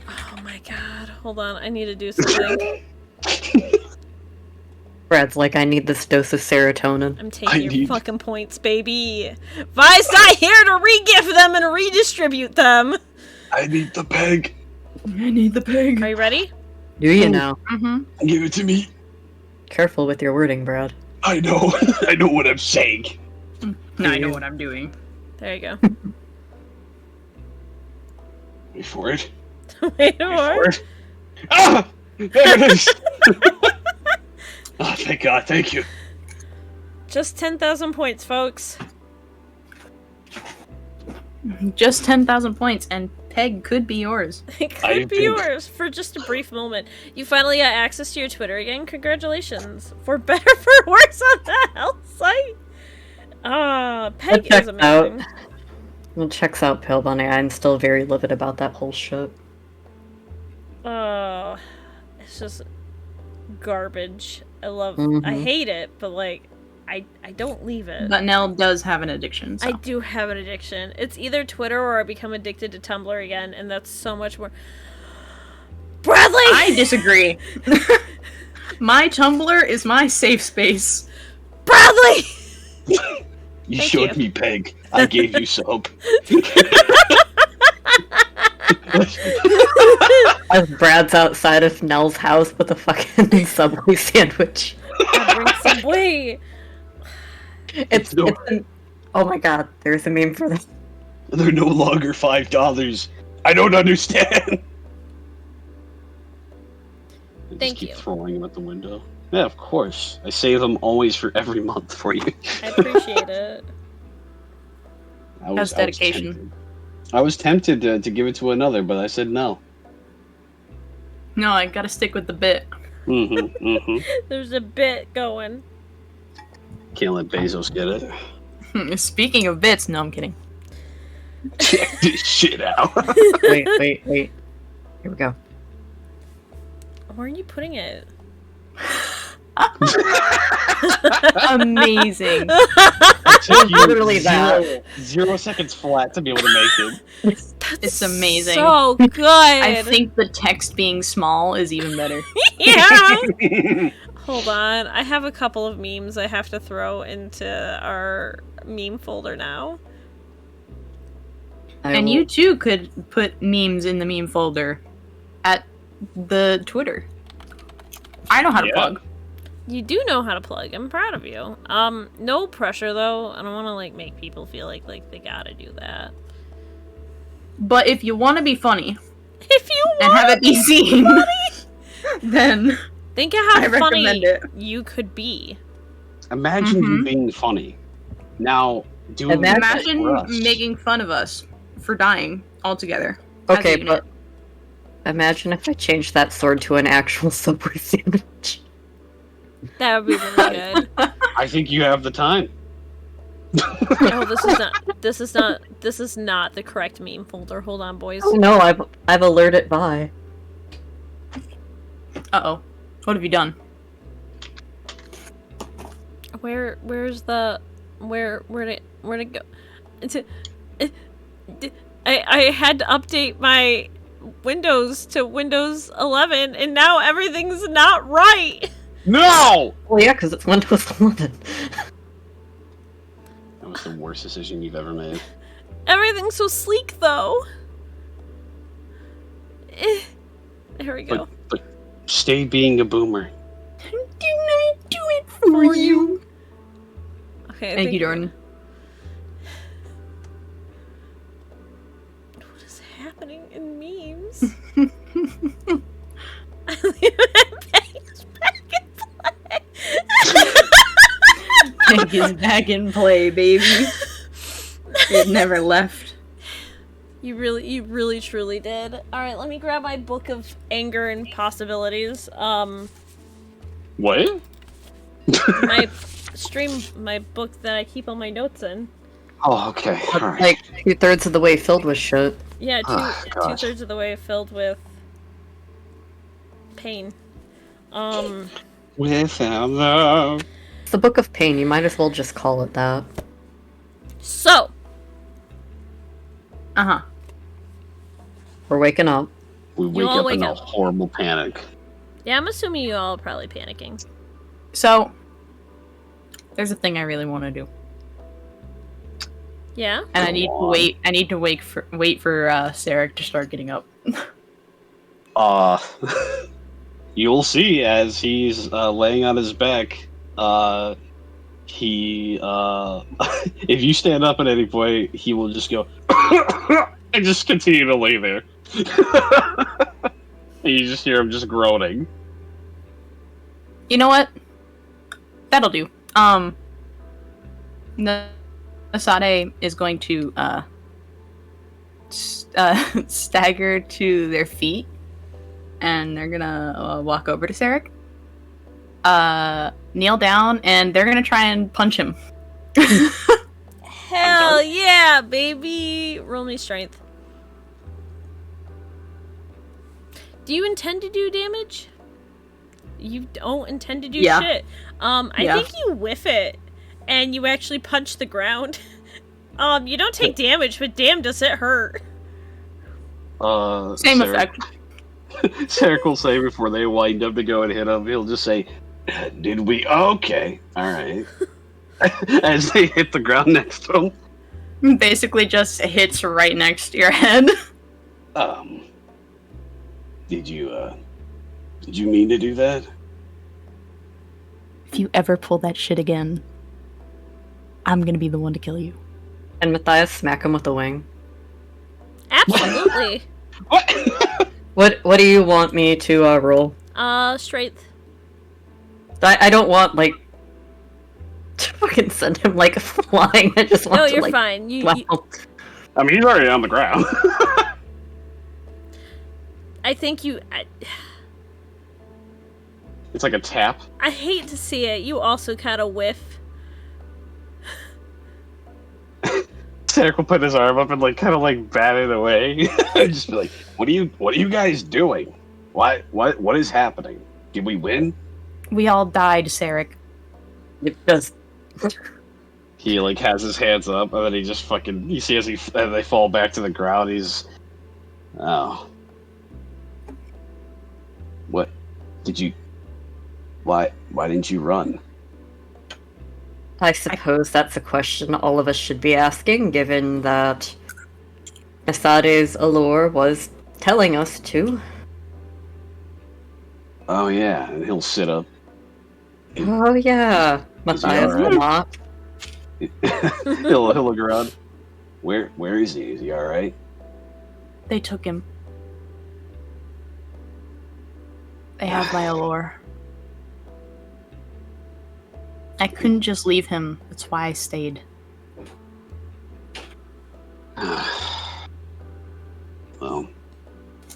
Oh my god. Hold on, I need to do something. Brad's like, I need this dose of serotonin. I'm taking your fucking points, baby. Vi's not here to re-gift them and redistribute them. I need the peg. I need the pig. Are you ready? Do you now? Mm-hmm. Give it to me. Careful with your wording, Brad. I know. I know what I'm saying. Now I know what I'm doing. There you go. Wait for it. Wait Wait for for it. Ah! There it is! Oh, thank God. Thank you. Just 10,000 points, folks. Just 10,000 points, and Peg could be yours. It could be yours for just a brief moment. You finally got access to your Twitter again. Congratulations. For better or for worse on the health site. Peg is amazing. Well, checks out, Pale Bunny. I'm still very livid about that whole shit. It's just garbage. I hate it, but like, I don't leave it. But Nell does have an addiction. So. I do have an addiction. It's either Twitter or I become addicted to Tumblr again, and that's so much more. Bradley! I disagree. My Tumblr is my safe space. Bradley! You Thank showed you. me peg. I gave you soap. As Brad's outside of Nell's house with a fucking Subway sandwich. I bring Subway. Oh my god, there's a meme for this. They're no longer $5. I don't understand. I Thank just keep you. throwing them at the window. Yeah, of course. I save them always for every month for you. I appreciate it. That's dedication. I was tempted to give it to another, but I said no. No, I gotta stick with the bit. There's a bit going. Can't let Bezos get it. Speaking of bits, no, I'm kidding. Check this shit out. Wait. Here we go. Where are you putting it? Amazing. It took you Literally that. 0 seconds flat to be able to make it. It's amazing. So good. I think the text being small is even better. Yeah. Hold on. I have a couple of memes I have to throw into our meme folder now. And you too could put memes in the meme folder at the Twitter. I know how to plug. You do know how to plug. I'm proud of you. No pressure though. I don't want to like make people feel like they gotta do that. But if you want to be funny, If you want and have it be seen, then think of how I funny recommend it. you could be. Imagine you being funny. Now, do Imagine for us. making fun of us for dying altogether. Okay, but imagine if I changed that sword to an actual Subway sandwich. That would be really good. I think you have the time. Oh, this is not the correct meme folder. Hold on, boys. Oh no, I've alerted Vi. Uh-oh. What have you done? Where's the where'd it go? I had to update my Windows to Windows 11 and now everything's not right. No! Well, yeah, because it's Windows 11. That was the worst decision you've ever made. Everything's so sleek though. There we go. But stay being a boomer. Do not do for you. Okay, Thank you, Jordan. What is happening in memes? I leave it back in play. Pink is back in play, baby. It never left. You really, truly did. Alright, let me grab my book of anger and possibilities. What? My book that I keep all my notes in. Oh, okay. All right. Like 2/3 of the way filled with shit. Yeah, Oh, gosh. 2/3 of the way filled with pain. Without love. It's the Book of Pain. You might as well just call it that. So, We're waking up. We wake all up wake in a up. horrible panic. yeah, I'm assuming you all are probably panicking. So, there's a thing I really want to do, Yeah? and Go I need on. to wait. I need to wait for Sarek to start getting up. You'll see as he's laying on his back. He if you stand up at any point, he will just go and just continue to lay there. And you just hear him just groaning. You know what? That'll do. Nasade is going to stagger to their feet, and they're gonna walk over to Sarek, kneel down, and they're gonna try and punch him. Hell yeah, baby! Roll me strength. Do you intend to do damage? You don't intend to do Yeah. shit. I Yeah. think you whiff it, and you actually punch the ground. You don't take damage, but damn, does it hurt. Same effect. Sarek will say before they wind up to go and hit him, he'll just say, "Did we? Okay, all right." As they hit the ground next to him. Basically, just hits right next to your head. Did you mean to do that? If you ever pull that shit again, I'm gonna be the one to kill you. And Matthias smack him with a wing. Absolutely. What? What do you want me to roll? Strength. I don't want, like, to fucking send him, like, flying. I just want No, to, you're like, fine. You, I mean, he's already on the ground. I think you. It's like a tap. I hate to see it. You also kind of whiff. Sarek will put his arm up and like kind of like bat it away. And just be like, what are you guys doing? What is happening? Did we win? We all died, Sarek. It just... He like has his hands up and then he just fucking you see as they fall back to the ground, he's oh. What did you why didn't you run? I suppose that's a question all of us should be asking, given that Asade's allure was telling us to. Oh yeah, and he'll sit up. Oh yeah, Matthias alright? will not. he'll look around. Where is he? Is he alright? They took him. They have my allure. I couldn't just leave him. That's why I stayed. Well,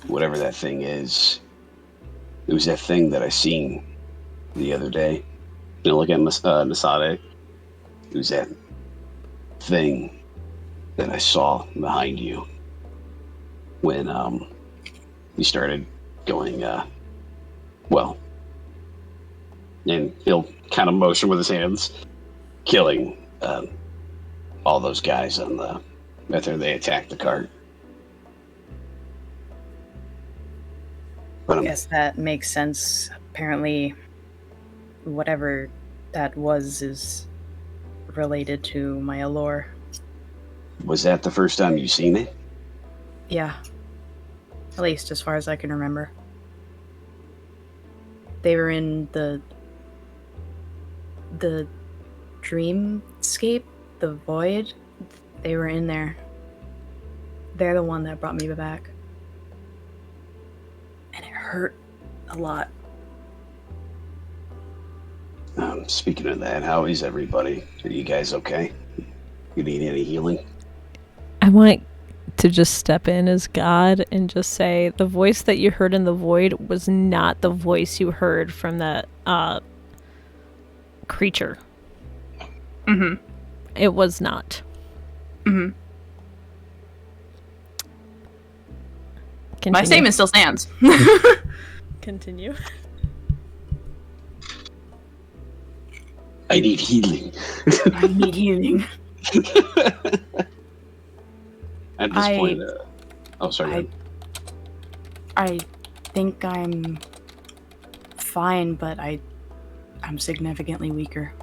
whatever that thing is, it was that thing that I seen the other day. You know, look at Nasade. It was that thing that I saw behind you when you started going well. And he'll kind of motion with his hands, killing all those guys on the after they attacked the cart. But I guess that makes sense. Apparently, whatever that was is related to my allure. was that the first time you seen it? Yeah. At least as far as I can remember. They were in the the dreamscape, the void, they were in there. They're the one that brought me back. And it hurt a lot. Speaking of that, how is everybody? Are you guys okay? You need any healing? I want to just step in as God and just say the voice that you heard in the void was not the voice you heard from that creature. Mm-hmm. It was not. Mm-hmm. Continue. My statement still stands. Continue. I need healing. I need healing. At this point, oh, sorry. I think I'm fine, but I'm significantly weaker.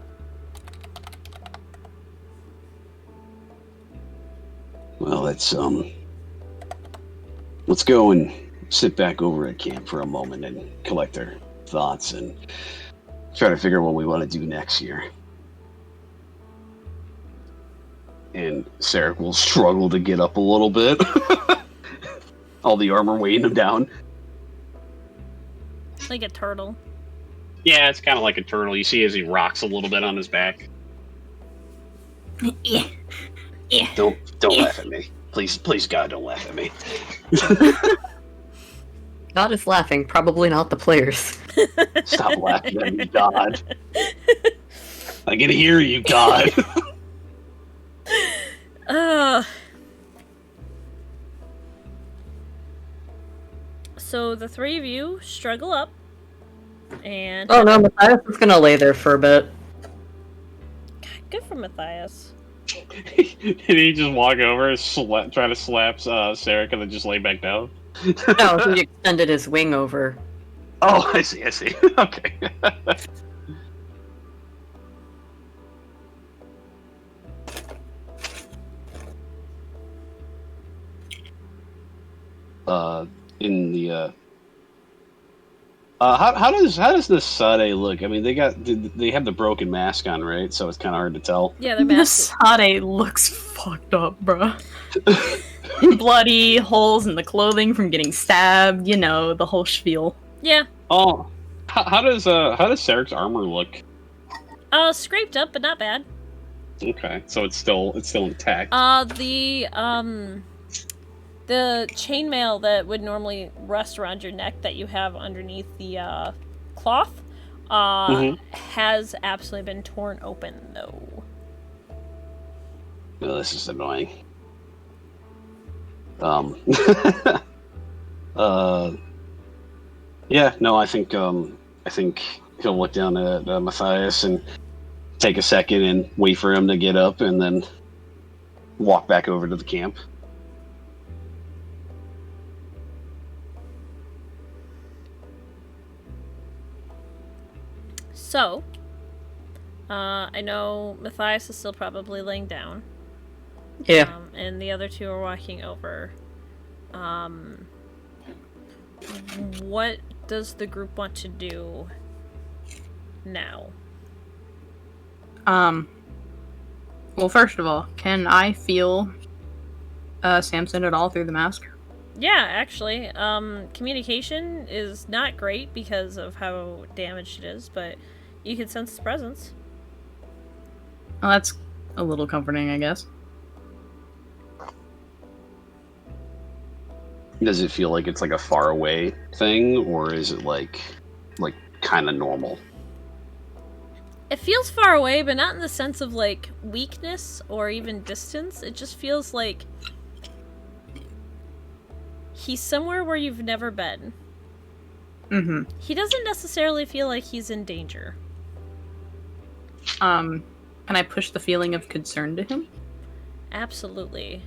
Well, let's go and sit back over at camp for a moment and collect our thoughts and try to figure out what we want to do next year. And Sarek will struggle to get up a little bit. All the armor weighing him down. Like a turtle. Yeah, it's kind of like a turtle. You see as he rocks a little bit on his back. Yeah. Yeah. Don't laugh at me. Please, God, don't laugh at me. God is laughing, probably not the players. Stop laughing at me, God. I can hear you, God. So the three of you struggle up, and Oh no, Matthias is gonna lay there for a bit. good for Matthias. Did he just walk over, try to slap Sarek, and then just lay back down? No, he extended his wing over. Oh, I see. Okay. In the how does this Sade look? I mean, they have the broken mask on, right? So it's kind of hard to tell. Yeah, they're The masked. Sade looks fucked up, bruh. Bloody holes in the clothing from getting stabbed, you know, the whole spiel. Yeah. Oh, how does Sarek's armor look? Scraped up, but not bad. Okay, so it's still intact. The chainmail that would normally rest around your neck that you have underneath the cloth has absolutely been torn open, though. Oh, this is annoying. Yeah, no, I think he'll look down at Matthias and take a second and wait for him to get up and then walk back over to the camp. So, I know Matthias is still probably laying down. Yeah. And the other two are walking over. What does the group want to do now? Well, first of all, can I feel Samson at all through the mask? Yeah, actually. Communication is not great because of how damaged it is, but you can sense his presence. Well, that's a little comforting, I guess. Does it feel like it's like a far away thing, or is it like kind of normal? It feels far away, but not in the sense of like weakness or even distance. It just feels like he's somewhere where you've never been. Mm-hmm. He doesn't necessarily feel like he's in danger. Can I push the feeling of concern to him? Absolutely.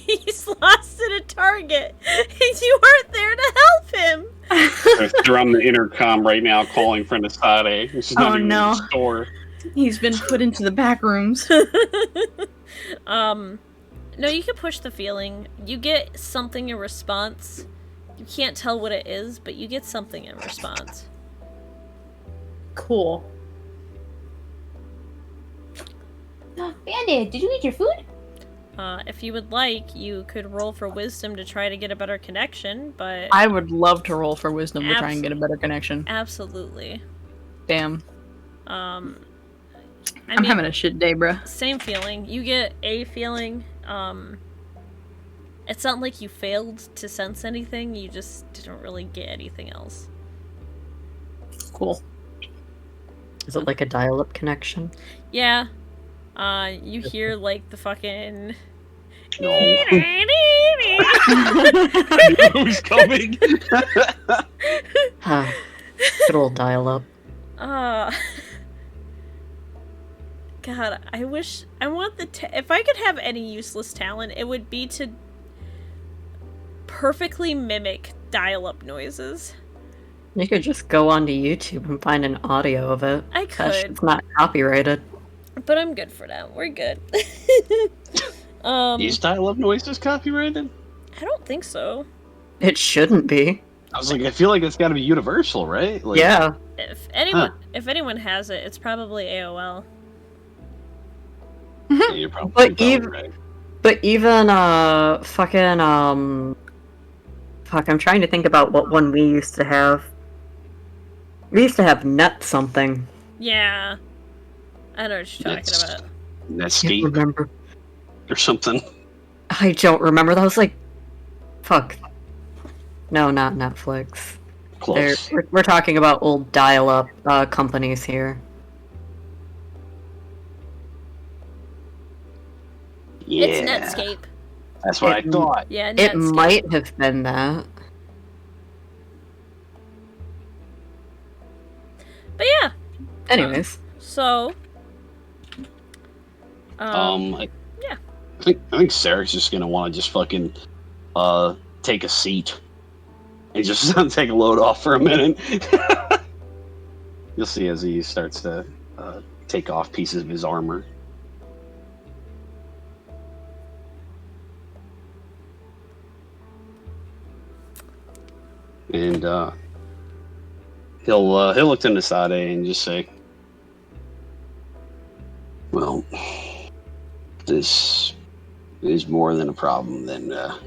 He's lost at a Target, and you weren't there to help him. They're on the intercom right now calling for Nasade. This is not even in no. the store. He's been put into the back rooms. No, you can push the feeling. You get something in response. You can't tell what it is, but you get something in response. Cool. Bandit, did you eat your food? If you would like, you could roll for wisdom to try to get a better connection, but... I would love to roll for wisdom to try and get a better connection. Absolutely. Damn. I'm having a shit day, bruh. Same feeling. You get a feeling. It's not like you failed to sense anything, you just didn't really get anything else. Cool. Is it like a dial-up connection? Yeah. You hear, like, the fucking... No. Who's coming? Huh. Good old dial-up. God, I want if I could have any useless talent, it would be to perfectly mimic dial-up noises. You could just go onto YouTube and find an audio of it. I That shit's could, not copyrighted. but I'm good for now. We're good. These dial-up noises copyrighted? I don't think so. It shouldn't be. I was like, I feel like it's got to be universal, right? Like, Yeah. If anyone has it, it's probably AOL. yeah, you're probably, But right. But even, fuck, I'm trying to think about what one we used to have. We used to have Net something. Yeah. I know what you're talking about. Can't Netscape remember. or something. I don't remember. That was like... Fuck. No, not Netflix. Close. We're talking about old dial-up companies here. Yeah. It's Netscape. That's what I thought. Yeah, It Netscape. might have been that. But yeah. Anyways. So. I yeah. I think Sarah's just gonna want to just fucking take a seat and just take a load off for a minute. You'll see as he starts to take off pieces of his armor. And he'll look to Nasade and just say, "Well, this is more than a problem than I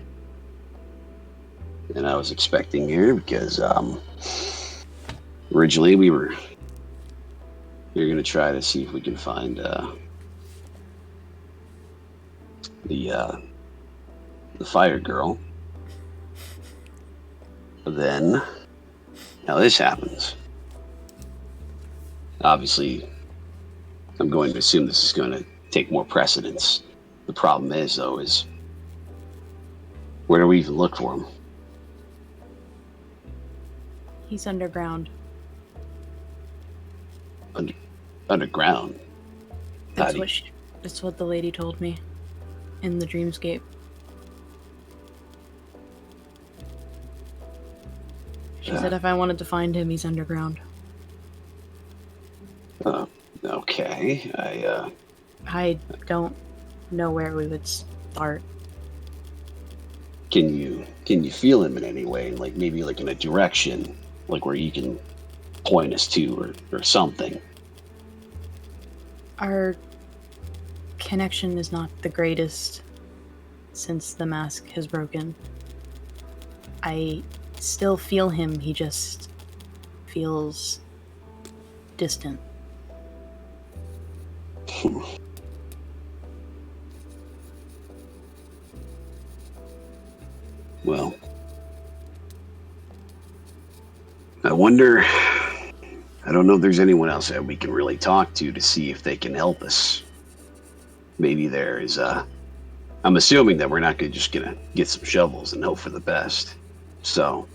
was expecting here, because originally we were going to try to see if we can find the fire girl. But then, now this happens. Obviously, I'm going to assume this is going to take more precedence. The problem is, though, is where do we even look for him? He's underground. Underground? That's what the lady told me in the dreamscape. She said if I wanted to find him, he's underground. Okay. I don't know where we would start. Can you feel him in any way? Like maybe like in a direction, like where you can point us to or something? Our connection is not the greatest since the mask has broken. I still feel him, he just feels distant. Well, I wonder, I don't know if there's anyone else that we can really talk to see if they can help us. Maybe there is I'm assuming that we're not just gonna get some shovels and hope for the best. So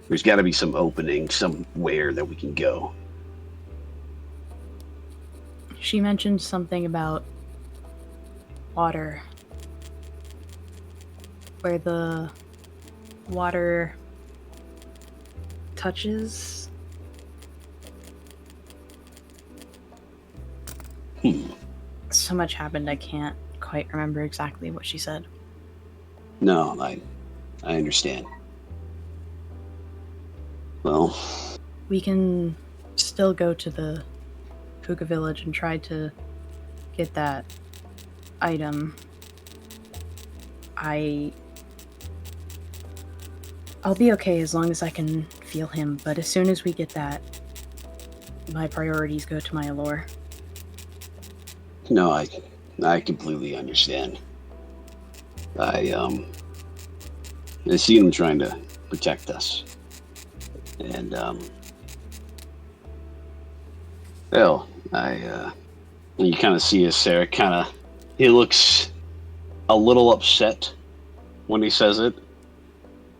there's got to be some opening somewhere that we can go. She mentioned something about water. Where the water touches. So much happened, I can't quite remember exactly what she said. No, I understand. Well, We can still go to the Puka village and try to get that item. I'll be okay as long as I can feel him, but as soon as we get that, my priorities go to my allure. no, I completely understand. I see him trying to protect us. And, well, you kind of see as Sarah he looks a little upset when he says it,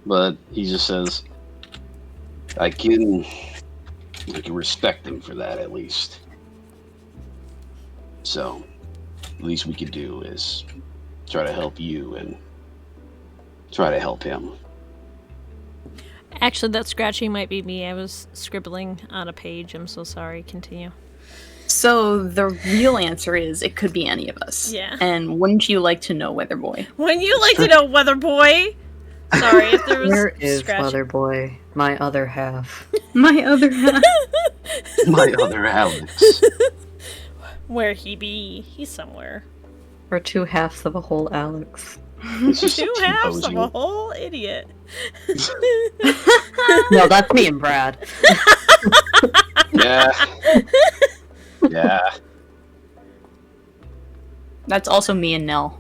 but he just says, I can respect him for that, at least. So, the least we could do is try to help you and try to help him. Actually, that scratching might be me. I was scribbling on a page. I'm so sorry. Continue. So the real answer is it could be any of us. Yeah. And wouldn't you like to know, Weather Boy? Wouldn't you like to know, Weather Boy? Sorry if there was Where is scratching. Weather Boy? My other half. My other half. My other Alex. Where he be? He's somewhere. We're two halves of a whole Alex. This is Two halves of T-posing. a whole idiot. No, that's me and Brad. Yeah. Yeah. That's also me and Nell.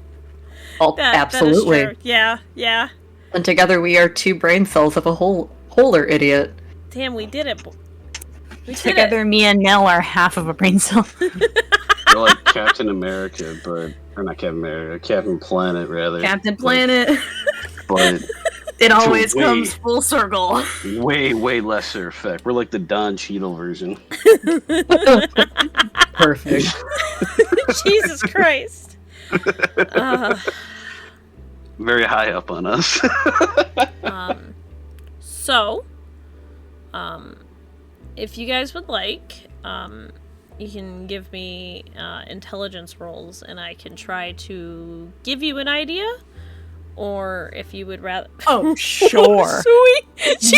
Oh, That is absolutely. true. Yeah. And together we are two brain cells of a wholer idiot. Damn, we did it. We did Together, it. me and Nell are half of a brain cell. You're like Captain America, or not Captain America, Captain Planet, rather. Captain Planet. But It always way- comes full circle. way lesser effect. We're like the Don Cheadle version. Perfect. Jesus Christ. Very high up on us. So, if you guys would like, you can give me intelligence rolls, and I can try to give you an idea. Or if you would rather... Oh, sure. Sweet.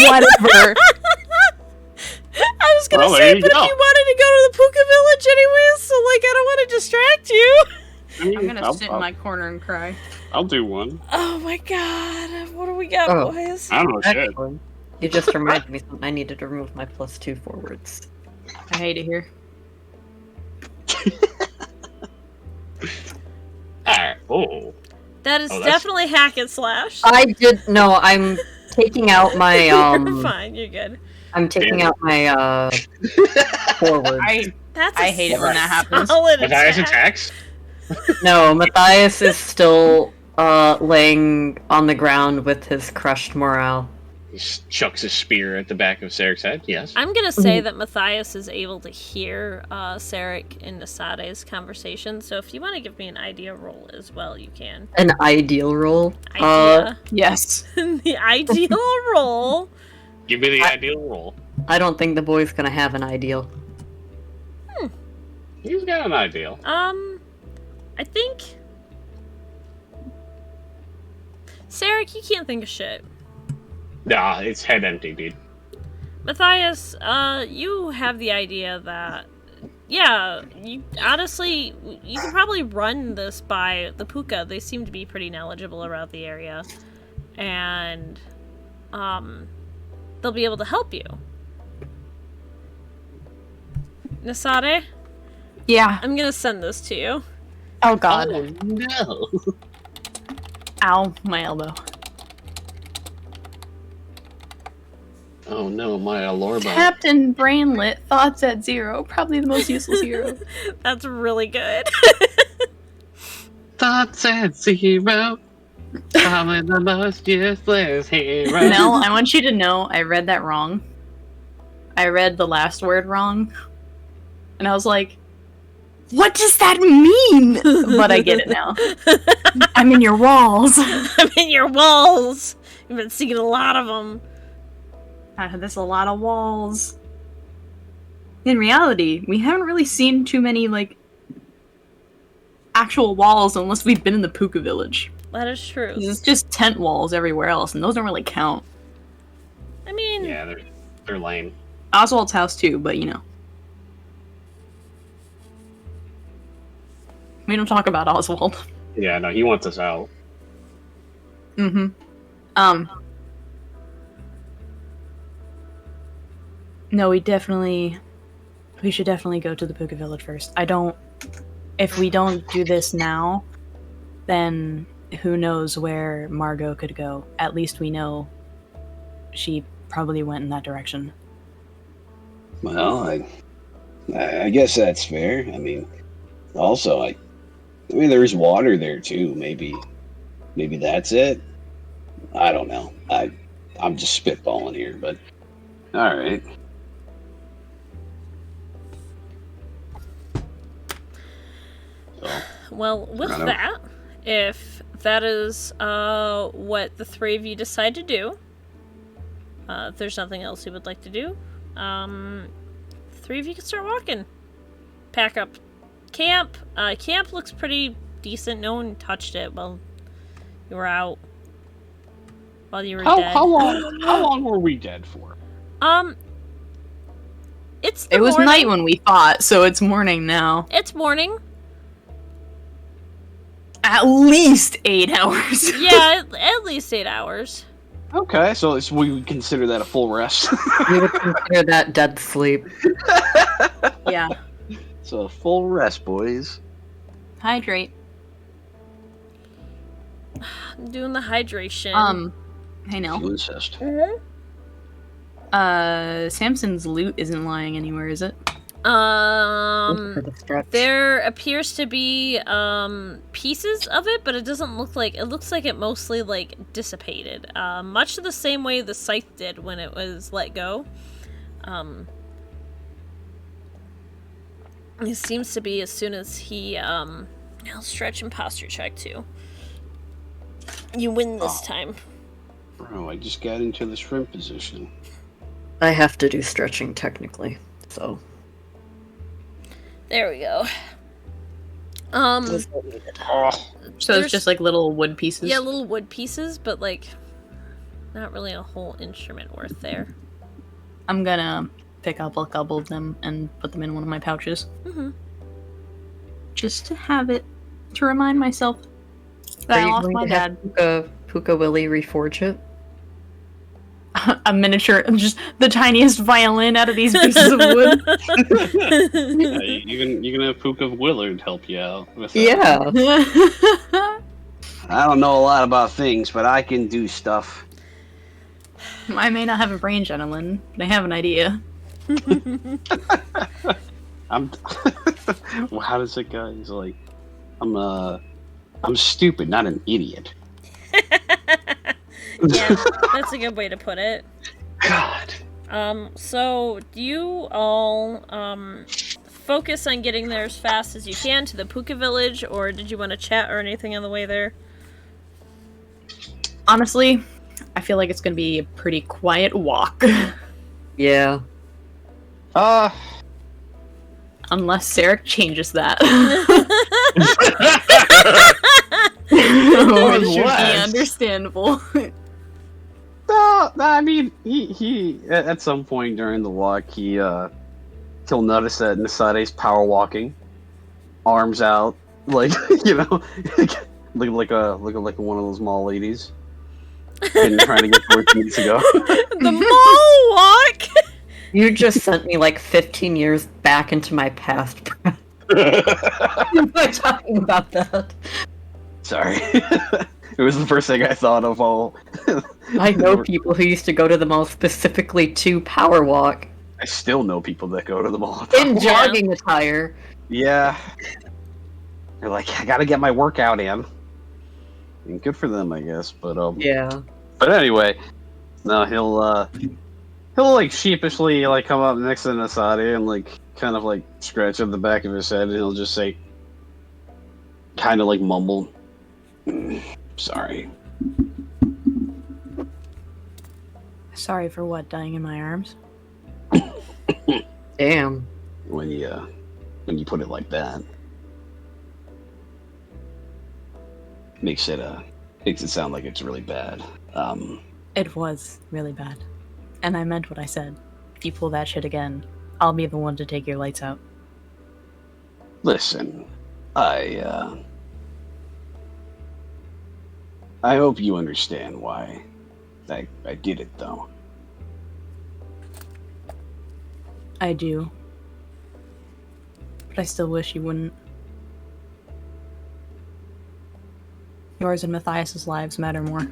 Whatever. I was gonna Well, say, there you but go. if you wanted to go to the Puka village anyways, so like I don't want to distract you. I'm gonna sit in my corner and cry. I'll do one. Oh my god, what do we got, Oh. boys? I don't know shit. Excellent. You just reminded me something. I needed to remove my +2 forwards. I hate it here. Alright. Oh. That is Oh, that's- definitely hack and slash. I did no. I'm taking out my You're fine, you're good. I'm taking out my forwards. That's I hate it when that happens. solid Matthias attack. attacks. No, Matthias is still laying on the ground with his crushed morale. He chucks a spear at the back of Sarek's head. Yes. I'm gonna say that Matthias is able to hear Sarek and Nasade's conversation, so if you want to give me an idea roll as well, you can. An ideal roll. Idea. Yes. The ideal roll. Give me the ideal roll. I don't think the boy's gonna have an ideal. He's got an ideal. I think... Sarek, you can't think of shit. Nah, it's head empty, dude. Matthias, you have the idea that, yeah, you honestly, you can probably run this by the Puka. They seem to be pretty knowledgeable around the area, and they'll be able to help you. Nasade, Yeah. I'm gonna send this to you. Oh god. Oh no. Ow, my elbow. Oh no, my allure bone. Captain Brainlit, thoughts at 0. Probably the most useless hero. That's really good. Thoughts at 0. Probably the most useless hero. Nell, I want you to know I read that wrong. I read the last word wrong. And I was like, what does that mean? But I get it now. I'm in your walls. I'm in your walls. You've been seeing a lot of them. There's a lot of walls. In reality, we haven't really seen too many, like, actual walls unless we've been in the Puka village. That is true. It's just tent walls everywhere else, and those don't really count. I mean, Yeah, they're lame. Oswald's house too, but you know. We don't talk about Oswald. Yeah, no, he wants us out. Mm-hmm. No, we should definitely go to the Puka village first. If we don't do this now, then who knows where Margot could go. At least we know she probably went in that direction. Well, I guess that's fair. I mean, also, I mean, there's water there too. Maybe that's it. I don't know. I'm just spitballing here, but all right. So, well, with I don't know. that, if that is what the three of you decide to do, if there's nothing else you would like to do, three of you can start walking. Pack up camp. Camp looks pretty decent. No one touched it while you were out. While you were dead. How long were we dead for? It's the It was morning. night when we fought, so it's morning now. It's morning. At least 8 hours. Yeah, at least 8 hours. Okay, so we would consider that a full rest. We would consider that dead sleep. Yeah. So a full rest, boys. Hydrate. I'm doing the hydration. Hey Nell. You incest. Samson's loot isn't lying anywhere, is it? For the stretch. There appears to be pieces of it, but it doesn't look like it looks like it mostly like dissipated. Much the same way the scythe did when it was let go. It seems to be as soon as he I'll stretch and posture check too. You win this time. Bro, I just got into the shrimp position. I have to do stretching technically, so. There we go. Was what needed. So There's- it's just like little wood pieces? Yeah, little wood pieces, but like not really a whole instrument worth there. I'm gonna pick up a couple of them and put them in one of my pouches. Mm-hmm. Just to have it, to remind myself Are that I you lost going my to have dad. Puka Willie reforge it? A miniature, just the tiniest violin out of these pieces of wood. Yeah, you can have Pook of Willard help you out with that. Yeah. I don't know a lot about things, but I can do stuff. I may not have a brain, gentlemen, but I have an idea. I'm. Well, how does it go? He's like, I'm stupid, not an idiot. Yeah, that's a good way to put it. God. So do you all focus on getting there as fast as you can to the Puka village, or did you want to chat or anything on the way there? Honestly, I feel like it's gonna be a pretty quiet walk. Yeah. Unless Sarek changes that. Or Which should be less. understandable. No, I mean, he at some point during the walk, he'll notice that Nasade's power walking, arms out, like looking like one of those mall ladies, and trying to get to where she needs to go. The mall walk. You just sent me like 15 years back into my past. By talking about that. Sorry, it was the first thing I thought of. All I know people who used to go to the mall specifically to power walk I still know people that go to the mall. in jogging attire. Yeah, they're like, I gotta get my workout in. And good for them, I guess. But Yeah. But anyway, no, he'll like sheepishly like come up next to Nasadi and like kind of like scratch at the back of his head, and he'll just say, kind of like mumble, "Sorry." Sorry for what? Dying in my arms? Damn. When you put it like that. makes it sound like it's really bad. It was really bad. And I meant what I said. If you pull that shit again, I'll be the one to take your lights out. Listen, I hope you understand why I did it, though. I do. But I still wish you wouldn't. Yours and Matthias's lives matter more.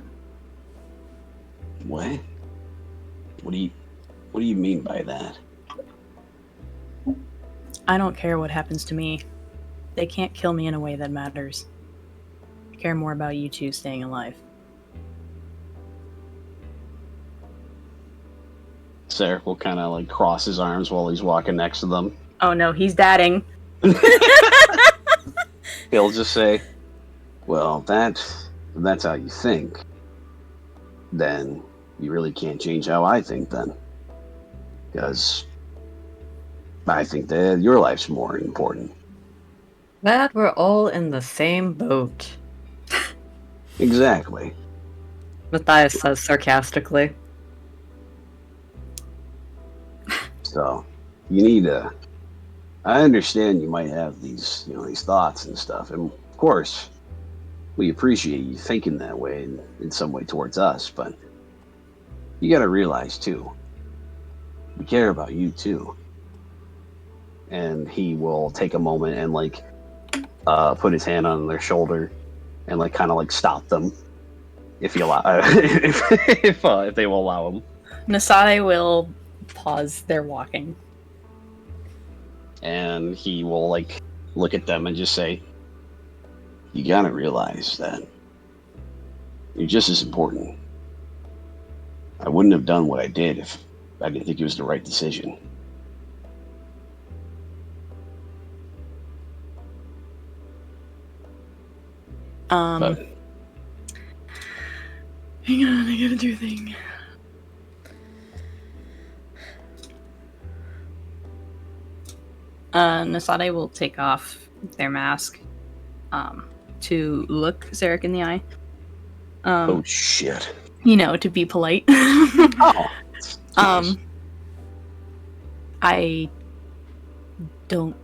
What? What do you mean by that? I don't care what happens to me. They can't kill me in a way that matters. I care more about you two staying alive. Sarek will kind of like cross his arms while he's walking next to them. Oh no, he's dadding. He'll just say, well, if that's how you think, then you really can't change how I think then. Because I think that your life's more important. Glad we're all in the same boat, Exactly. Matthias says sarcastically. So, you need to... I understand you might have these thoughts and stuff, and of course, we appreciate you thinking that way in some way towards us, but you gotta realize, too, we care about you, too. And he will take a moment and, like, put his hand on their shoulder and, like, kind of, like, stop them, if he allow... if they will allow him. Nasade will pause their walking. And he will, like, look at them and just say, you gotta realize that you're just as important. I wouldn't have done what I did if I didn't think it was the right decision. But Hang on, I gotta do a thing. Nasade will take off their mask to look Zarek in the eye. oh shit. You know, to be polite. Oh, that's nice. I don't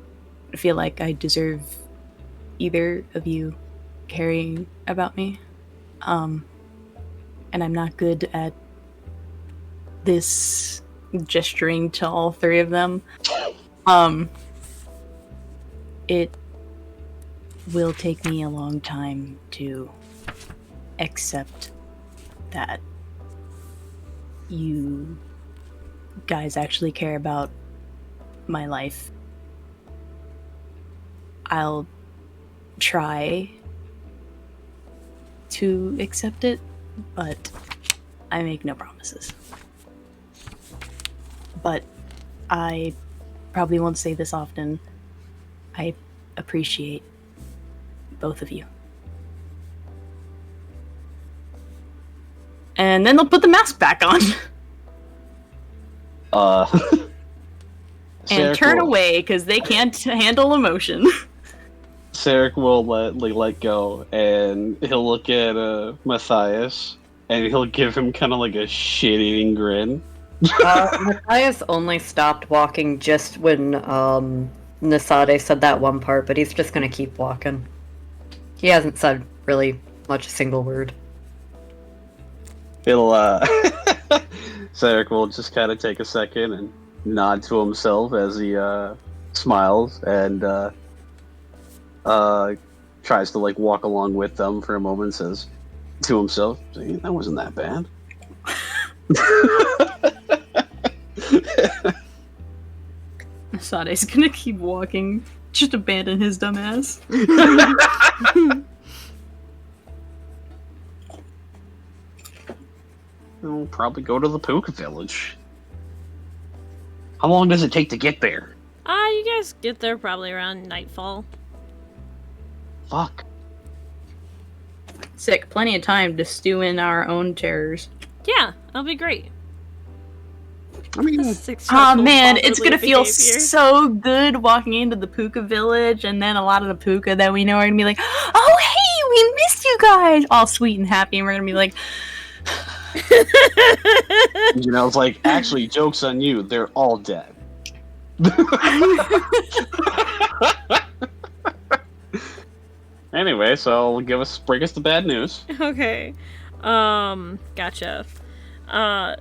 feel like I deserve either of you caring about me. And I'm not good at this, gesturing to all three of them. It will take me a long time to accept that you guys actually care about my life. I'll try to accept it, but I make no promises. But I probably won't say this often. I appreciate both of you. And then they'll put the mask back on. And Sarek turn will- away because they can't handle emotion. Sarek will let go, and he'll look at Matthias, and he'll give him kind of like a shit-eating grin. Matthias only stopped walking just when Nasade said that one part, but he's just gonna keep walking. He hasn't said really much a single word. He'll Sarek will just kind of take a second and nod to himself as he smiles and tries to like walk along with them for a moment. Says to himself, "That wasn't that bad." Sade's gonna keep walking. Just abandon his dumb ass. We'll probably go to the Puka village. How long does it take to get there? You guys get there probably around nightfall. Fuck. Sick. Plenty of time to stew in our own terrors. Yeah, that'll be great. I mean, Oh man, it's gonna feel behavior. so good walking into the Puka village, and then a lot of the Puka that we know are gonna be like, "Oh hey, we missed you guys! All sweet and happy, and we're gonna be like, Janelle's like, actually, joke's on you. They're all dead. Anyway, so bring us the bad news. Okay. Gotcha. The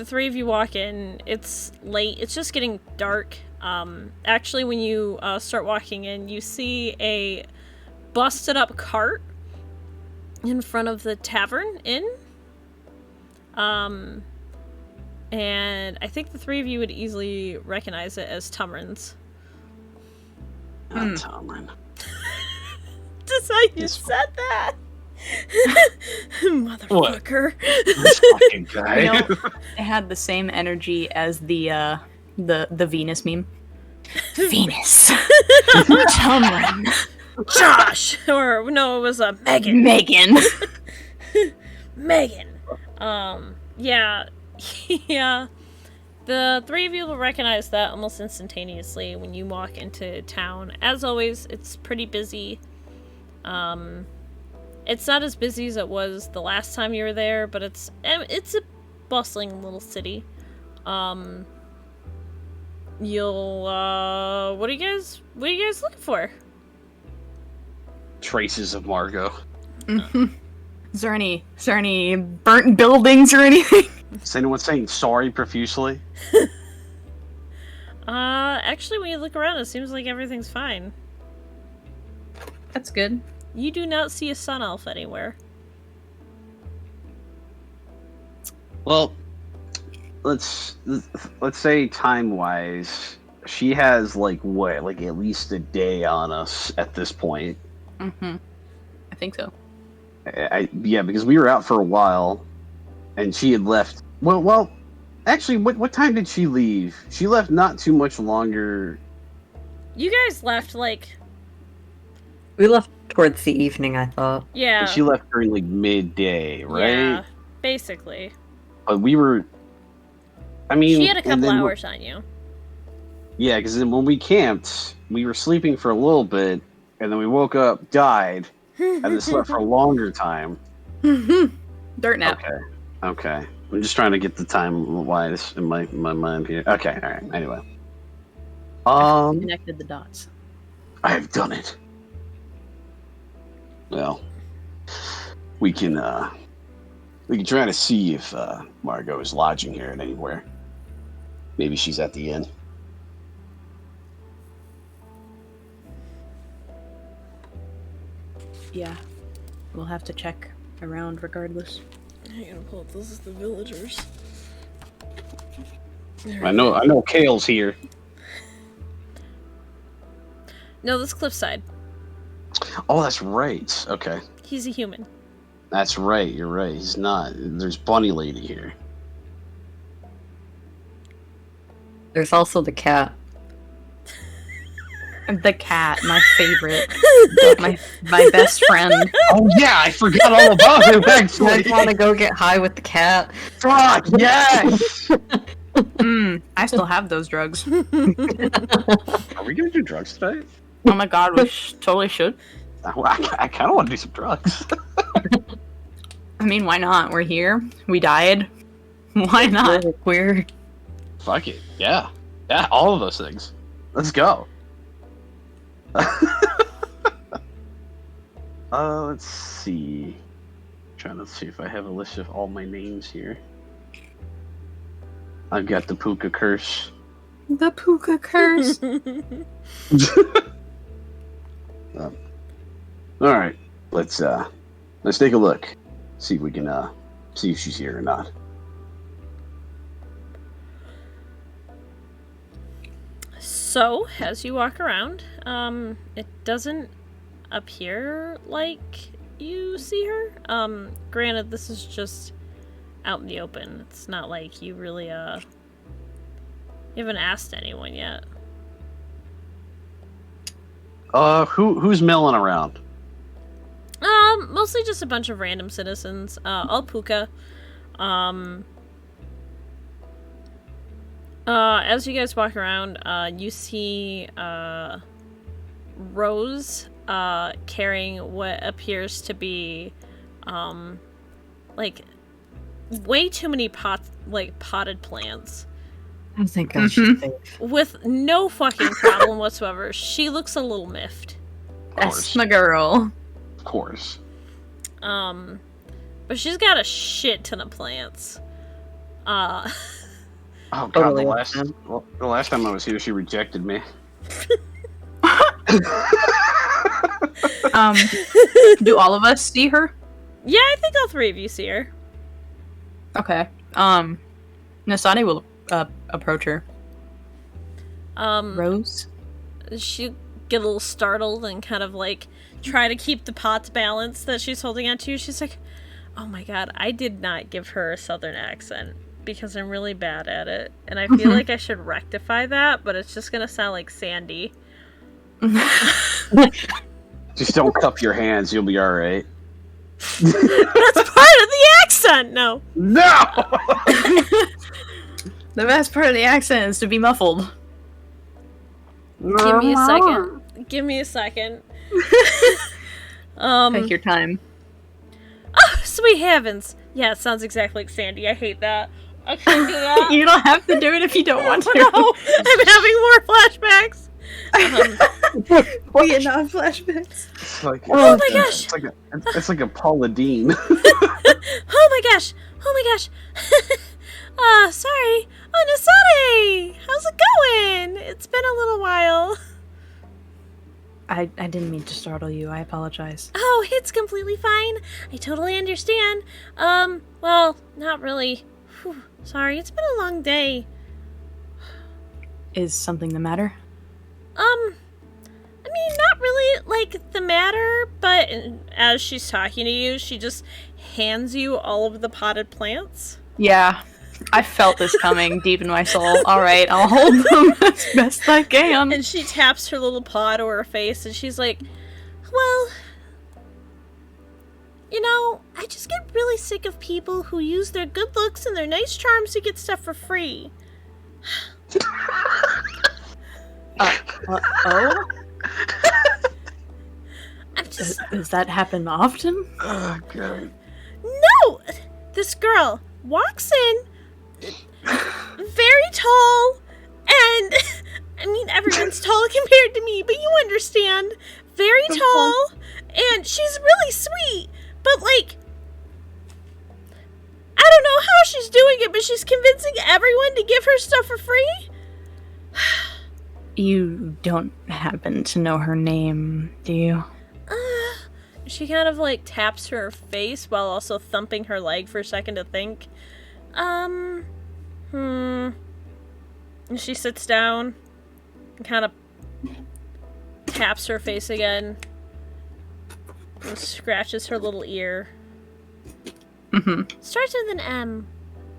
three of you walk in. It's late. It's just getting dark. Actually, when you start walking in, you see a busted up cart in front of the tavern inn. And I think the three of you would easily recognize it as Tumrin's. Tomlin. Just how you said that. Motherfucker. This fucking guy. you know, it had the same energy as the Venus meme. Venus. Tumrin. Josh! Or, no, it was Megan. Megan. Megan. Yeah. Yeah. The three of you will recognize that almost instantaneously when you walk into town. As always, it's pretty busy. It's not as busy as it was the last time you were there, but it's a bustling little city. What are you guys looking for? Traces of Margot. Mm-hmm. Is there any burnt buildings or anything? Is anyone saying sorry profusely? Actually, when you look around, it seems like everything's fine. That's good. You do not see a sun elf anywhere. Well, let's say time-wise, she has like at least a day on us at this point. Mm-hmm. I think so. Yeah, because we were out for a while, and she had left. Well, actually, what time did she leave? She left not too much longer. You guys left We left towards the evening, I thought. yeah. She left during like midday, right? Yeah, basically. But we were. I mean, She had a and couple then hours on you. Yeah, because then when we camped, we were sleeping for a little bit, and then we woke up, died, and then slept for a longer time. Dirt nap. Okay. I'm just trying to get the time wise in my mind here. Okay, all right. Anyway, Connected the dots. I have done it. Well, we can try to see if Margot is lodging here anywhere. Maybe she's at the inn. Yeah. We'll have to check around regardless. I'm gonna pull up. This is the villagers. I know Kale's here. No, this is Cliffside. Oh, that's right. Okay. He's a human. That's right, you're right. He's not. There's Bunny Lady here. There's also the cat. The cat, my favorite. my best friend. Oh yeah, I forgot all about him You actually. guys want to go get high with the cat? Fuck, yes! I still have those drugs. Are we gonna do drugs today? Oh my god, we totally should. I kind of want to do some drugs. I mean, why not? We're here. We died. Why not? We're Fuck it. Yeah. Yeah, all of those things. Let's go. Let's see. Trying to see if I have a list of all my names here. I've got the Puka Curse. The Puka Curse. Alright. Let's take a look. See if we can see if she's here or not. So, as you walk around, it doesn't appear like you see her. Granted, this is just out in the open. It's not like you really, you haven't asked anyone yet. Who's milling around? Mostly just a bunch of random citizens, all Puka. As you guys walk around, you see, Rose carrying what appears to be, like, way too many potted plants. I think I should think. With no fucking problem whatsoever. She looks a little miffed. That's my girl. Of course. But she's got a shit ton of plants. Oh god, Totally the last time I was here, she rejected me. Do all of us see her? Yeah, I think all three of you see her. Okay. Nasani will approach her. Rose? She get a little startled and kind of like try to keep the pots balanced that she's holding onto. She's like, oh my god, I did not give her a southern accent because I'm really bad at it. And I feel like I should rectify that, but it's just gonna sound like Sandy. Just don't cup your hands, you'll be alright. That's part of the accent! No! No! The best part of the accent is to be muffled. Give me a second. Give me a second. Take your time. Oh, sweet heavens! Yeah, it sounds exactly like Sandy. I hate that. I can't do that. You don't have to do it if you don't want to. No, I'm having more flashbacks. Vietnam flashbacks. It's like, Oh my gosh! It's like a Paula Dean. Oh my gosh! Oh my gosh! Sorry. Oh, Nasane! How's it going? It's been a little while. I didn't mean to startle you. I apologize. Oh, it's completely fine. I totally understand. Well, not really. Whew, sorry, it's been a long day. Is something the matter? I mean, not really, like, the matter, but as she's talking to you, she just hands you all of the potted plants. Yeah. I felt this coming deep in my soul. Alright, I'll hold them as best I can. And she taps her little paw to her face, and she's like, well, you know, I just get really sick of people who use their good looks and their nice charms to get stuff for free. Oh? I'm just... Does that happen often? Oh, God. No! This girl walks in, very tall, and... I mean, everyone's tall compared to me, but you understand. Very tall, and she's really sweet, but, like... I don't know how she's doing it, but she's convincing everyone to give her stuff for free? You don't happen to know her name, do you? She kind of, like, taps her face while also thumping her leg for a second to think. And she sits down and kind of taps her face again and scratches her little ear. Mm-hmm. Starts with an M.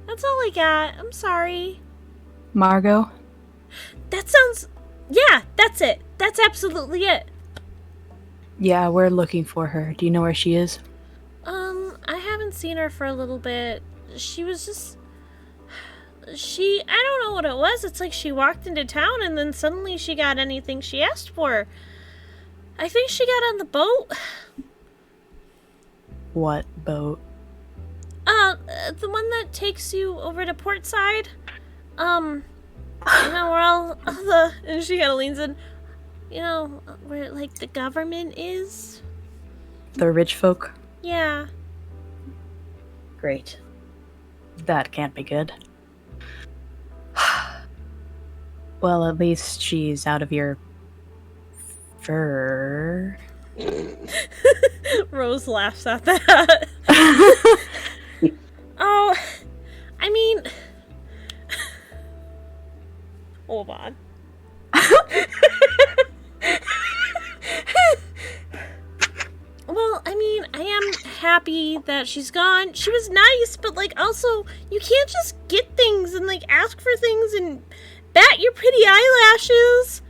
That's all I got. I'm sorry. Margot? That sounds... Yeah, that's it. That's absolutely it. Yeah, we're looking for her. Do you know where she is? I haven't seen her for a little bit. She was just... I don't know what it was. It's like she walked into town and then suddenly she got anything she asked for. I think she got on the boat. What boat? The one that takes you over to Portside. You know, where all the... And she kind of leans in. You know, where, like, the government is? The rich folk? Yeah. Great. That can't be good. Well, at least she's out of your... fur. Rose laughs at that. Oh, I mean... Hold on. Well, I mean, I am happy that she's gone. She was nice, but, like, also, you can't just get things and, like, ask for things and bat your pretty eyelashes.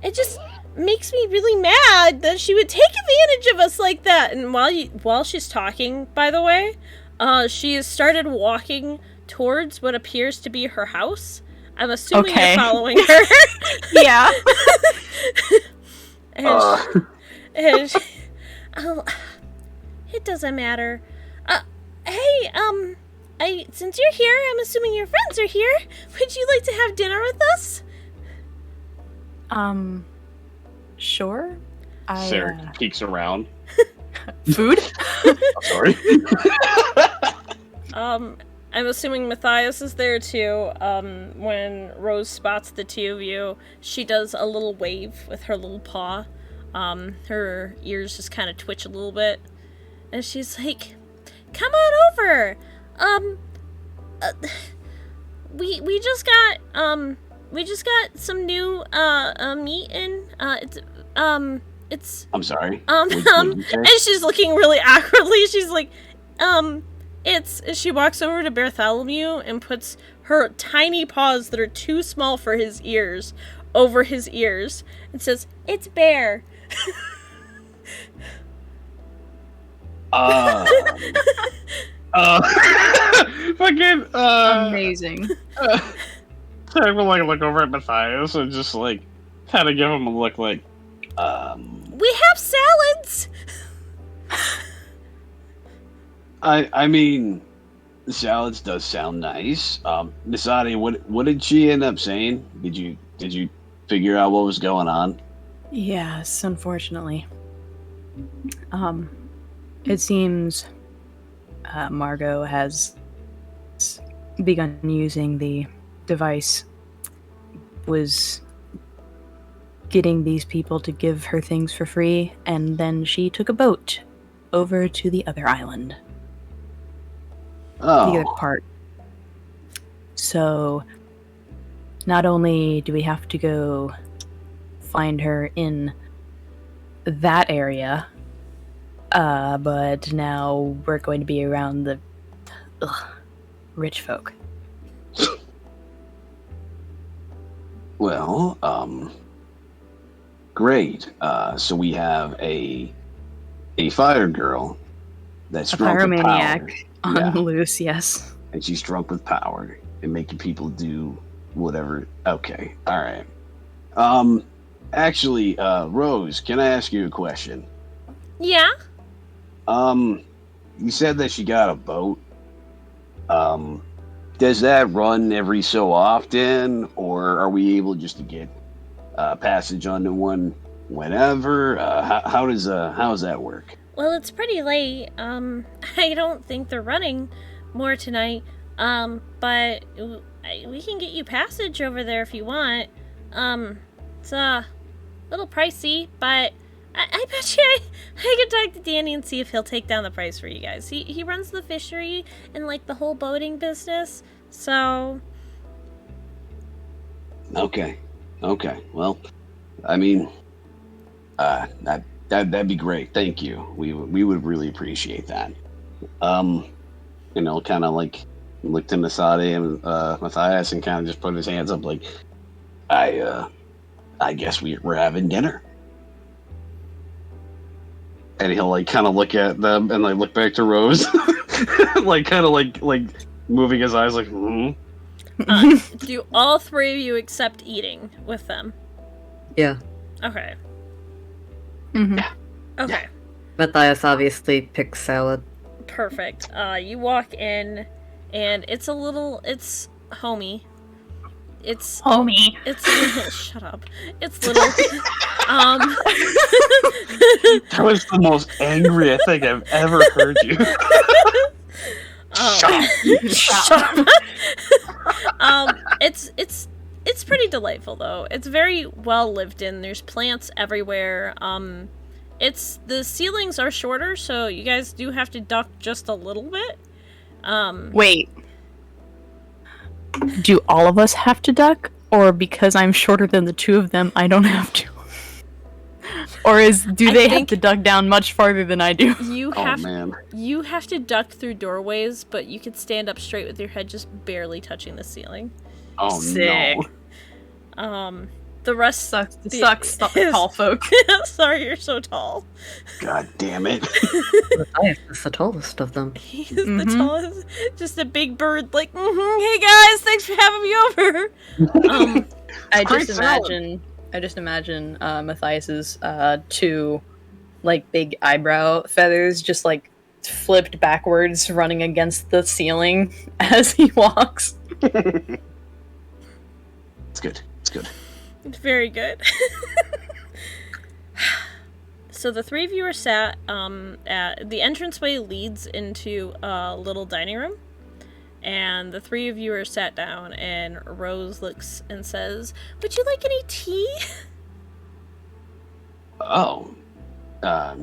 It just makes me really mad that she would take advantage of us like that. And while she's talking, by the way, she has started walking towards what appears to be her house. I'm assuming you're following her. Yeah. And oh, it doesn't matter. Hey, since you're here, I'm assuming your friends are here. Would you like to have dinner with us? Sure. Sarah peeks around. Food? Sorry. I'm assuming Matthias is there too. When Rose spots the two of you, she does a little wave with her little paw. Her ears just kind of twitch a little bit. And she's like, come on over! We just got some new, meat in. It's I'm sorry. and she's looking really awkwardly. She's like, she walks over to Bartholomew and puts her tiny paws that are too small for his ears over his ears and says, "It's Bear." Fucking Amazing. I will look over at Matthias and just kind of give him a look we have salads. I mean, salads does sound nice. Miss Adi, what did she end up saying? Did you figure out what was going on? Yes, unfortunately. It seems Margot has begun using the device, was getting these people to give her things for free, and then she took a boat over to the other island. Oh. The other part. So, not only do we have to go find her in that area, but now we're going to be around the rich folk. Well, great. So we have a fire girl that's A drunk with pyromaniac power. on Yeah. loose, yes. And she's drunk with power and making people do whatever. Okay, all right. Actually, Rose, can I ask you a question? Yeah. You said that she got a boat. Does that run every so often, or are we able just to get passage onto one whenever? How does that work? Well, it's pretty late. I don't think they're running more tonight. But we can get you passage over there if you want. It's a little pricey, but I bet you I could talk to Danny and see if he'll take down the price for you guys. He runs the fishery and the whole boating business, so. Okay. Well, I mean, that'd be great. Thank you. We would really appreciate that. Kind of looked to Masade and Matthias and kind of just put his hands up I guess we're having dinner. And he'll kind of look at them and look back to Rose, moving his eyes Do all three of you accept eating with them? Yeah. Okay. Mm-hmm. Yeah. Okay. Matthias obviously picks salad. Perfect. You walk in, and it's homey. It's Homie. It's little. Shut up. It's little. That was the most angry I think I've ever heard you. Shut up. It's pretty delightful though. It's very well lived in. There's plants everywhere. The ceilings are shorter, so you guys do have to duck just a little bit. Wait. Do all of us have to duck? Or because I'm shorter than the two of them, I don't have to? Or do they have to duck down much farther than I do? You man. You have to duck through doorways, but you could stand up straight with your head just barely touching the ceiling. Oh, Sick. no. The rest Sucks tall folk. Sorry, you're so tall. God damn it. Matthias is the tallest of them. He's the tallest. Just a big bird, hey guys, thanks for having me over. I Great just salad. imagine I just imagine Matthias's two like big eyebrow feathers just like flipped backwards, running against the ceiling as he walks. It's good. It's good. Very good. So the three of you are sat at the entranceway leads into a little dining room, and the three of you are sat down. And Rose looks and says, "Would you like any tea?" Oh,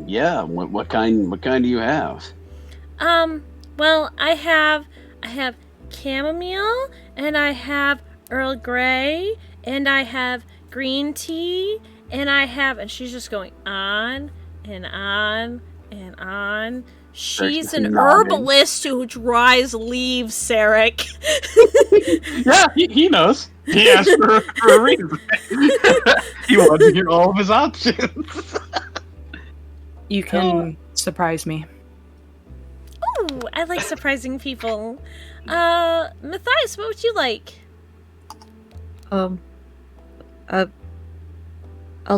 yeah. What kind? What kind do you have? Well, I have chamomile, and I have Earl Grey, and I have green tea, and and she's just going on and on and on. She's an herbalist who dries leaves, Sarek. Yeah, he knows. He asked for a reason. He wanted to get all of his options. You can surprise me. Ooh, I like surprising people. Matthias, what would you like? I'll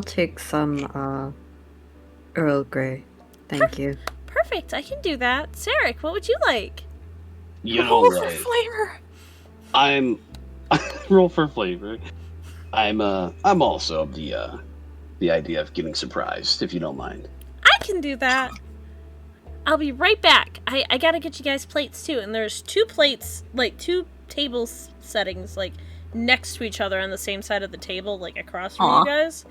take some Earl Grey. Thank you. Perfect, I can do that. Sarek, what would you like? You know, Roll for right. flavor. I'm roll for flavor. I'm also of the idea of getting surprised, if you don't mind. I can do that. I'll be right back. I gotta get you guys plates too, and there's two plates, like two table settings, like next to each other on the same side of the table, like across from you guys,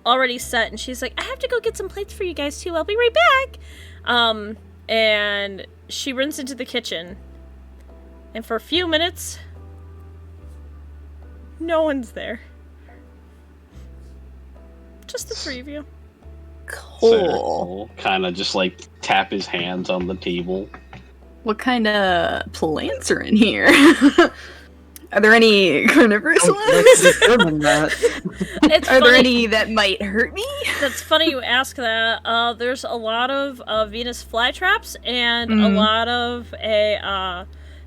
already set. And she's like, I have to go get some plates for you guys too. I'll be right back. And she runs into the kitchen, and for a few minutes, no one's there. Just the three of you. Cool. Kind of just like tap his hands on the table. What kind of plants are in here? Are there any carnivorous ones? Let's determine that. It's Are funny. there any that might hurt me? That's funny you ask that. There's a lot of Venus flytraps and a lot of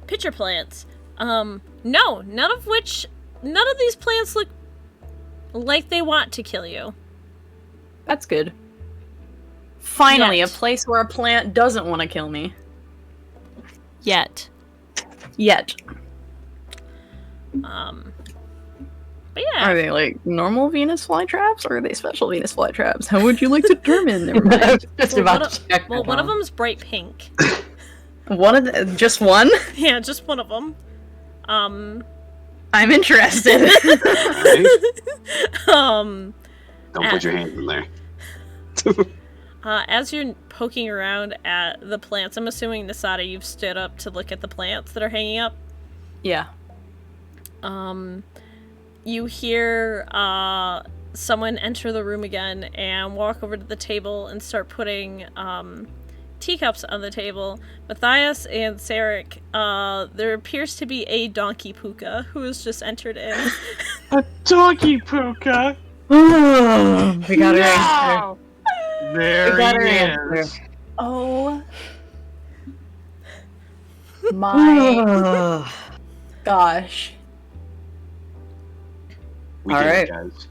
pitcher plants. No, none of these plants look like they want to kill you. That's good. Finally, Yet. a place where a plant doesn't want to kill me. Yet. Yet. But yeah. Are they like normal Venus flytraps, or are they special Venus flytraps? How would you like to determine? Never mind. Just Well, about one to check. Well, that one of out. them's bright pink. One of the, just one? Yeah, just one of them. I'm interested. Don't put your hands in there. As you're poking around at the plants, I'm assuming, Nasada, you've stood up to look at the plants that are hanging up. Yeah. You hear someone enter the room again and walk over to the table and start putting teacups on the table. Matthias and Sarek, there appears to be a donkey puka who has just entered in. A donkey puka. We got her answer. There We got her he answer. is. Oh. My gosh. We All did it, right. guys.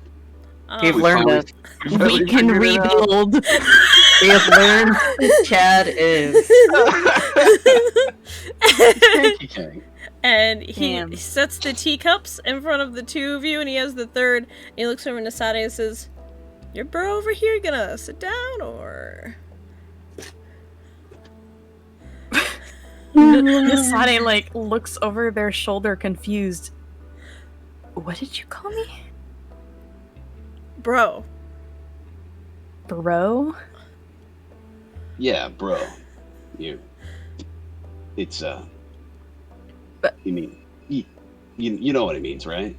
We've Um, learned it. We can rebuild. We have learned who Chad is. Thank you, Kenny. And he Damn. sets the teacups in front of the two of you, and he has the third. And he looks over to Nasada and says, "Your bro over here gonna sit down, or?" Nasade like looks over their shoulder confused. What did you call me? Bro. Bro? Yeah, bro. It's But- you mean you know what it means, right?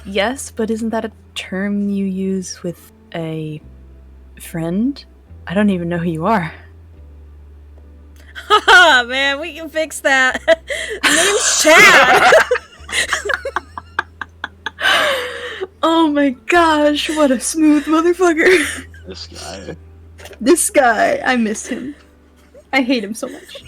Yes, but isn't that a term you use with a friend? I don't even know who you are. Haha, man, we can fix that. Name's Chad. Oh my gosh, what a smooth motherfucker. This guy. This guy, I miss him. I hate him so much.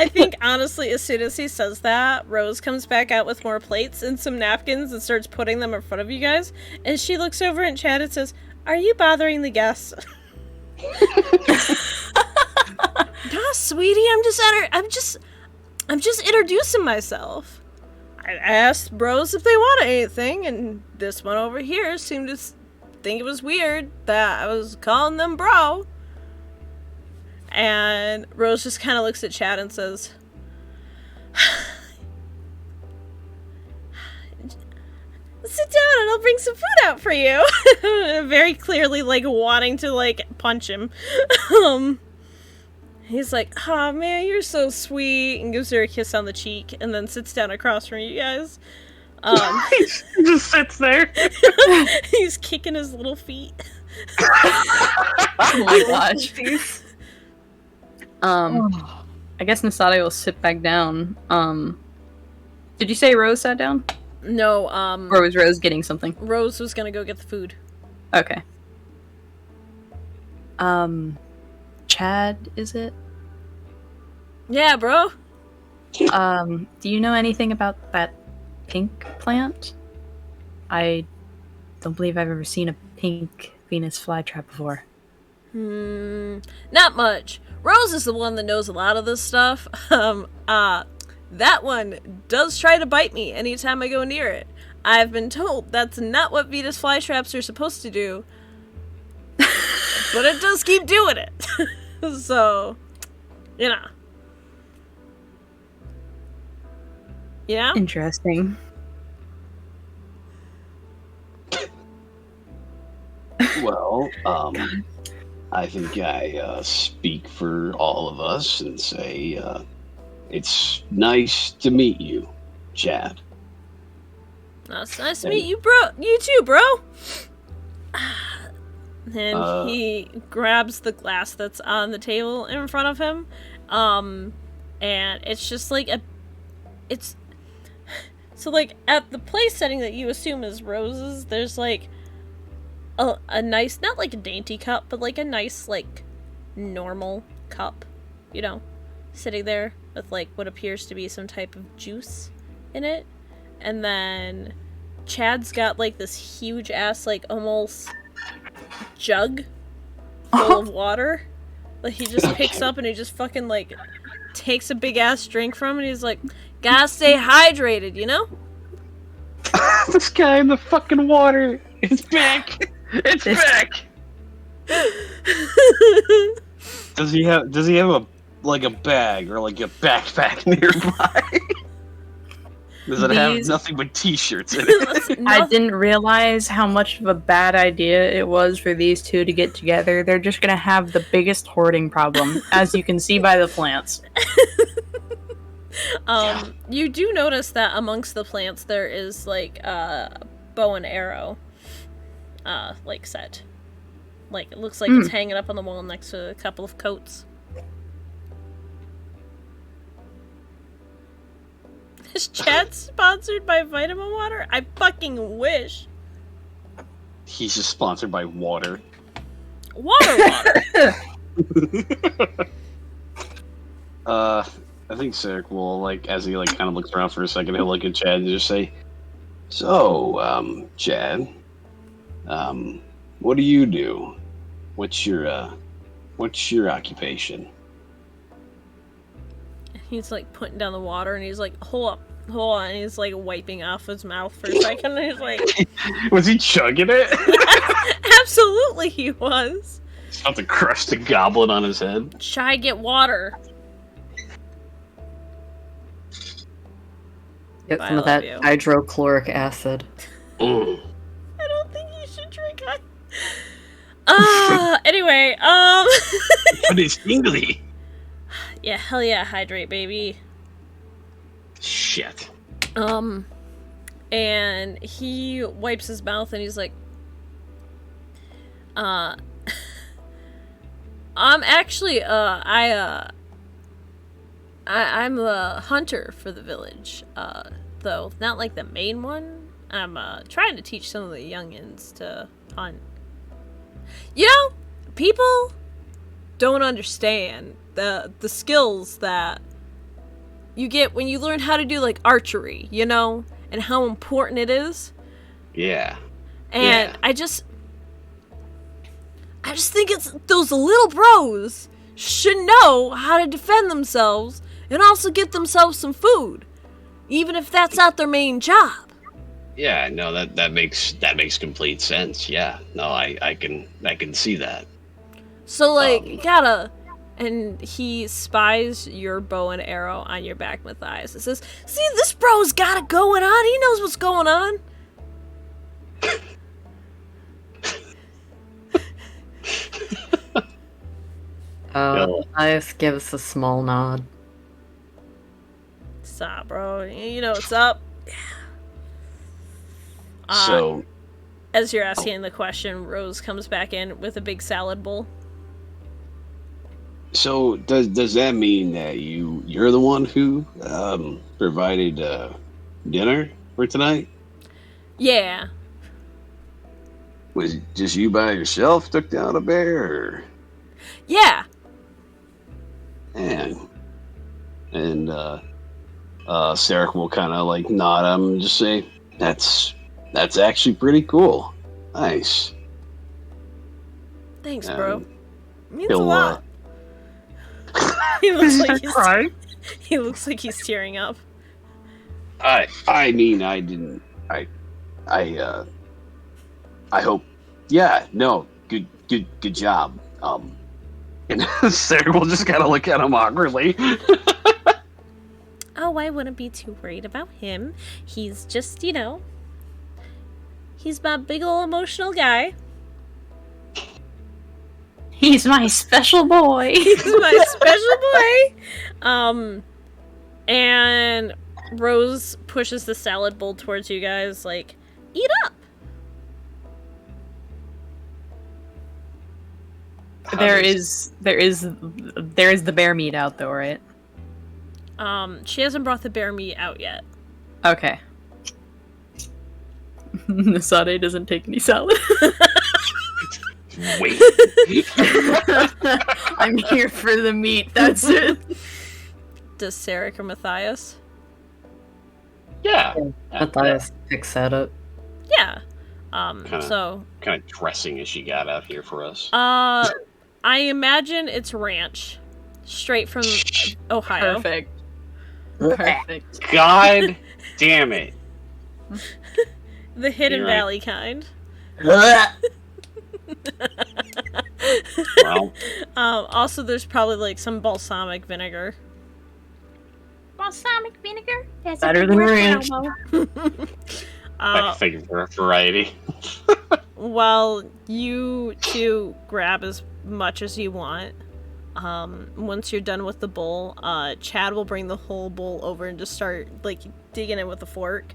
I think, honestly, as soon as he says that, Rose comes back out with more plates and some napkins and starts putting them in front of you guys. And she looks over at Chad and says, "Are you bothering the guests?" No, sweetie, I'm just introducing myself. I asked bros if they wanted anything, and this one over here seemed to think it was weird that I was calling them bro. And Rose just kind of looks at Chad and says, "Sit down and I'll bring some food out for you." Very clearly, like, wanting to, like, punch him. He's like, "Oh man, you're so sweet," and gives her a kiss on the cheek, and then sits down across from you guys. He just sits there. He's kicking his little feet. Oh my gosh. I guess Nasade will sit back down. Did you say Rose sat down? No, Or was Rose getting something? Rose was gonna go get the food. Okay. Chad, is it? Yeah, bro. Do you know anything about that pink plant? I don't believe I've ever seen a pink Venus flytrap before. Not much. Rose is the one that knows a lot of this stuff. That one does try to bite me anytime I go near it. I've been told that's not what Venus flytraps are supposed to do. But it does keep doing it. So, you know. Yeah? Interesting. Well, I think I speak for all of us and say it's nice to meet you, Chad. It's nice to meet you, bro. You too, bro. And he grabs the glass that's on the table in front of him. And it's just like it's so, like, at the place setting that you assume is Rose's, there's like a nice, not like a dainty cup, but like a nice, like, normal cup, you know, sitting there with like what appears to be some type of juice in it. And then Chad's got like this huge ass, like, almost jug full of water that he just picks up and he just fucking, like, takes a big ass drink from, and he's like, "Gotta stay hydrated, you know?" This guy in the fucking water is back. It's back. Does he have a bag or like a backpack nearby? Does it have nothing but t-shirts in it? I didn't realize how much of a bad idea it was for these two to get together. They're just gonna have the biggest hoarding problem, as you can see by the plants. You do notice that amongst the plants there is, like, a bow and arrow, like, set. Like, it looks like it's hanging up on the wall next to a couple of coats. Is Chad sponsored by Vitamin Water? I fucking wish. He's just sponsored by water. Water. I think Sarek will, like, as he, like, kind of looks around for a second, he'll look at Chad and just say, "So, Chad, what do you do? What's your occupation?" He's, like, putting down the water, and he's like, hold on, and he's, like, wiping off his mouth for a second, and he's like... Was he chugging it? Absolutely he was. He's about to crush the goblin on his head. Shy, get water. Get I some of love that you. hydrochloric acid. Mm. I don't think you should drink it. Anyway, But it's tingly. yeah, hell yeah, hydrate, baby. Shit. And he wipes his mouth and he's like, I'm actually, I'm the hunter for the village, though not like the main one. I'm, trying to teach some of the youngins to hunt. You know, people don't understand the skills that you get when you learn how to do like archery, you know, and how important it is. Yeah. And Yeah. I just think it's those little bros should know how to defend themselves and also get themselves some food, even if that's not their main job. Yeah, no, that makes complete sense. Yeah. No, I can see that. So like, you gotta. And he spies your bow and arrow on your back, Matthias. It says, "See, this bro's got it going on. He knows what's going on." Matthias gives a small nod. Stop, bro. You know what's up. So, As you're asking the question, Rose comes back in with a big salad bowl. so does that mean that you're the one who provided dinner for tonight? Yeah. Was it just you by yourself took down a bear? Or? Yeah. And Sarah will kind of like nod at him and just say, "That's actually pretty cool. Nice." Thanks, bro. Um, Means a he'll, lot. He looks Is like he crying? he looks like he's tearing up. I mean, I didn't. I hope. Yeah. No. Good job. And Sarah will just kind of look at him awkwardly. Oh, I wouldn't be too worried about him. He's just, you know, he's my big ol' emotional guy. He's my special boy. He's my special boy. And Rose pushes the salad bowl towards you guys, like, eat up. There is the bear meat out though, right? She hasn't brought the bear meat out yet. Okay. Nasade doesn't take any salad. Wait. I'm here for the meat, that's it. Does Sarek or Matthias? Yeah. Matthias picks at it. Yeah. Kinda. So, Kind of dressing as she got out here for us. I imagine it's ranch. Straight from Ohio. Perfect. Perfect. God damn it. The Hidden You're right. Valley kind. Well, Also, there's probably like some balsamic vinegar. Balsamic vinegar? That's Better a than good word, ranch. Elmo. I think for variety. While you two grab as much as you want, once you're done with the bowl, Chad will bring the whole bowl over and just start like digging it with a fork.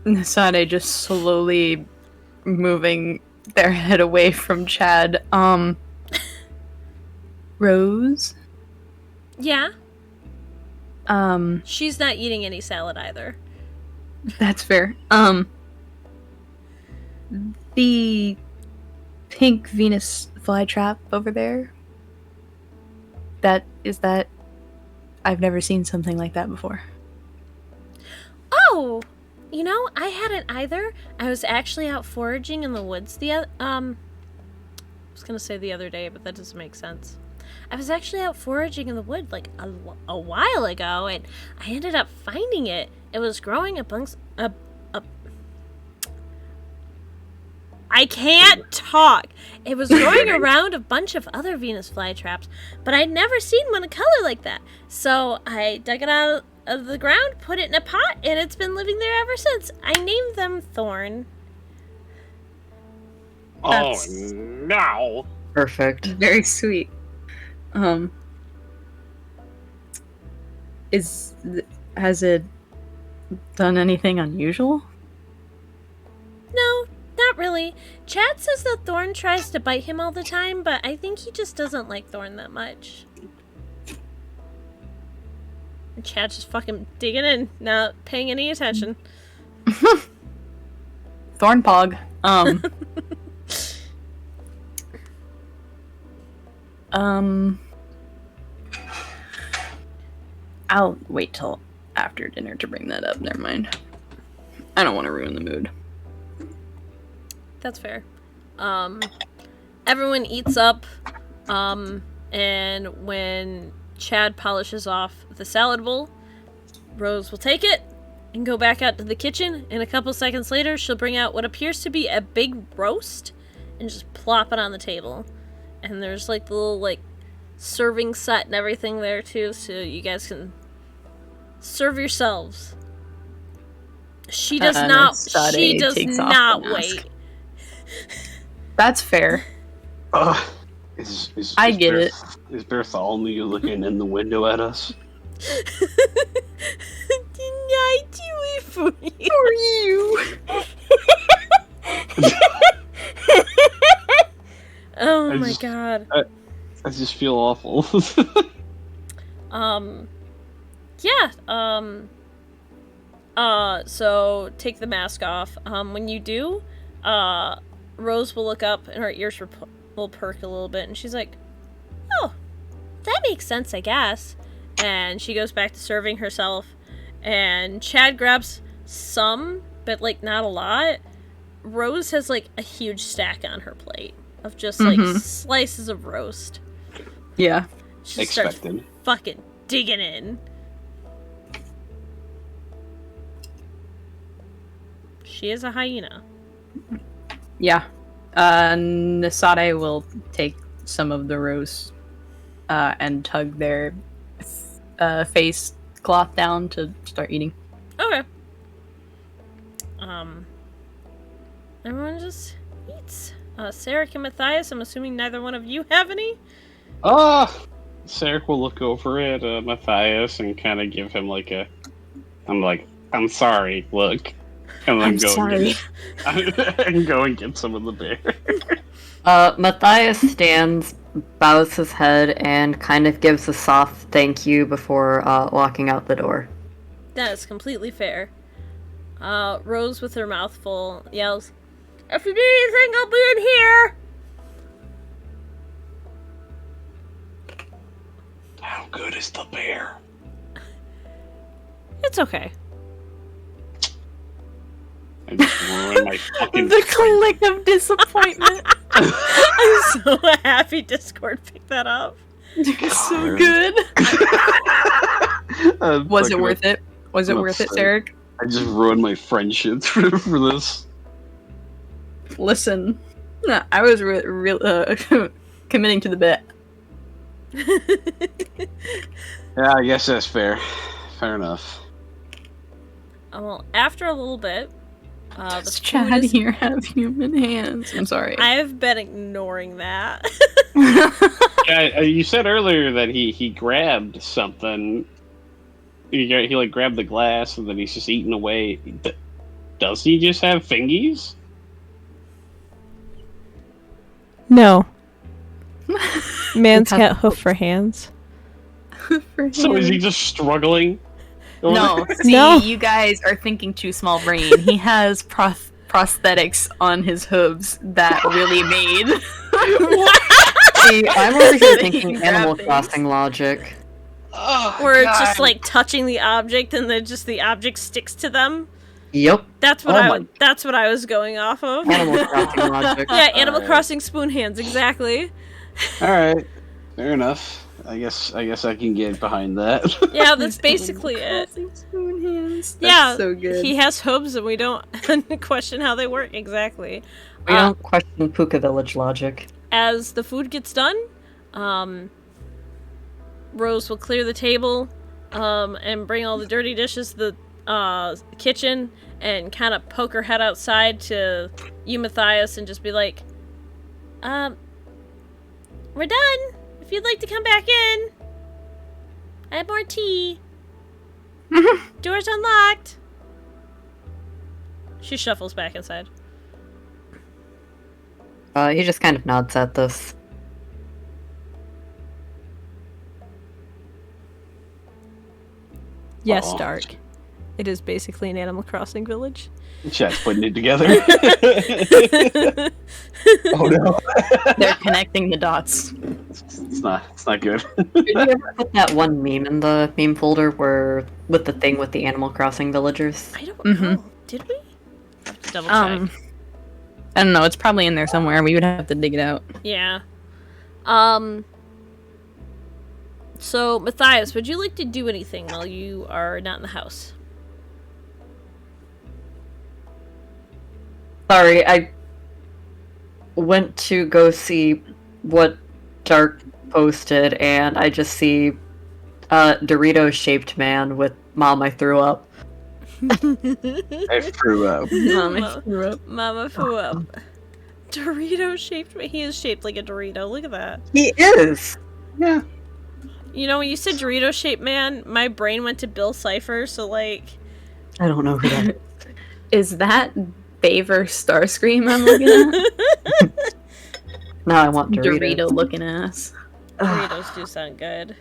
Nasade just slowly moving their head away from Chad. Rose? Yeah, Um, she's not eating any salad either. that's fair. The pink Venus flytrap over there? That I've never seen something like that before. Oh, you know, I hadn't either. I was actually out foraging in the woods I was gonna say the other day, but that doesn't make sense. I was actually out foraging in the wood like a while ago, and I ended up finding it. It was growing amongst I can't talk. It was growing around a bunch of other Venus flytraps, but I'd never seen one in color like that. So I dug it out of the ground, put it in a pot, and it's been living there ever since. I named them Thorn. Oh That's- no! Perfect. Very sweet. Has it done anything unusual? No, not really. Chad says that Thorn tries to bite him all the time, but I think he just doesn't like Thorn that much. And Chad's just fucking digging in, not paying any attention. Thornpog. I'll wait till after dinner to bring that up. Never mind. I don't want to ruin the mood. That's fair. Everyone eats up, and when Chad polishes off the salad bowl, Rose will take it and go back out to the kitchen, and a couple seconds later, she'll bring out what appears to be a big roast and just plop it on the table. And there's, like, the little, like, serving set and everything there, too, so you guys can serve yourselves. She does not wait. That's fair. I get it. Is Bartholomew looking in the window at us? Didn't I do it for you? Oh my god. I just feel awful. So take the mask off. When you do, Rose will look up and her ears will perk a little bit, and she's like, "Oh, that makes sense, I guess." And she goes back to serving herself, and Chad grabs some, but, like, not a lot. Rose has, like, a huge stack on her plate of just, like, slices of roast. Yeah. She starts fucking digging in. She is a hyena. Yeah. Nasade will take some of the roast and tug their face cloth down to start eating. Okay. Everyone just eats. Sarek and Matthias, I'm assuming neither one of you have any? Sarek will look over at Matthias and kind of give him like a, I'm sorry, look. And then go and get some of the beer. Matthias stands, bows his head, and kind of gives a soft thank you before walking out the door. That is completely fair. Rose, with her mouth full, yells, "If you need anything, I'll be in here!" How good is the beer? It's okay. I just ruined my fucking The collective disappointment. I'm so happy Discord picked that up. So good. Was it worth it? Was it worth it, Sarek? I just ruined my friendship for this. Listen, no, I was committing to the bit. Yeah, I guess that's fair. Fair enough. Well, after a little bit, does Chad here have human hands? I'm sorry. I've been ignoring that. Yeah, you said earlier that he grabbed something. He like grabbed the glass and then he's just eating away. Does he just have fingies? No. Man's got hoof for hands. So is he just struggling? No, see, you guys are thinking too small brain. He has prosthetics on his hooves that really made. See, I'm over here thinking Animal Crossing logic. Where it's just like touching the object and then just the object sticks to them. Yep. That's what I was going off of. Animal Crossing logic. Yeah, Animal Crossing spoon hands, exactly. Alright. Fair enough. I guess I can get behind that. Yeah, that's basically it. Spoon hands. Yeah, so good. He has hooves and we don't question how they work, exactly. We don't question Puka Village logic. As the food gets done, Rose will clear the table and bring all the dirty dishes to the kitchen and kind of poke her head outside to you, Matthias, and just be like, we're done. If you'd like to come back in, I have more tea. Door's unlocked. She shuffles back inside. He just kind of nods at this. Yes, Dark. It is basically an Animal Crossing village. Chat's putting it together. Oh no. They're connecting the dots. It's not good. Did you ever put that one meme in the meme folder where with the thing with the Animal Crossing villagers? I don't Mhm. know. Did we? I have to double check. I don't know. It's probably in there somewhere. We would have to dig it out. Yeah. So, Matthias, would you like to do anything while you are not in the house? Sorry, I went to go see what Dark posted, and I just see a Dorito-shaped man with "Mom, I threw up." I threw up. Mama flew up. Dorito shaped. He is shaped like a Dorito. Look at that. He is. Yeah. You know, when you said Dorito shaped man, my brain went to Bill Cipher. So like, I don't know who that is. Is that Baver Starscream I'm looking at? Now I want Dorito. Dorito looking ass. Doritos do sound good.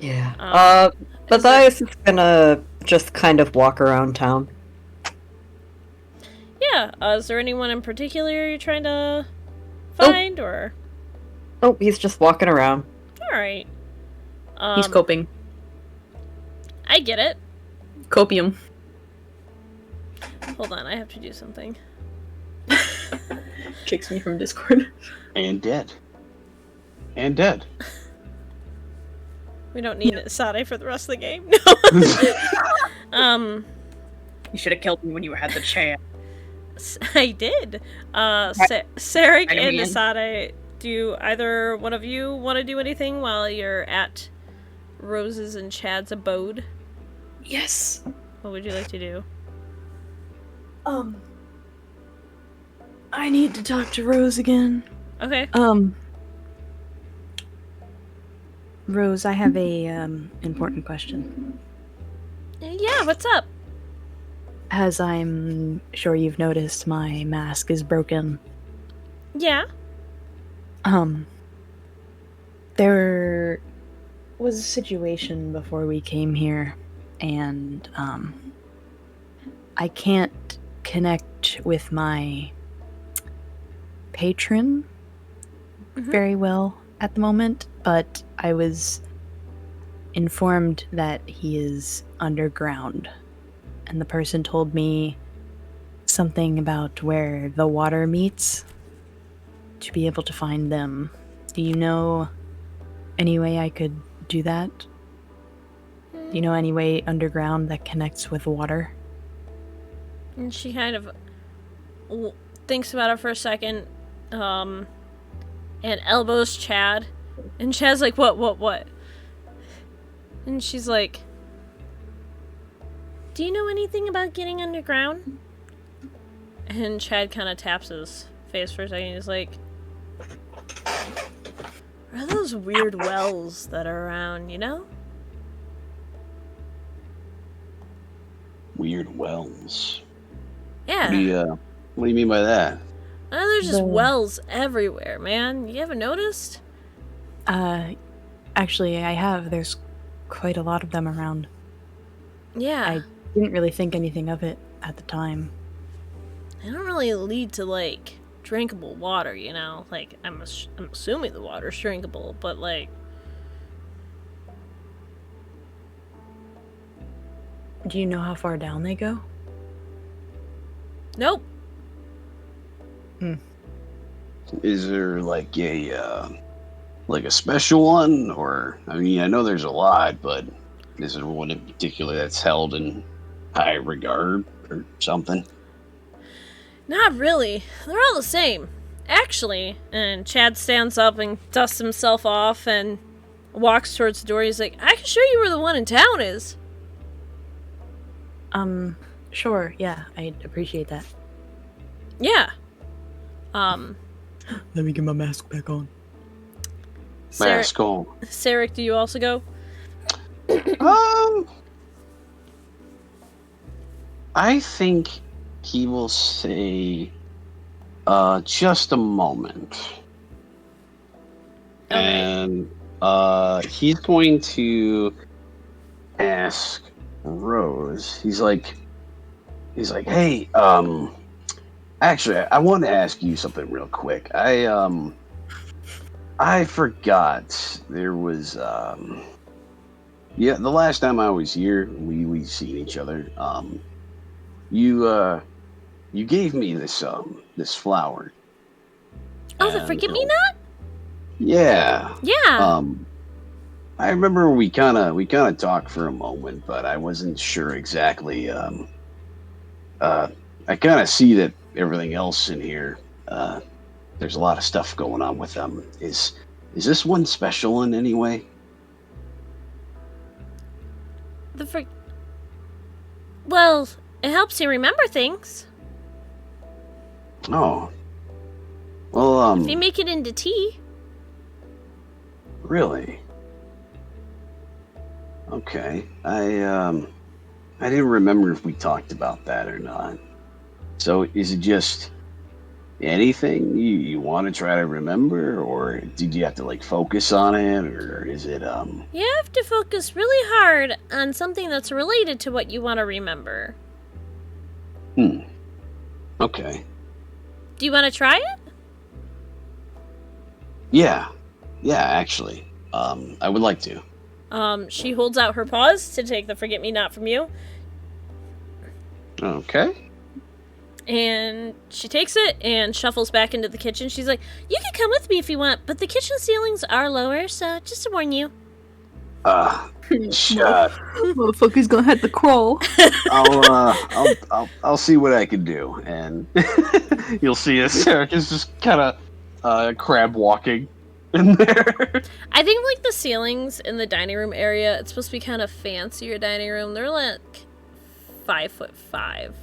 Yeah. Matthias is gonna just kind of walk around town. Yeah. Is there anyone in particular you're trying to find, or? Oh, he's just walking around. All right. He's coping. I get it. Copium. Hold on, I have to do something. Kicks me from Discord. And dead. And dead. We don't need Sade for the rest of the game. No. You should have killed me when you had the chance. I did. Sarek Dragging and me in. Asade, do either one of you want to do anything while you're at Rose's and Chad's abode? Yes. What would you like to do? I need to talk to Rose again. Okay. Rose, I have a important question. Yeah, what's up? As I'm sure you've noticed, my mask is broken. Yeah. There was a situation before we came here, and I can't connect with my patron very well at the moment, but I was informed that he is underground, and the person told me something about where the water meets to be able to find them. Do you know any way I could do that? Do you know any way underground that connects with water? And she kind of thinks about it for a second, and elbows Chad. And Chad's like, what? And she's like, do you know anything about getting underground? And Chad kind of taps his face for a second. He's like, what are those weird wells that are around, you know? Weird wells. Yeah. What do you mean by that? There's just wells everywhere, man. You haven't noticed? Actually, I have. There's quite a lot of them around. Yeah. I didn't really think anything of it at the time. They don't really lead to, like, drinkable water, you know? Like, I'm assuming the water's drinkable, but, like... Do you know how far down they go? Nope. Is there like a special one, or I mean, I know there's a lot, but is there one in particular that's held in high regard or something? Not really. They're all the same. Actually, and Chad stands up and dusts himself off and walks towards the door. He's like, I can show you where the one in town is. Sure, yeah, I'd appreciate that. Yeah. Let me get my mask back on. Mask on. Sarek, do you also go? I think he will say, just a moment. Okay. And, he's going to ask Rose. He's like, hey, actually, I want to ask you something real quick. I forgot. There was the last time I was here, we seen each other. You gave me this flower. Oh, the And, forget-me-not? Yeah. Yeah. I remember we kind of talked for a moment, but I wasn't sure exactly. I kind of see that everything else in here. There's a lot of stuff going on with them. Is this one special in any way? Well, it helps you remember things. Oh. Well, If you make it into tea. really? Okay. I didn't remember if we talked about that or not. So is it just anything you want to try to remember, or did you have to like focus on it, or is it You have to focus really hard on something that's related to what you want to remember. Okay. Do you want to try it? Yeah, actually, I would like to. She holds out her paws to take the forget-me-not from you, Okay. and she takes it and shuffles back into the kitchen. She's like, You can come with me if you want, but the kitchen ceilings are lower, so just to warn you. Shut. Motherfucker's gonna have to crawl. I'll see what I can do, and you'll see us. Eric is just kind of crab walking in there. I think, like, the ceilings in the dining room area, it's supposed to be kind of fancier dining room. They're, like, 5'5".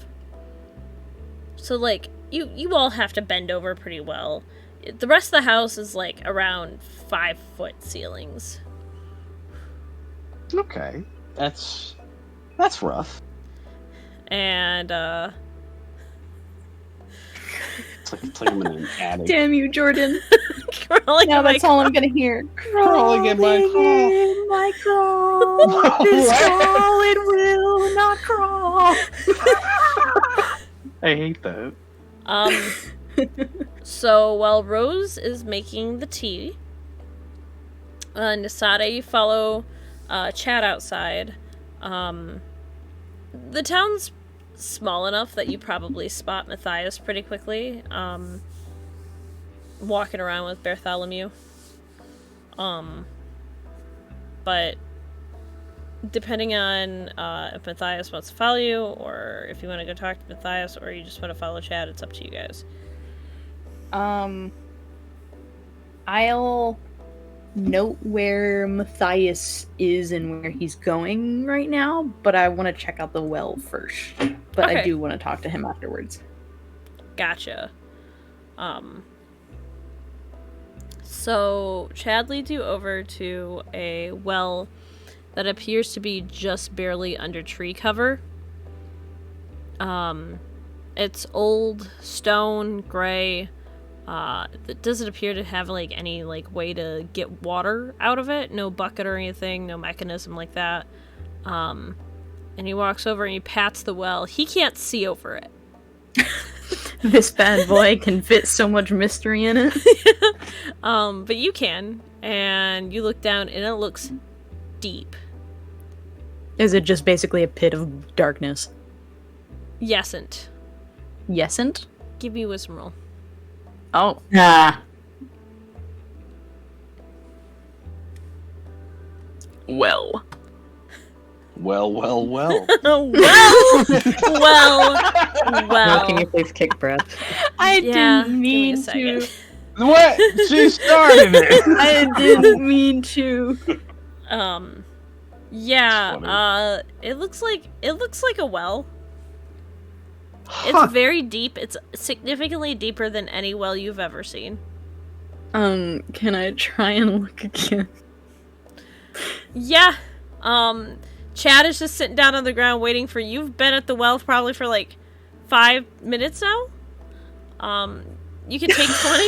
So, like, you all have to bend over pretty well. The rest of the house is, like, around 5-foot ceilings. Okay, that's rough. And, It's like I'm in an attic. Damn you, Jordan. crawling Now in my that's all I'm gonna hear. Crawling in my crawl. my crawl. This crawl, it will not crawl. I hate that. So while Rose is making the tea, Nisada, you follow Chad outside. The town's small enough that you probably spot Matthias pretty quickly, walking around with Bartholomew. But depending on if Matthias wants to follow you, or if you want to go talk to Matthias, or you just want to follow Chad, it's up to you guys. I'll note where Matthias is and where he's going right now, but I want to check out the well first. But I Okay. do want to talk to him afterwards. Gotcha. So Chad leads you over to a well that appears to be just barely under tree cover. It's old, stone, gray. It doesn't appear to have like any like way to get water out of it. No bucket or anything, no mechanism like that. And he walks over and he pats the well. He can't see over it. This bad boy can fit so much mystery in it. But you can, and you look down and it looks deep. Is it just basically a pit of darkness? Yesn't. Yesn't? Give me a wisdom roll. Oh. Ah. Well. Well. well. Well, can you please kick Brett? I Yeah, didn't give me a mean second. to. What? She started it. I didn't mean to. Yeah, That's it looks like a well. It's very deep. It's significantly deeper than any well you've ever seen. Can I try and look again? Yeah. Chad is just sitting down on the ground waiting for you. You've been at the well probably for like 5 minutes now. You can take 20.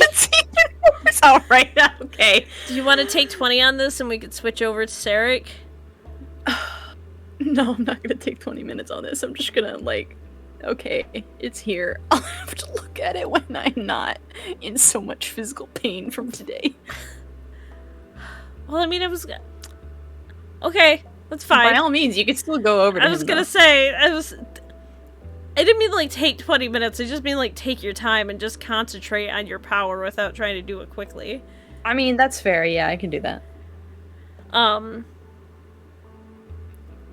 It's alright, okay. Do you want to take 20 on this and we could switch over to Sarek? No, I'm not gonna take 20 minutes on this. I'm just gonna, like, okay, it's here. I'll have to look at it when I'm not in so much physical pain from today. Well, I mean, okay, that's fine. By all means, you could still go over to I was him, gonna though. say, I didn't mean to, like, take 20 minutes. I just mean, like, take your time and just concentrate on your power without trying to do it quickly. I mean, that's fair. Yeah, I can do that.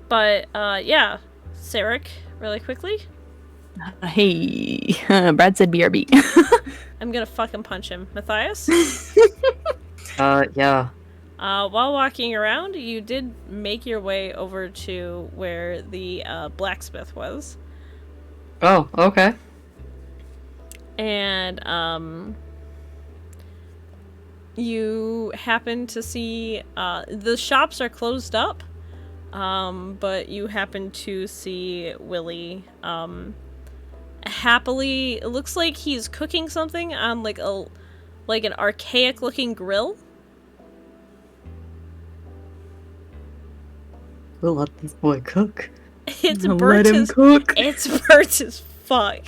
But, yeah. Sarek, really quickly. Hey, Brad said BRB. I'm gonna fucking punch him. Matthias? Yeah. While walking around, you did make your way over to where the, blacksmith was. Oh, okay. And, you happen to see, the shops are closed up, but you happen to see Willie, happily, it looks like he's cooking something on, like, an archaic-looking grill. We'll let this boy cook. It's Let burnt him as cook. It's burnt as fuck.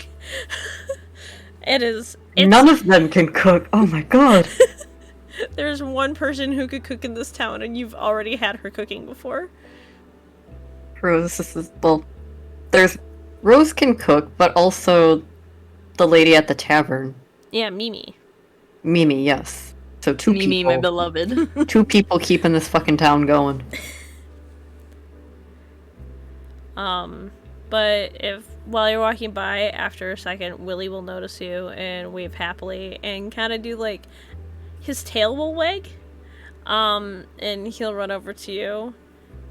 It's None of them can cook. Oh my god. There's one person who could cook in this town, and you've already had her cooking before. Rose, there's Rose can cook, but also the lady at the tavern. Yeah, Mimi. Mimi, yes. So two Mimi, people. my beloved. Two people keeping this fucking town going. But while you're walking by, after a second, Willie will notice you and wave happily and kind of do, like, his tail will wag. And he'll run over to you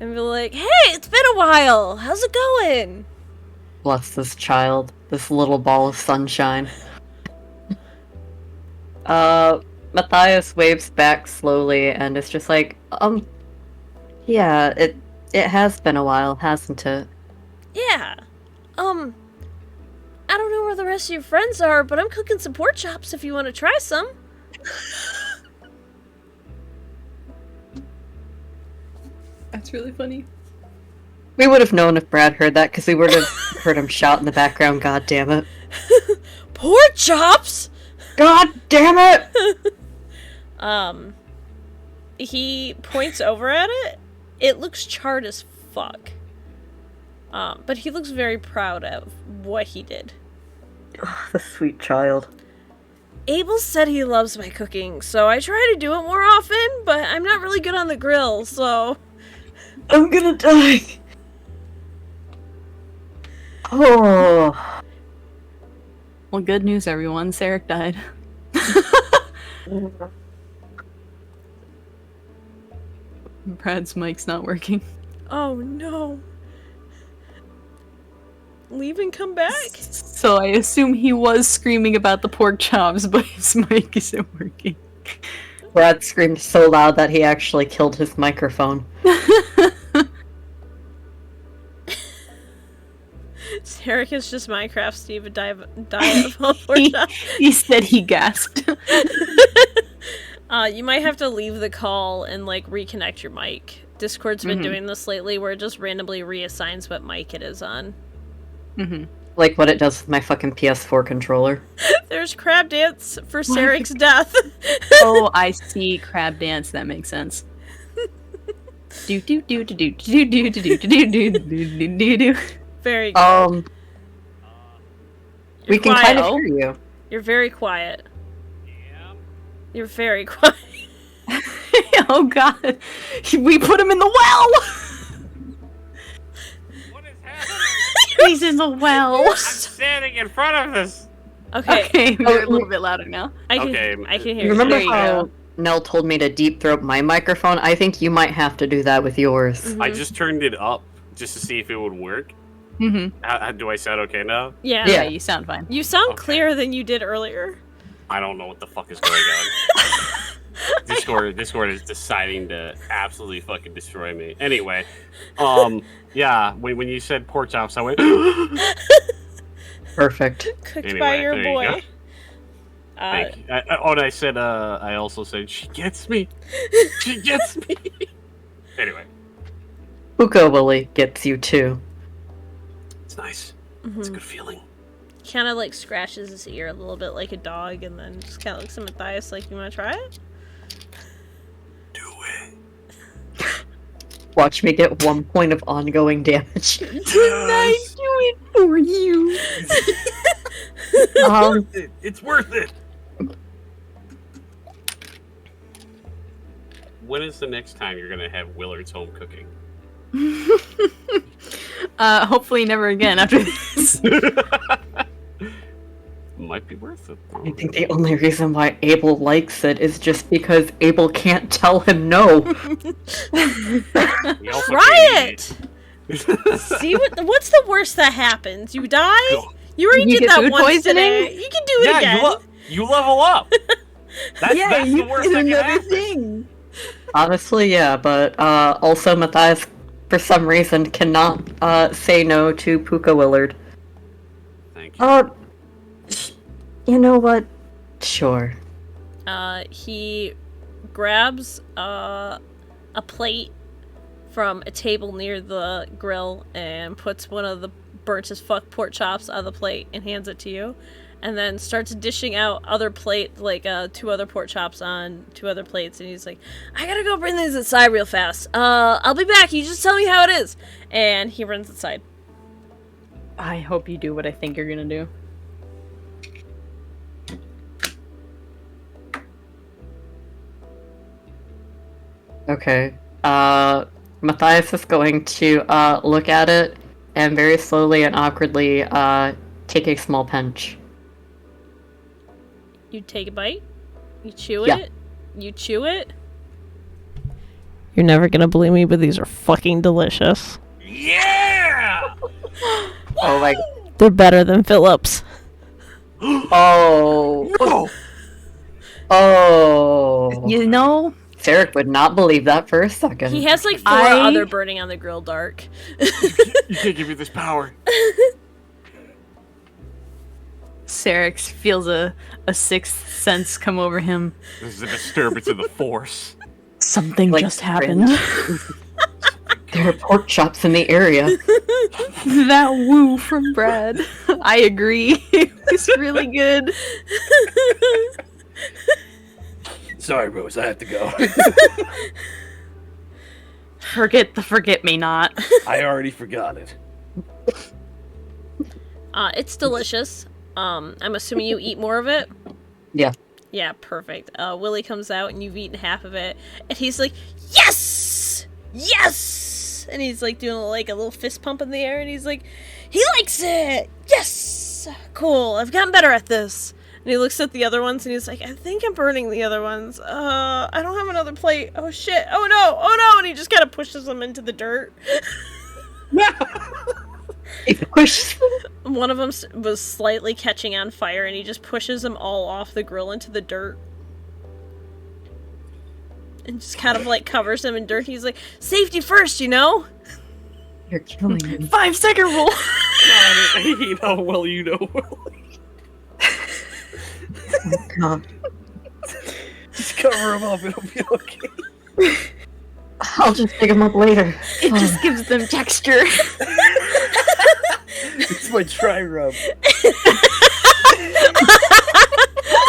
and be like, "Hey, it's been a while! How's it going?" Bless this child. This little ball of sunshine. Matthias waves back slowly and is just like, yeah, it has been a while, hasn't it? Yeah. I don't know where the rest of your friends are, but I'm cooking some pork chops if you want to try some. That's really funny. We would have known if Brad heard that, because we would have heard him shout in the background, God damn it. Pork chops? God damn it! He points over at it. It looks charred as fuck. But he looks very proud of what he did. Oh, the sweet child. Abel said he loves my cooking, so I try to do it more often, but I'm not really good on the grill, so... I'm gonna die. Oh. Well, good news, everyone. Sarek died. Brad's mic's not working. Oh no. Leave and come back? So I assume he was screaming about the pork chops, but his mic isn't working. Brad screamed so loud that he actually killed his microphone. Sarek is just Minecraft Steve, a diet of all pork chops. He said he gasped. You might have to leave the call and, like, reconnect your mic. Discord's been doing this lately where it just randomly reassigns what mic it is on. Like what it does with my fucking PS4 controller. There's Crab Dance for Sarek's death. Oh, I see. Crab dance. That makes sense. Do do do do do do do do do do do do do. Very good. We can quiet. kind of hear you. You're very quiet. You're very quiet. Oh god, we put him in the well. What is happening? He's in the well. I'm standing in front of this. Okay, Okay, we're a little bit louder now. I can hear you. Remember There you how go. Nell told me to deep throat my microphone? I think you might have to do that with yours. I just turned it up just to see if it would work. How, do I sound okay now? Yeah. Yeah, you sound fine. You sound Okay. clearer than you did earlier. I don't know what the fuck is going on. Discord is deciding to absolutely fucking destroy me. Anyway, yeah, when you said pork chops, I went. Perfect. Cooked Anyway, by your there you boy. go. Thank you. And I said, I also said, she gets me. She gets me. Anyway, Uko Willy gets you too. it's nice. It's a good feeling. Kind of, like, scratches his ear a little bit like a dog, and then just kind of looks at Matthias like, you want to try it? Do it. Watch me get 1 point of ongoing damage. Didn't I do it for you? It's worth it. When is the next time you're gonna have Willard's home cooking? Hopefully never again after this. Might be worth it. I think the only reason why Abel likes it is just because Abel can't tell him no. Try it! See what's the worst that happens? You die? You already You did get that food once poisoning? today. You can do it again. You level up. That's the worst that can happen. thing. Honestly, yeah, but also Matthias, for some reason, cannot say no to Puka Willard. Thank you. You know what? Sure. He grabs a plate from a table near the grill and puts one of the burnt as fuck pork chops on the plate and hands it to you, and then starts dishing out other plate, like 2 other pork chops on 2 other plates, and he's like, I gotta go bring these inside real fast. I'll be back. You just tell me how it is. And he runs inside. I hope you do what I think you're gonna do. Okay. Matthias is going to look at it and very slowly and awkwardly take a small pinch. You take a bite. You chew Yeah. it. You chew it. You're never gonna believe me, but these are fucking delicious. Yeah! Oh my. They're better than Phillips. Oh. No! Oh. You know, Sarek would not believe that for a second. He has like 4 I- other burning on the grill dark. You can't give me this power. Sarek feels a sixth sense come over him. This is a disturbance of the force. Something Like just cringe. happened. There are pork chops in the area. That woo from Brad. I agree. It was really good. Sorry, Rose, I have to go. Forget the forget-me-not. I already forgot it. It's delicious. I'm assuming you eat more of it? Yeah. Yeah, perfect. Willie comes out and you've eaten half of it, and he's like, yes! Yes! And he's like doing like a little fist pump in the air, and he's like, he likes it! Yes! Cool, I've gotten better at this. And he looks at the other ones and he's like, I think I'm burning the other ones. I don't have another plate. Oh shit. Oh no. Oh no. And he just kind of pushes them into the dirt. One of them was slightly catching on fire, and he just pushes them all off the grill into the dirt. And just kind of like covers them in dirt. He's like, safety first, you know? You're killing me. 5-second rule. You know, well, you know, well. Oh, God. Just cover him up, it'll be okay. I'll just pick them up later. It just gives them texture. It's my dry rub.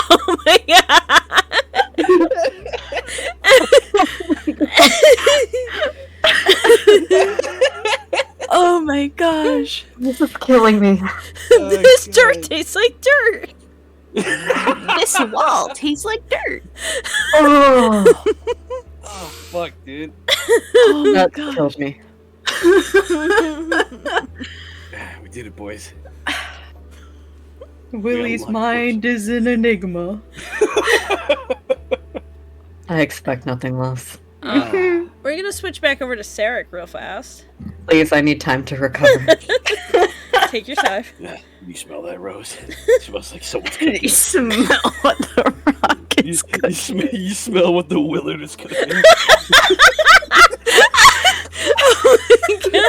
Oh my god. Oh my gosh. This is killing me. This dirt tastes like dirt. This wall tastes like dirt. Oh, Oh, fuck, dude. Oh my that god. kills me. We did it, boys. Willie's unlocked mind is an enigma. I expect nothing less. We're gonna switch back over to Sarek real fast. Please, I need time to recover. Take your time. Yeah, you smell that, Rose? It smells like someone's cooking. You smell what the rock is cooking. You smell what the Willard is cooking.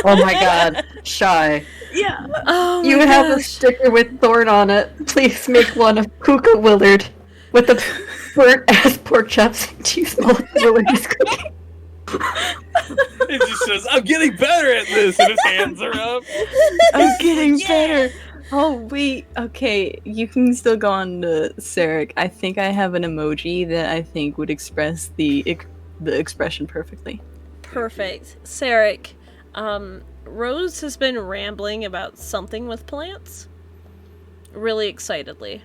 Oh my god, Shy. Yeah. Oh my You have a gosh. sticker with Thorn on it. Please make one of Puka Willard with the burnt ass pork chops. Do you smell what Willard is cooking? It just says, I'm getting better at this, and his hands are up. I'm getting better. Oh wait, okay. You can still go on to Sarek. I think I have an emoji that I think would express the expression perfectly. Perfect. Sarek, Rose has been rambling about something with plants. Really excitedly.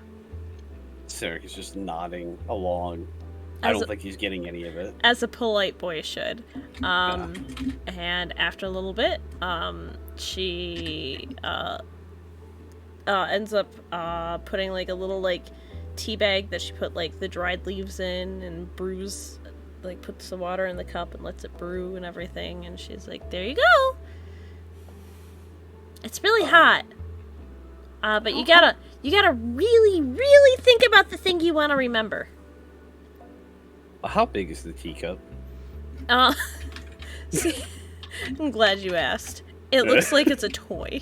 Sarek is just nodding along. I As don't a- think he's getting any of it. As a polite boy should. And after a little bit, she ends up putting like a little like tea bag that she put like the dried leaves in and brews, like puts the water in the cup and lets it brew and everything, and she's like, there you go. It's really hot. But you gotta really, really think about the thing you want to remember. How big is the teacup? See, I'm glad you asked. It looks like it's a toy.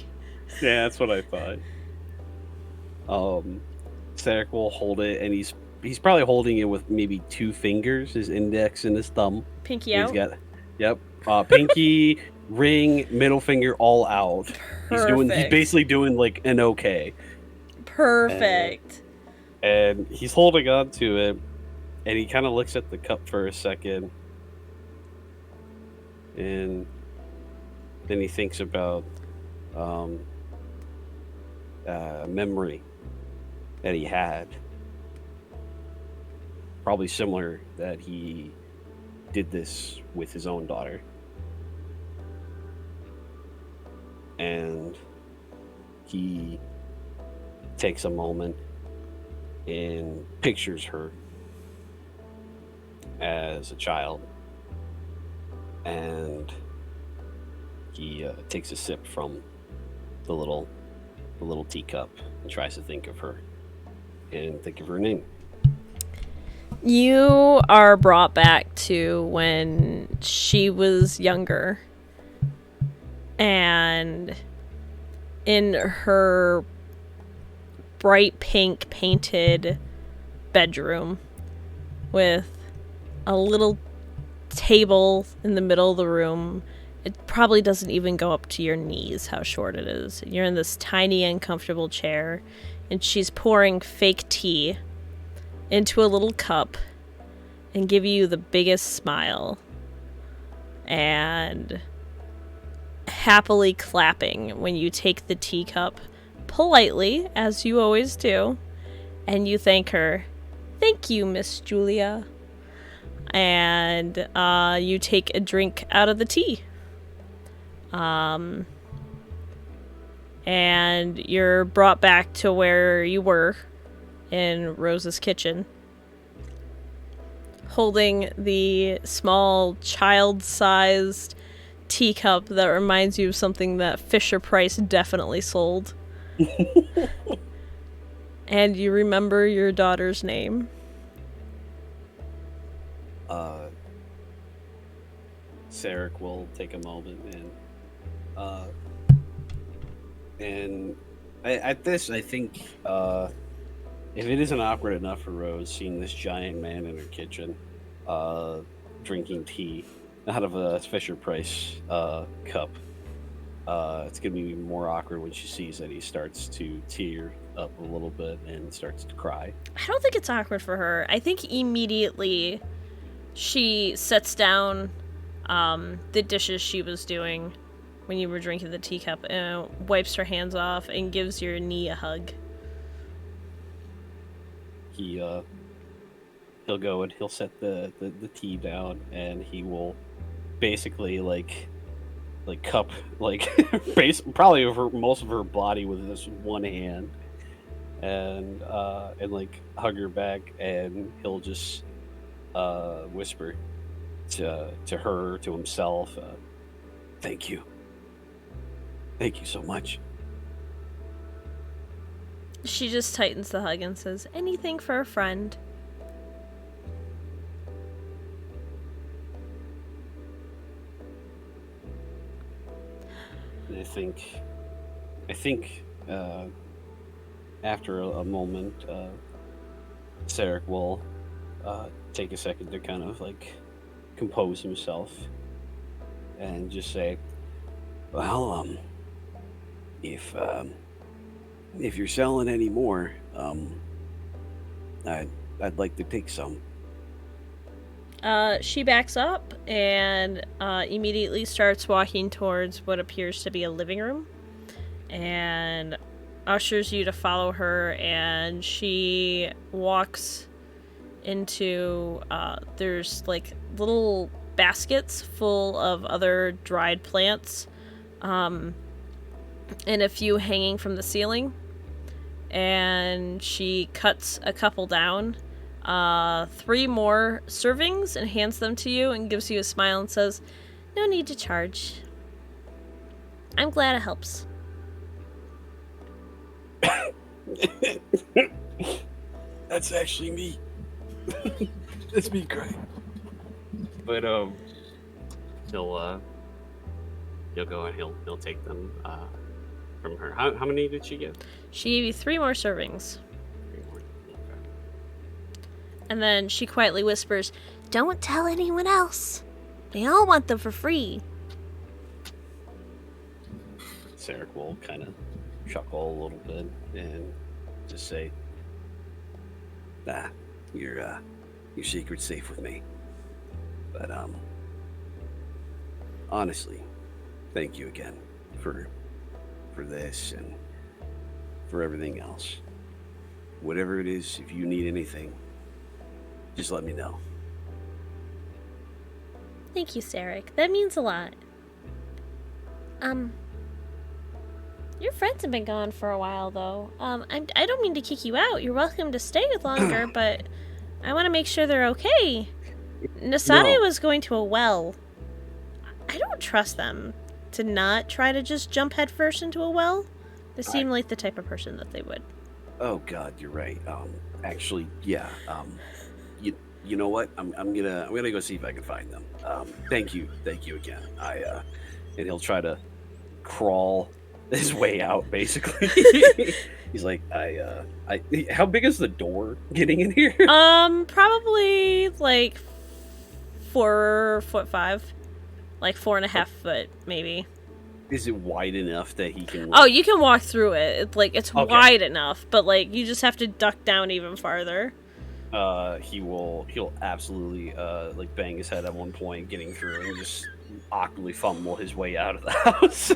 Yeah, that's what I thought. Sarek will hold it, and he's probably holding it with maybe 2 fingers, his index and his thumb. Pinky And out. He's got, pinky, ring, middle finger, all out. Perfect. He's basically doing like an okay. Perfect. And he's holding on to it, and he kind of looks at the cup for a second, and then he thinks about a memory that he had, probably similar, that he did this with his own daughter, and he takes a moment and pictures her as a child, and he takes a sip from the little teacup and tries to think of her and think of her name. You are brought back to when she was younger, and in her bright pink painted bedroom with a little table in the middle of the room. It probably doesn't even go up to your knees how short it is. You're in this tiny uncomfortable chair, and she's pouring fake tea into a little cup and give you the biggest smile and happily clapping when you take the teacup politely, as you always do, and you thank her. Thank you, Miss Julia. And you take a drink out of the tea. And you're brought back to where you were in Rose's kitchen, holding the small child-sized teacup that reminds you of something that Fisher-Price definitely sold. And you remember your daughter's name. Sarek will take a moment and at this, I think if it isn't awkward enough for Rose seeing this giant man in her kitchen drinking tea out of a Fisher-Price cup, it's going to be more awkward when she sees that he starts to tear up a little bit and starts to cry. I don't think it's awkward for her. I think immediately she sets down the dishes she was doing when you were drinking the teacup and wipes her hands off and gives your knee a hug. He'll go and he'll set the tea down, and he will basically like cup probably over most of her body with this one hand, and like hug her back, and he'll just whisper to her, to himself, thank you so much. She just tightens the hug and says, anything for a friend. And I think after a moment, Sarek will take a second to kind of like compose himself and just say, well, if you're selling any more, I'd like to take some. She backs up and immediately starts walking towards what appears to be a living room and ushers you to follow her, and she walks into there's like little baskets full of other dried plants and a few hanging from the ceiling, and she cuts a couple down, 3 more servings, and hands them to you and gives you a smile and says, "No need to charge. I'm glad it helps." That's actually me. That's me crying. But he'll go and he'll take them from her. How many did she get? She gave you 3 more servings. 3 more. Okay. And then she quietly whispers, "Don't tell anyone else. They all want them for free." Sarek will kind of chuckle a little bit and just say, your secret's safe with me. But honestly, thank you again for this and for everything else. Whatever it is, if you need anything, just let me know. Thank you, Sarek. That means a lot. Your friends have been gone for a while, though. I don't mean to kick you out. You're welcome to stay longer, but I want to make sure they're okay. Nasade was going to a well. I don't trust them to not try to just jump headfirst into a well. They seem like the type of person that they would. Oh God, you're right. Actually, yeah. You know what? I'm gonna go see if I can find them. Thank you again. And he'll try to crawl his way out, basically. He's like, how big is the door getting in here? Probably like 4'5", like 4.5 foot, maybe. Is it wide enough that he can? Oh, you can walk through it. It's Okay. wide enough, but like you just have to duck down even farther. He'll absolutely like bang his head at one point, getting through, and just awkwardly fumble his way out of the house.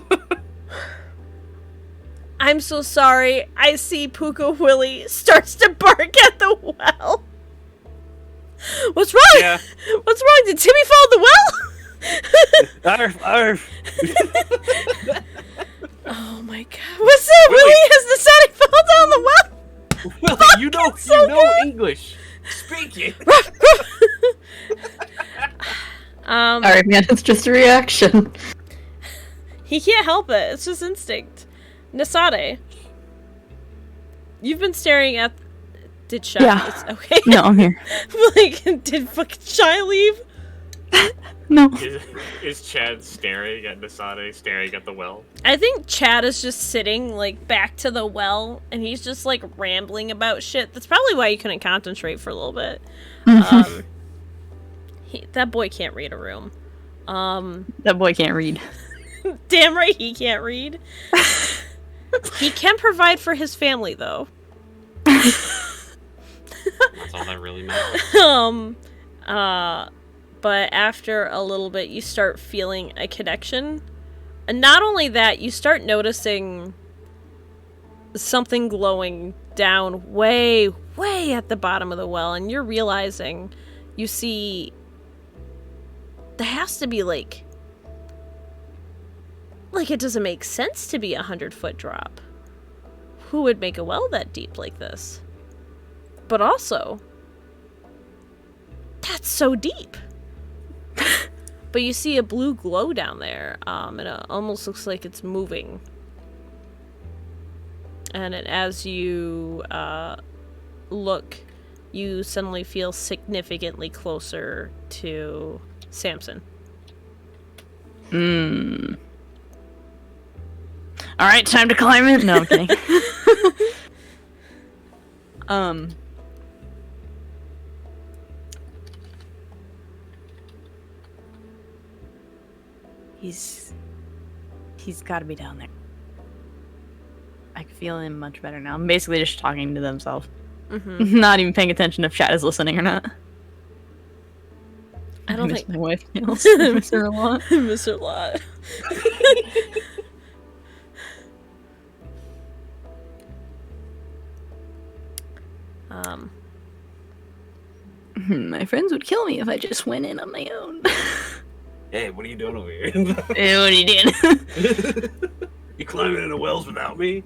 I'm so sorry. I see Puka Willie starts to bark at the well. What's wrong? Yeah. What's wrong? Did Timmy fall in the well? Arf, arf. Oh my god. What's up, Willie? Has decided to fall down the well? Willie, you know good. English. Speak it. Alright, man, it's just a reaction. He can't help it. It's just instinct. Nasade, you've been staring at. Did Shy? Yeah. It's okay. No, I'm here. Like, did fucking Shy leave? No. Is Chad staring at Nasade, staring at the well? I think Chad is just sitting, like, back to the well, and he's just, like, rambling about shit. That's probably why you couldn't concentrate for a little bit. That boy can't read a room. That boy can't read. Damn right he can't read. He can provide for his family, though. That's all that really matters. But after a little bit, you start feeling a connection. And not only that, you start noticing something glowing down way, way at the bottom of the well. And you're realizing you see... There has to be, like, it doesn't make sense to be 100-foot drop. Who would make a well that deep like this? But also, that's so deep. But you see a blue glow down there, and it almost looks like it's moving. And as you look, you suddenly feel significantly closer to Samson. Alright, time to climb in. No, I'm kidding. He's gotta be down there. I can feel him much better now. I'm basically just talking to themselves. Not even paying attention if chat is listening or not. don't miss think my wife nails. I miss her a lot. I miss her a lot. My friends would kill me if I just went in on my own. Hey, what are you doing over here? Hey, what are you doing? You climbing into wells without me?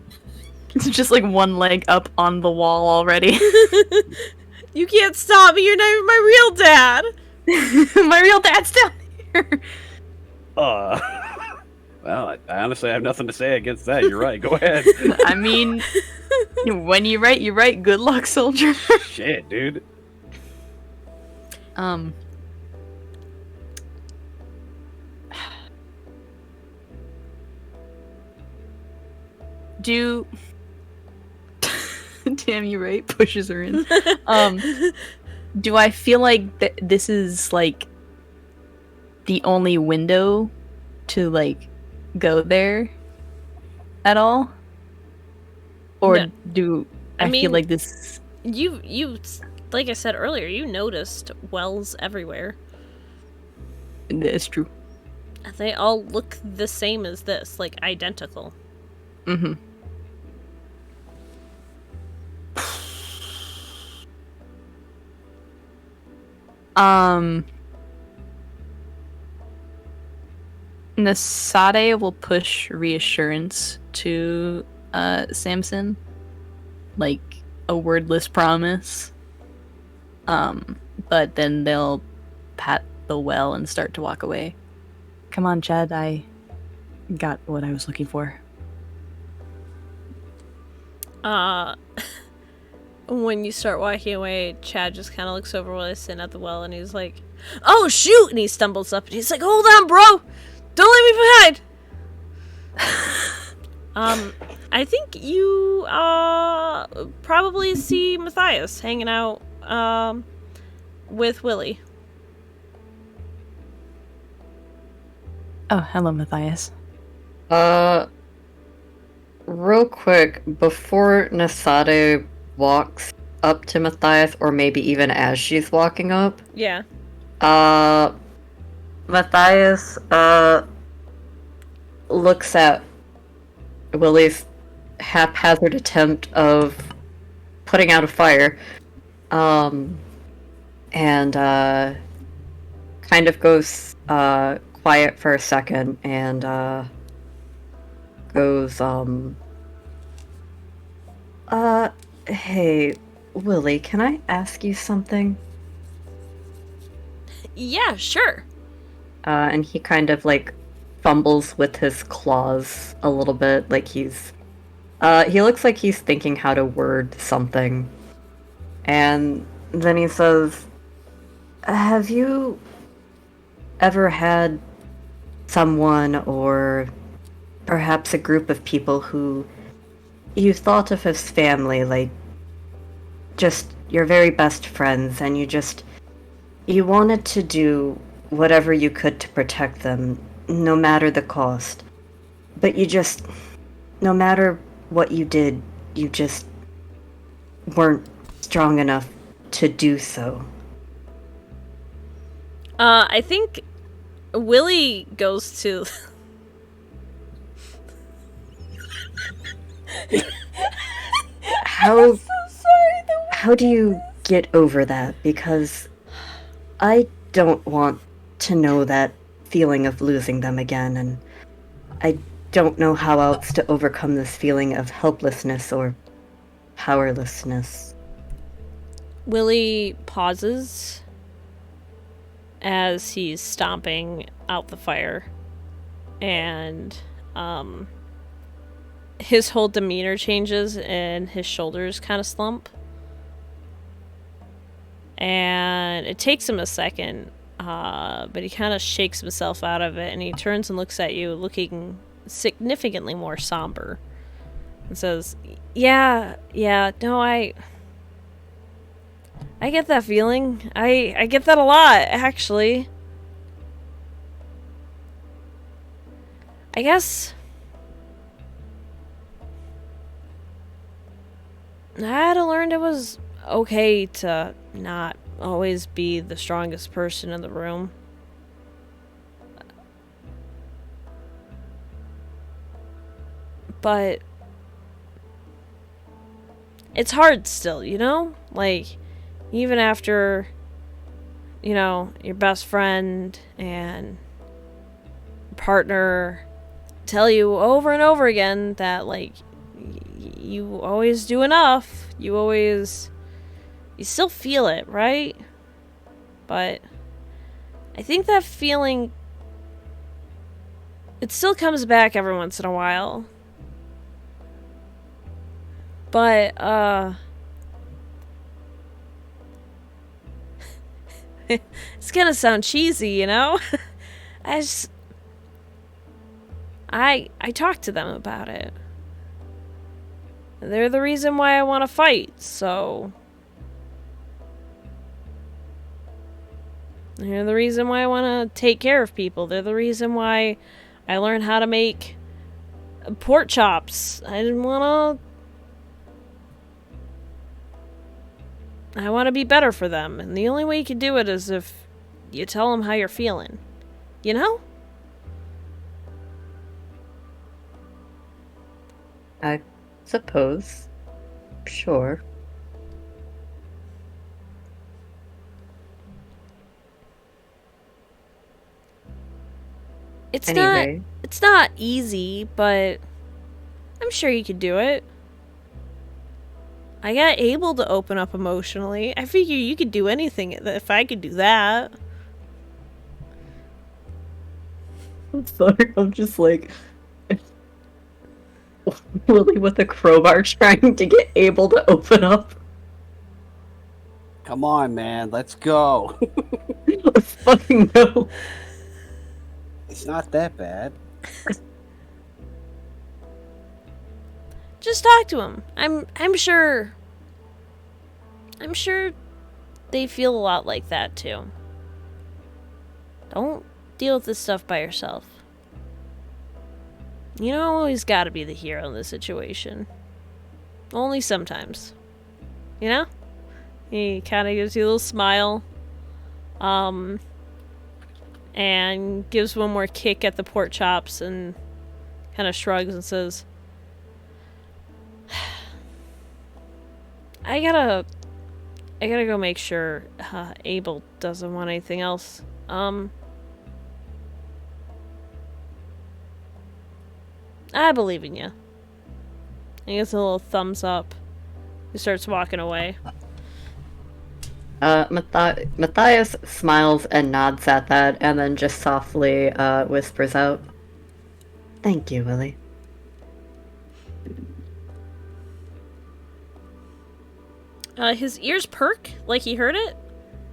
It's just like one leg up on the wall already. You can't stop me. You're not even my real dad. My real dad's down here. Well, I honestly have nothing to say against that. You're right. Go ahead. I mean, when you write, you write. Good luck, soldier. Shit, dude. Damn, you right. Pushes her in. Do I feel like this is like the only window to like go there at all, or No. do I mean, feel like this? You, like I said earlier, you noticed wells everywhere. It's true. They all look the same as this, like identical. Mm-hmm. Nasade will push reassurance to Samson, like a wordless promise. But then they'll pat the well and start to walk away. Come on, Chad, I got what I was looking for. When you start walking away, Chad just kind of looks over while he's sitting at the well, and he's like, "Oh shoot!" And he stumbles up, and he's like, "Hold on, bro! Don't leave me behind." I think you probably see Matthias hanging out with Willie. Oh, hello, Matthias. Real quick, before Nasade walks up to Matthias, or maybe even as she's walking up, Yeah. Matthias, looks at Willie's haphazard attempt of putting out a fire, and, kind of goes, quiet for a second, and, goes, hey, Willie, can I ask you something? Yeah, sure. And he kind of, like, fumbles with his claws a little bit, like he's, he looks like he's thinking how to word something. And then he says, have you ever had someone, or perhaps a group of people who you thought of as family, like just your very best friends, and you wanted to do whatever you could to protect them, no matter the cost, but no matter what you did, you just weren't strong enough to do so? I think Willie goes to... How do you get over that? Because I don't want to know that feeling of losing them again, and I don't know how else to overcome this feeling of helplessness or powerlessness. Willie pauses as he's stomping out the fire, and his whole demeanor changes and his shoulders kind of slump. And it takes him a second, but he kind of shakes himself out of it, and he turns and looks at you, looking significantly more somber, and says, no, I get that feeling. I get that a lot, actually. I guess I had to learn it was okay to not always be the strongest person in the room. but it's hard still, you know? Like, even after, you know, your best friend and partner tell you over and over again that, like, you always do enough. You still feel it, right? But I think that feeling, it still comes back every once in a while. But, it's gonna sound cheesy, you know? I talked to them about it. They're the reason why I want to fight, so... They're the reason why I want to take care of people. They're the reason why I learned how to make pork chops. I want to be better for them. And the only way you can do it is if you tell them how you're feeling. You know? I suppose. Sure. It's Anyway. not easy, but I'm sure you could do it. I got able to open up emotionally. I figure you could do anything if I could do that. I'm sorry, I'm just like Willie with a crowbar trying to get able to open up. Come on, man, let's go. Let's fucking go. It's not that bad. Just talk to him. I'm sure they feel a lot like that too. Don't deal with this stuff by yourself. You don't always gotta be the hero in this situation. Only sometimes. You know? He kinda gives you a little smile. And gives one more kick at the pork chops and kinda shrugs and says, I gotta go make sure Abel doesn't want anything else. I believe in you. He gets a little thumbs up. He starts walking away. Matthias smiles and nods at that, and then just softly whispers out, "Thank you, Willie." His ears perk like he heard it,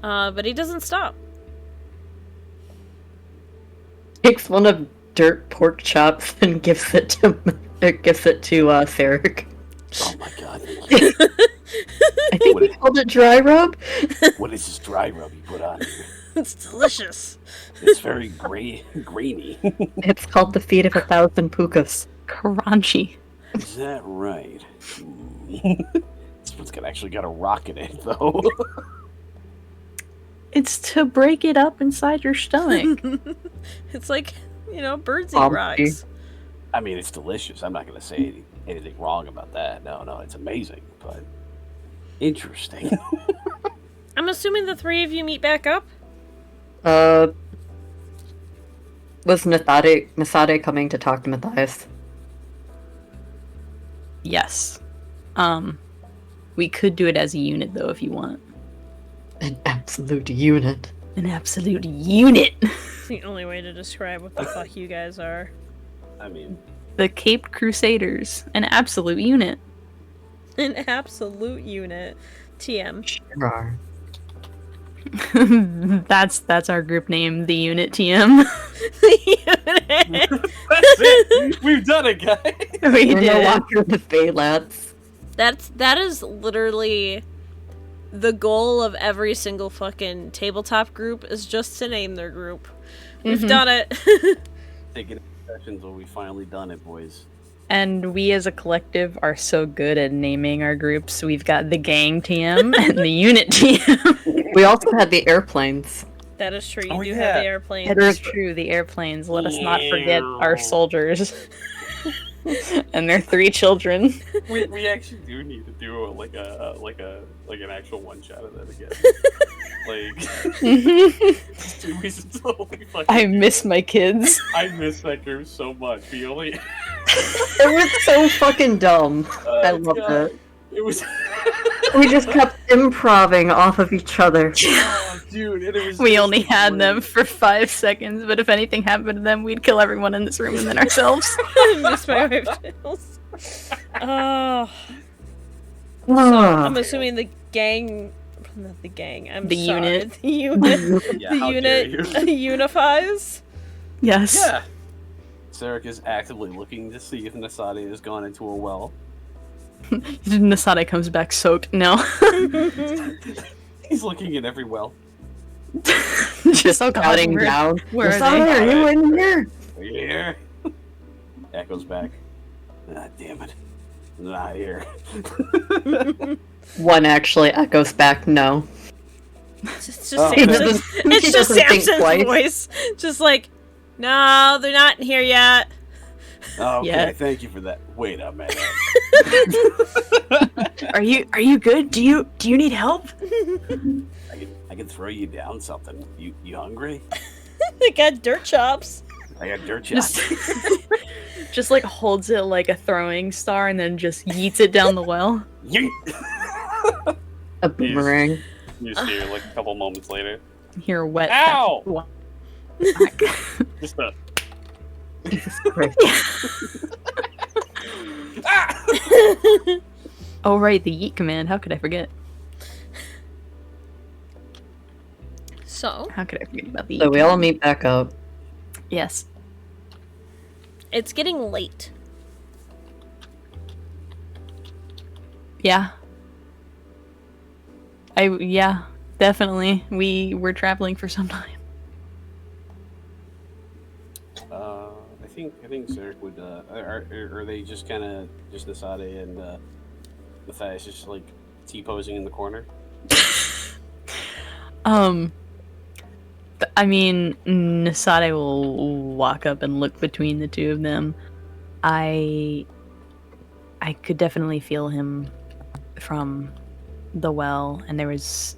but he doesn't stop. Takes one of dirt pork chops and gives it to Sarek. Oh my god. I think he called it dry rub. What is this dry rub you put on here? It's delicious. It's very grainy. It's called the feet of 1,000 pukas. Crunchy. Is that right? This one's actually got a rock in it, though. It's to break it up inside your stomach. It's like, you know, birds eat Bumpy. rocks. I mean, it's delicious. I'm not going to say anything wrong about that. No, it's amazing, but interesting. I'm assuming the three of you meet back up? Was Nasade coming to talk to Matthias? Yes. We could do it as a unit, though, if you want. An absolute unit. An absolute unit! It's the only way to describe what the fuck you guys are. I mean, The Caped Crusaders. An absolute unit. An absolute unit. TM. Sure are. That's our group name, the Unit TM. Unit. that's it. We've done it, guys. We We're did no it. longer the Faylats. That is literally the goal of every single fucking tabletop group, is just to name their group. We've done it. Taking sessions when we finally done it, boys. And we as a collective are so good at naming our groups. We've got the Gang TM and the Unit TM. We also had the airplanes. That is true. You Oh, do yeah. have the airplane. It is true, the airplanes. Let us not forget our soldiers. and their 3 children. We actually do need to do an actual one shot of that again. Just 2 weeks until we fucking I do miss it. my kids. I miss that group so much. We only It was so fucking dumb. I loved God. it. It was We just kept improving off of each other. oh, dude, and it was We just only had them great. for 5 seconds, but if anything happened to them, we'd kill everyone in this room and then ourselves. I miss my wife chills. Oh. So Ah. I'm assuming the gang, not the gang. I'm The sorry, unit. The unit. Yeah, The how dare unit you. unifies. Yes. Yeah. Sarek is actively looking to see if Nasade has gone into a well. Nasade comes back soaked. No. He's looking in every well. Just Oh God, shouting where- down. where are "Masada, they?" are you in here? Are you here? Echoes back. Ah, damn it. Not here. One actually echoes back, no. It's just Oh, He Samson's, doesn't, he it's just doesn't think Samson's twice. voice. Just like, no, they're not in here yet. Okay, Yeah. thank you for that. Wait a minute. Are you good? Do you need help? I can throw you down something. You hungry? They got dirt chops. I got dirt chops. Just like holds it like a throwing star and then just yeets it down the well. Yeet! A boomerang. You just hear like a couple moments later. Hear a wet. Ow! Just a. Christ. Ah! Oh right, the yeet command. How could I forget? So, How could I forget about the yeet So we all command? meet back up. Yes. it's getting late. Yeah. Yeah, definitely. We were traveling for some time. I think Sarek would. Are they just kind of just Nasade and Matthias just like T-posing in the corner? I mean, Nasade will walk up and look between the two of them. I could definitely feel him from the well, and there was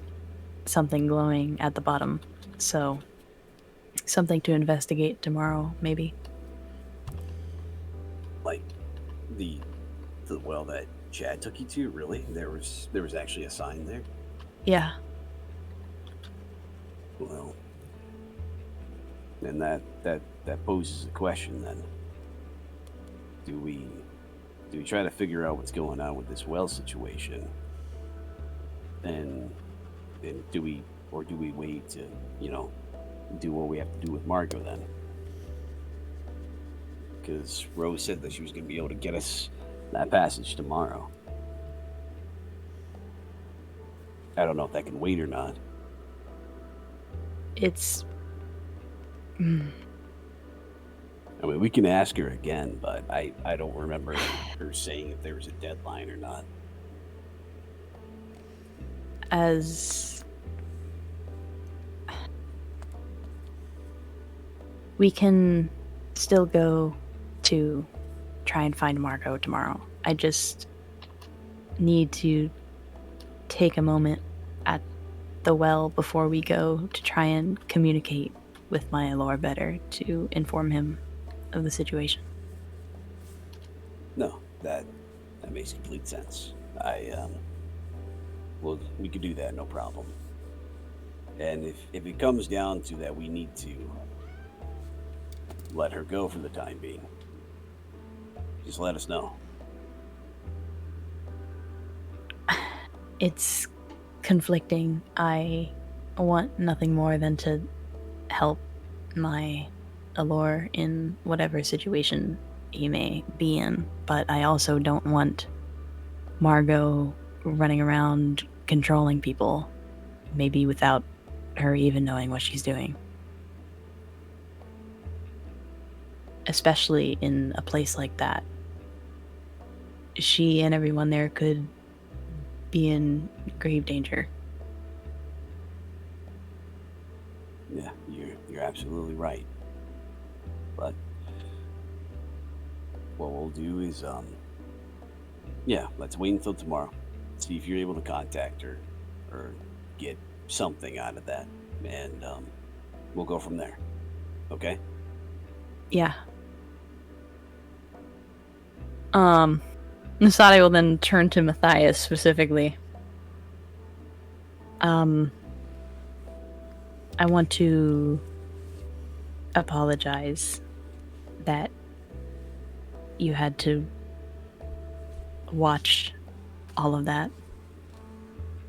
something glowing at the bottom. So, something to investigate tomorrow, maybe. Like the well that Chad took you to. Really, there was actually a sign there. Yeah. Well, then that poses a question. Then, do we try to figure out what's going on with this well situation? And do we wait to do what we have to do with Margot then? Because Rose said that she was going to be able to get us that passage tomorrow. I don't know if that can wait or not. It's. I mean, we can ask her again, but I don't remember her saying if there was a deadline or not. As we can still go to try and find Margot tomorrow. I just need to take a moment at the well before we go to try and communicate with my lore better to inform him of the situation. No, that makes complete sense. Well, we could do that, no problem. And if it comes down to that, we need to let her go for the time being. Just let us know. It's conflicting. I want nothing more than to help my Allure in whatever situation he may be in, but I also don't want Margot running around controlling people, maybe without her even knowing what she's doing. Especially in a place like that. She and everyone there could be in grave danger. Yeah, you're absolutely right. But what we'll do is, yeah, let's wait until tomorrow. See if you're able to contact her or get something out of that, and we'll go from there. Okay? Yeah. Nasade will then turn to Matthias specifically. I want to apologize that you had to watch all of that.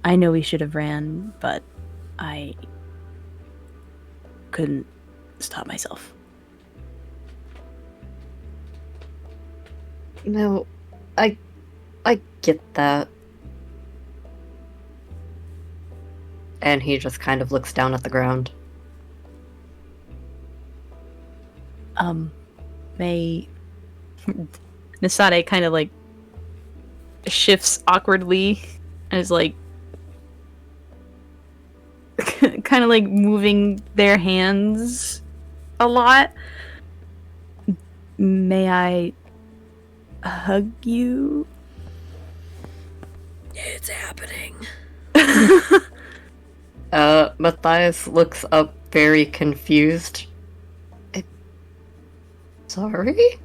I know we should have ran, but I couldn't stop myself. No, I get that. And he just kind of looks down at the ground. Nasade kind of like shifts awkwardly and is like kind of like moving their hands a lot. May I hug you? It's happening. Matthias looks up very confused. Sorry?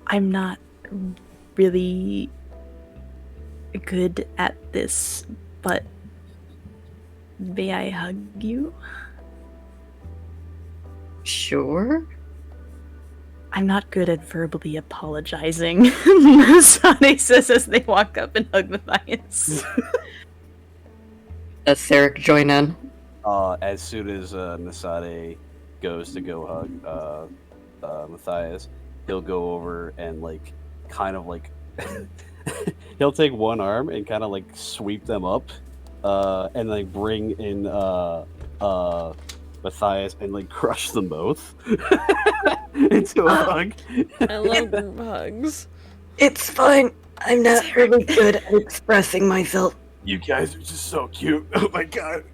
I'm not really good at this, but may I hug you? Sure. I'm not good at verbally apologizing, Masane says as they walk up and hug Matthias. Does Sarek join in? As soon as Nasade goes to go hug Matthias, he'll go over and like kind of like he'll take one arm and kind of like sweep them up, and like bring in Matthias and like crush them both into a hug. I love group hugs. It's fine. I'm not really good at expressing myself. You guys are just so cute. Oh my god.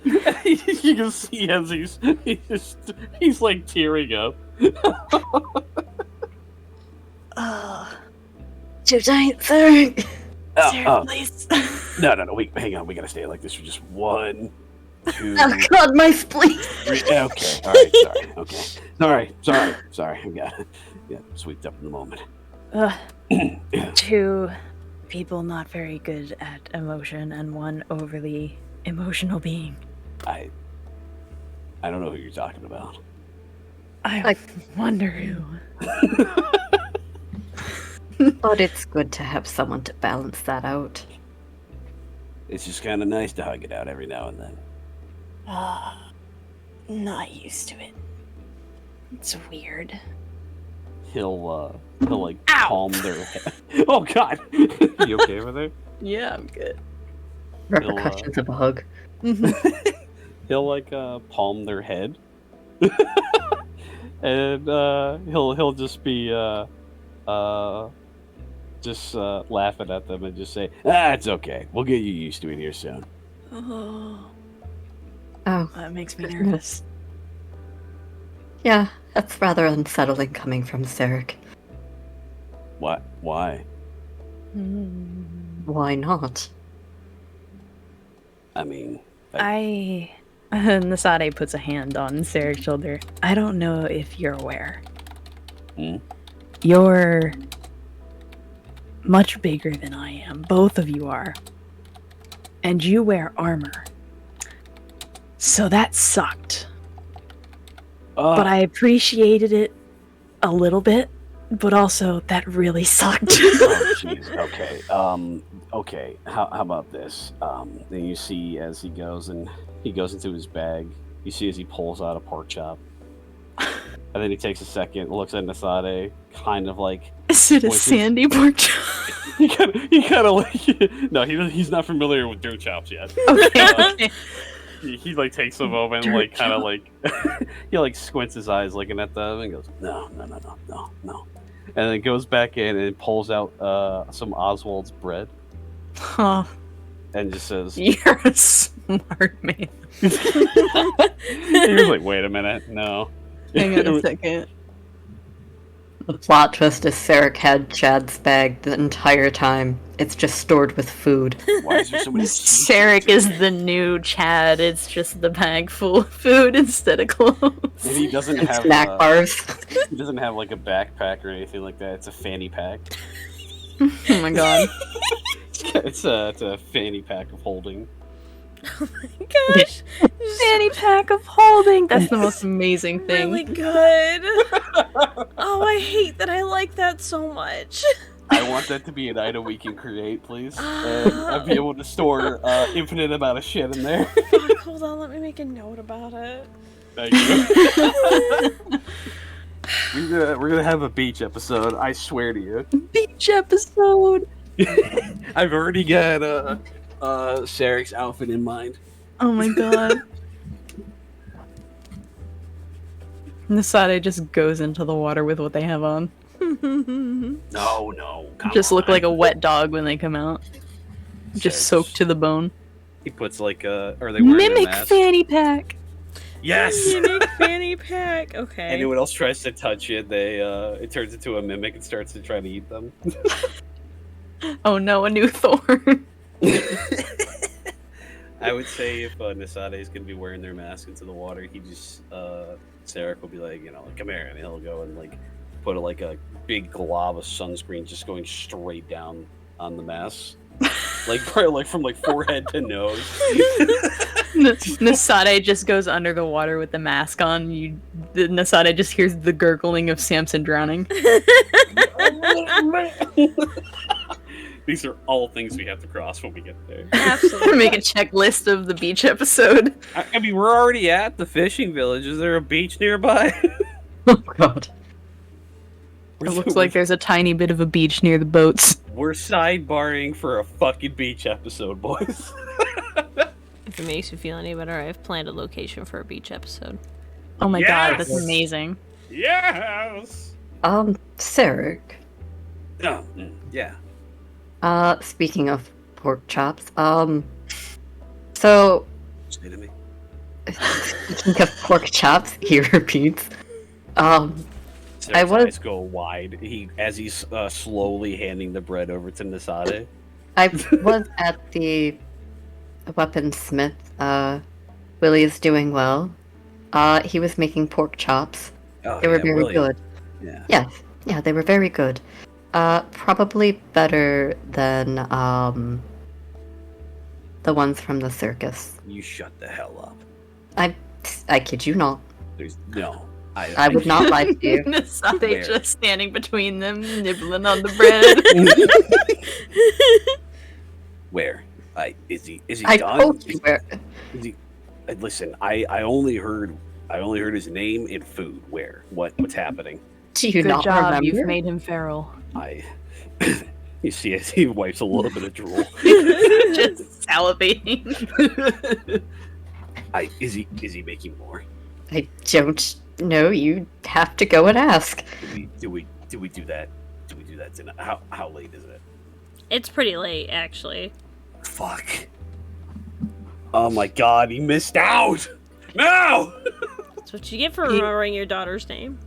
You can see as he's like tearing up. Too tight, Sarek. Please. No, we hang on. We gotta stay like this for just 1, 2. Oh god, my spleen. 3. Okay, all right, sorry. Okay, sorry. I got swept up in the moment. Two people not very good at emotion and one overly emotional being. I don't know who you're talking about. I wonder who. But it's good to have someone to balance that out. It's just kind of nice to hug it out every now and then. Not used to it. It's weird. He'll like palm their head. Oh god! You okay with it? Yeah, I'm good. Repercussions of a hug. He'll like palm their head, and he'll just be laughing at them and just say, it's okay. We'll get you used to it here soon. Oh, That makes me nervous. Yeah, that's rather unsettling coming from Sarek. What? Why? Why not? I mean, Nasade puts a hand on Sarek's shoulder. I don't know if you're aware. You're much bigger than I am. Both of you are. And you wear armor. So that sucked. But I appreciated it a little bit, but also that really sucked. Oh, jeez. Okay. Okay. How about this? Then you see as he goes into his bag. You see as he pulls out a pork chop, and then he takes a second, looks at Nasade, kind of like. Is it a sandy pork chop? He kind of like. No, he's not familiar with dirt chops yet. Okay. He like takes a moment, and like kind of like he like squints his eyes looking at them and goes, no, and then goes back in and pulls out some Oswald's bread. Huh. And just says, You're a smart man. was like, wait a minute, no. Hang on a second. The plot twist is Sarek had Chad's bag the entire time. It's just stored with food. Why is there so many Sarek is the new Chad. It's just the bag full of food instead of clothes. And he doesn't And have snack bars. he doesn't have like a backpack or anything like that. It's a fanny pack. Oh my god. It's a fanny pack of holding. Oh my gosh. Fanny pack of holding. That's the most amazing thing. Really good. Oh, I hate that I like that so much. I want that to be an item we can create, please. And I'll be able to store infinite amount of shit in there. Fuck, hold on, let me make a note about it. Thank you. We're gonna have a beach episode. I swear to you. Beach episode. I've already got Sarek's outfit in mind. Oh my god. Nasade just goes into the water with what they have on. No, come Just look on. like a wet dog when they come out. Just soaked to the bone. He puts like are they wearing a Mimic mask? fanny pack. Yes. Mimic fanny pack. Okay. Anyone else tries to touch it, they it turns into a mimic and starts to try to eat them. Oh no, a new thorn. I would say if Nasade is going to be wearing their mask into the water, he just Sarek will be like, like, come here, and he'll go and like put like a big glob of sunscreen just going straight down on the mask, like from like forehead to nose. Nasade just goes under the water with the mask on. Nasade just hears the gurgling of Samson drowning. These are all things we have to cross when we get there. Absolutely. Make a checklist of the beach episode. I mean, we're already at the fishing village. Is there a beach nearby? Oh god. It looks like there's a tiny bit of a beach near the boats. We're sidebarring for a fucking beach episode, boys. If it makes you feel any better, I've planned a location for a beach episode. Oh my god, Yes! that's amazing. Yes. Sarek. Oh, yeah. Speaking of pork chops, so Say to me. speaking of pork chops, he repeats. Sarek's was- eyes go wide. As he's slowly handing the bread over to Nasade. I was at the weaponsmith. Willie is doing well. He was making pork chops. Oh, They were yeah, very William. good. Yeah. Yeah, they were very good. Probably better than the ones from the circus. You shut the hell up. I kid you not. There's no. I would not lie to you. Nasade Where? just standing between them, nibbling on the bread. Where? Is he I done? told you where. Is he, listen, I only heard his name and food. Where? What's happening? Do you Good not job, remember? you've made him feral. You see, as he wipes a little bit of drool. Just salivating. Is he making more? I don't know. You have to go and ask. Do we do that? Do we do that tonight? How late is it? It's pretty late, actually. Fuck. Oh my god, he missed out! No! That's what you get for remembering your daughter's name.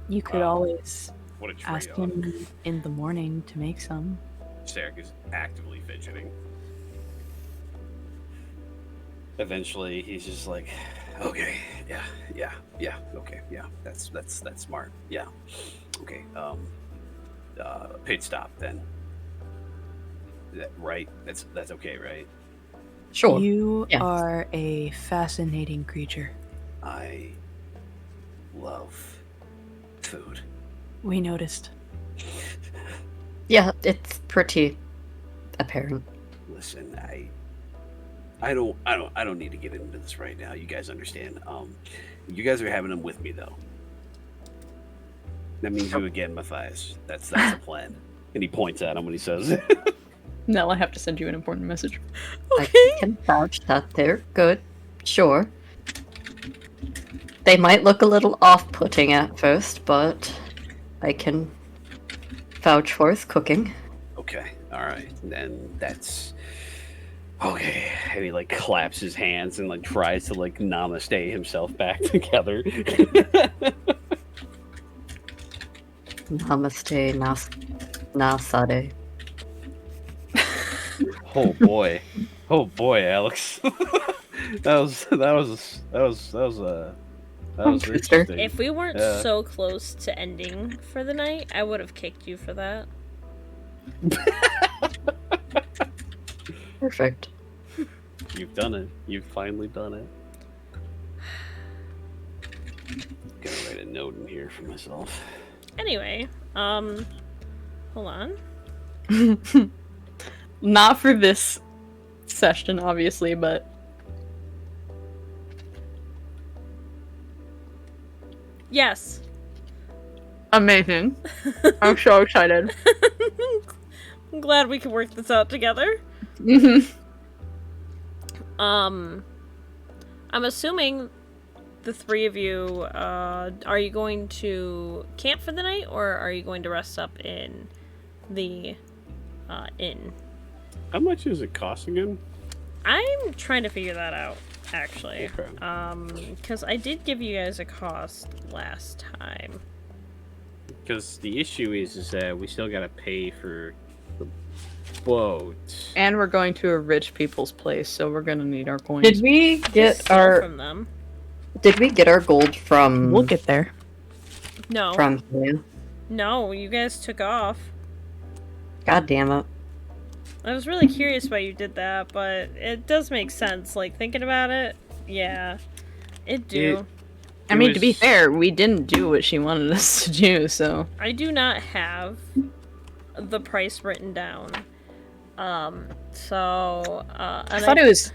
You could always What a trio. ask him in the morning to make some. Sarek is actively fidgeting. Eventually, he's just like, okay, yeah, okay, yeah, that's smart, yeah, okay, pit stop then. Right? That's okay, right? Sure. You Yes. are a fascinating creature. I love food. We noticed. Yeah, it's pretty apparent. Listen, I don't need to get into this right now. You guys understand. You guys are having them with me though. That means you again, Matthias. That's the plan. And he points at him when he says it. Nell, I have to send you an important message. I can vouch that they're good. Sure. They might look a little off-putting at first, but I can vouch for his cooking. Okay, all right. Then Okay, and he like claps his hands and like tries to like namaste himself back together. Namaste, nasade. Oh boy, Alex. that was Twister. interesting. If we weren't Yeah. so close to ending for the night, I would have kicked you for that. Perfect. You've done it. You've finally done it. Gonna write a note in here for myself. Anyway, hold on. Not for this session, obviously, but Yes. amazing. I'm so excited. I'm glad we can work this out together. I'm assuming the three of you, are you going to camp for the night, or are you going to rest up in the inn? How much does it cost again? I'm trying to figure that out, actually. Okay. Because I did give you guys a cost last time. Because the issue is that we still gotta pay for the boat. And we're going to a rich people's place, so we're gonna need our coins. Did we Just get steal our from them. gold from We'll get there. No. from you? No, you guys took off. God damn it. I was really curious why you did that, but it does make sense. Like, thinking about it, yeah. It do. I mean, to be fair, we didn't do what she wanted us to do, so... I do not have the price written down. I thought it was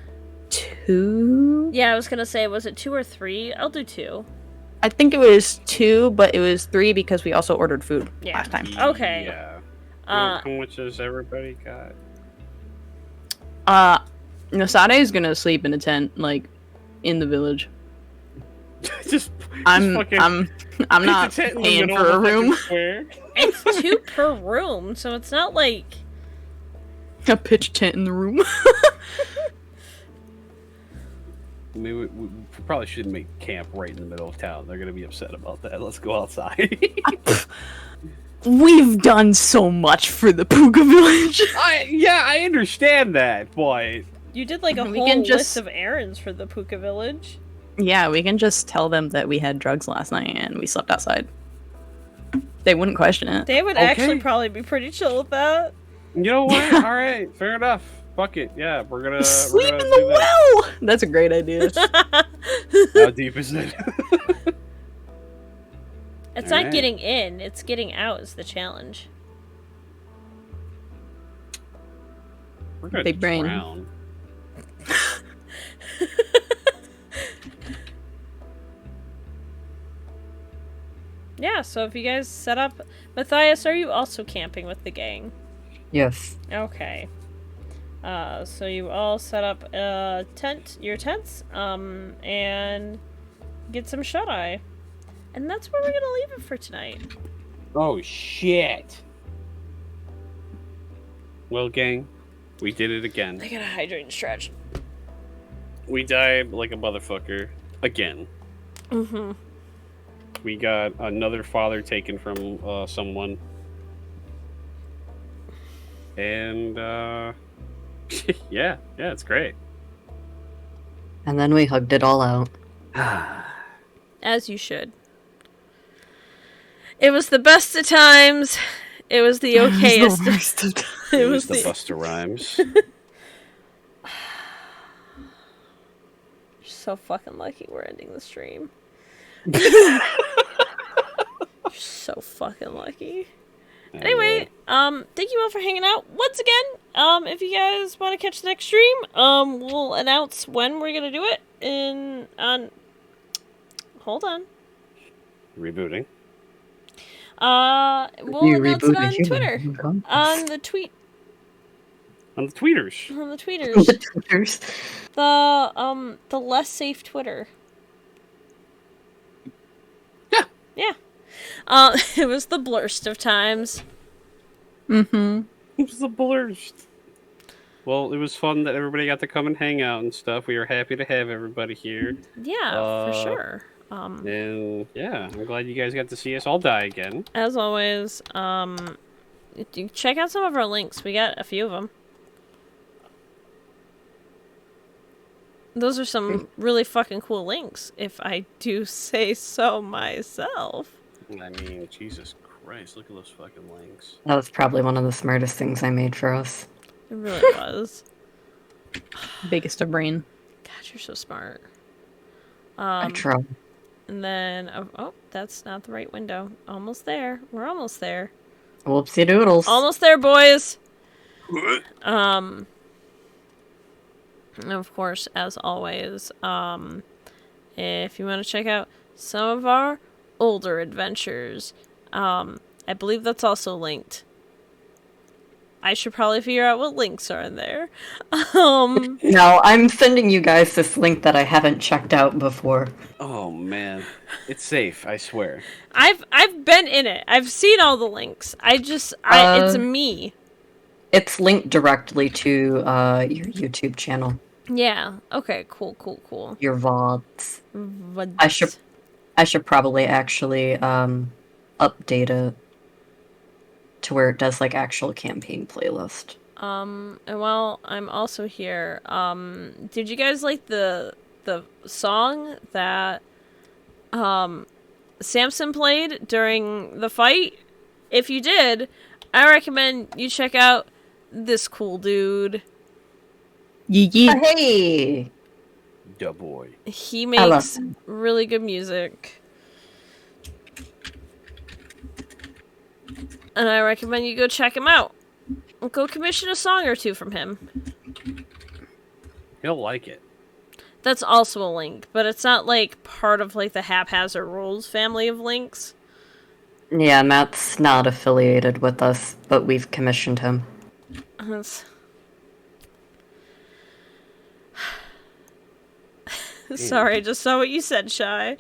2? Yeah, I was gonna say, was it 2 or 3? I'll do 2. I think it was 2, but it was 3 because we also ordered food Yeah. last time. Okay. Yeah. Uh, How much has everybody got? Nosade is gonna sleep in a tent, like, in the village. just I'm fucking not pitch a tent in the paying middle for a of the fucking room. square. It's 2 per room, so it's not like... A pitch tent in the room. I mean, we probably shouldn't make camp right in the middle of town. They're gonna be upset about that. Let's go outside. We've done so much for the Puka village. I understand that, but You did like a We whole can list just- of errands for the Puka village. Yeah, we can just tell them that we had drugs last night and we slept outside. They wouldn't question it. They would Okay. actually probably be pretty chill with that. you know what? All right, fair enough. Fuck it. Yeah, we're gonna Sleep we're in gonna the do that. well! That's a great idea. How deep is it? It's not Alright. getting in, it's getting out is the challenge. We're gonna Big brain. drown. Yeah, so if you guys set up... Matthias, are you also camping with the gang? Yes. Okay. So you all set up your tents, and get some shut-eye. And that's where we're gonna leave it for tonight. Oh shit. Well, gang, we did it again. I gotta hydrate and stretch. We died like a motherfucker again. Mm-hmm. We got another father taken from someone. And yeah, it's great. And then we hugged it all out. As you should. It was the best of times. It was the okayest. It was the Busta Rhymes. You're so fucking lucky we're ending the stream. You're so fucking lucky. Anyway, thank you all for hanging out once again. If you guys want to catch the next stream, we'll announce when we're gonna do it hold on. Rebooting. We'll You announce it rebooted on human. Twitter. Okay. On the tweet. On the tweeters. On the The tweeters. Twitters. The less safe Twitter. Yeah. Yeah. It was the blurst of times. Mm-hmm. It was the blurst. Well, it was fun that everybody got to come and hang out and stuff. We were happy to have everybody here. Yeah, for sure. And yeah, I'm glad you guys got to see us all die again. As always, you check out some of our links. We got a few of them. Those are some really fucking cool links, if I do say so myself. I mean, Jesus Christ, look at those fucking links. That was probably one of the smartest things I made for us. It really was. Biggest of brain. God, you're so smart. I try. And then, oh, that's not the right window. Almost there. We're almost there. Whoopsie doodles. Almost there, boys. And of course, as always, if you want to check out some of our older adventures, I believe that's also linked. I should probably figure out what links are in there. No, I'm sending you guys this link that I haven't checked out before. Oh man, it's safe. I swear. I've been in it. I've seen all the links. It's me. It's linked directly to your YouTube channel. Yeah. Okay. Cool. Your VODs. VODs. I should probably actually update it to where it does like actual campaign playlist. And while I'm also here, did you guys like the song that Samson played during the fight? If you did, I recommend you check out this cool dude. Hey! Da boy. He makes really good music. And I recommend you go check him out. Go commission a song or two from him. He'll like it. That's also a link, but it's not like part of like the Haphazard Rules family of links. Yeah, Matt's not affiliated with us, but we've commissioned him. Sorry, I just saw what you said, Shy.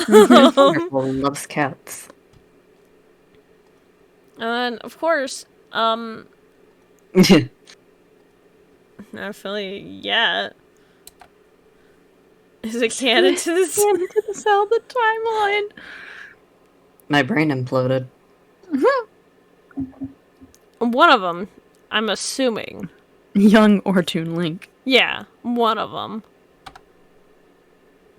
Wonderful, loves cats. And of course, not affiliate yet. Is it canon to this? Canon to the Zelda timeline. My brain imploded. One of them, I'm assuming. Young Ortoon Link. Yeah, one of them.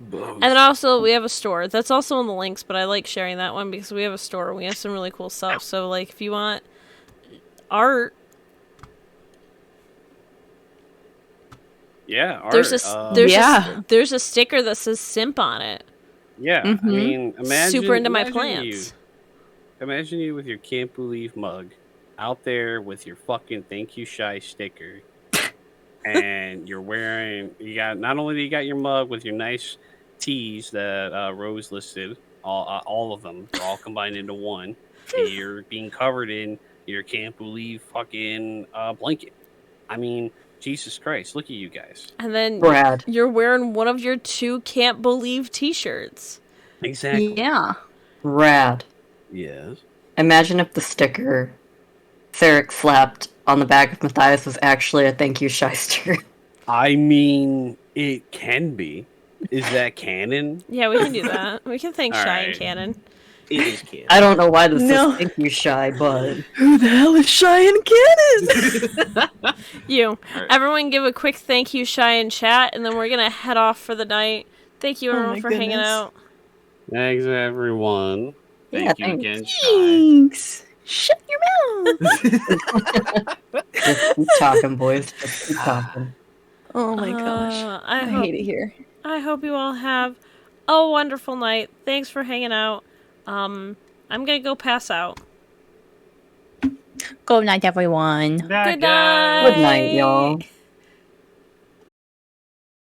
Both. And then also, we have a store. That's also in the links, but I like sharing that one because we have a store. We have some really cool stuff. So, like, if you want art... Yeah, art. There's a sticker that says simp on it. Yeah, I mean, imagine... Super into my imagine plants. Imagine you with your can't believe mug out there with your fucking thank you shy sticker. And you're wearing... Not only do you got your mug with your nice tees that Rose listed, all of them, they're all combined into one. And you're being covered in your can't believe fucking blanket. I mean... Jesus Christ, look at you guys. And then Brad. You're wearing one of your 2 can't believe t-shirts. Exactly. Yeah. Rad. Yes. Imagine if the sticker Theric slapped on the back of Matthias was actually a thank you shyster. I mean, it can be. Is that canon? Yeah, we can do that. We can thank All Shy and right. Cannon. It is canon. I don't know why this No. is thank you shy, but... Who the hell is Shy and Cannon? You. Alright. Everyone give a quick thank you, Shy, in chat, and then we're gonna head off for the night. Thank you, Oh everyone, my for hanging goodness. out. Thanks, everyone. Thank you thanks. again, Shy. Thanks. Shut your mouth. Just keep talking, boys. Just keep talking. Oh my gosh. I I hope hate it here. I hope you all have a wonderful night. Thanks for hanging out. I'm gonna go pass out. Good night, everyone. Good night. Good night, y'all.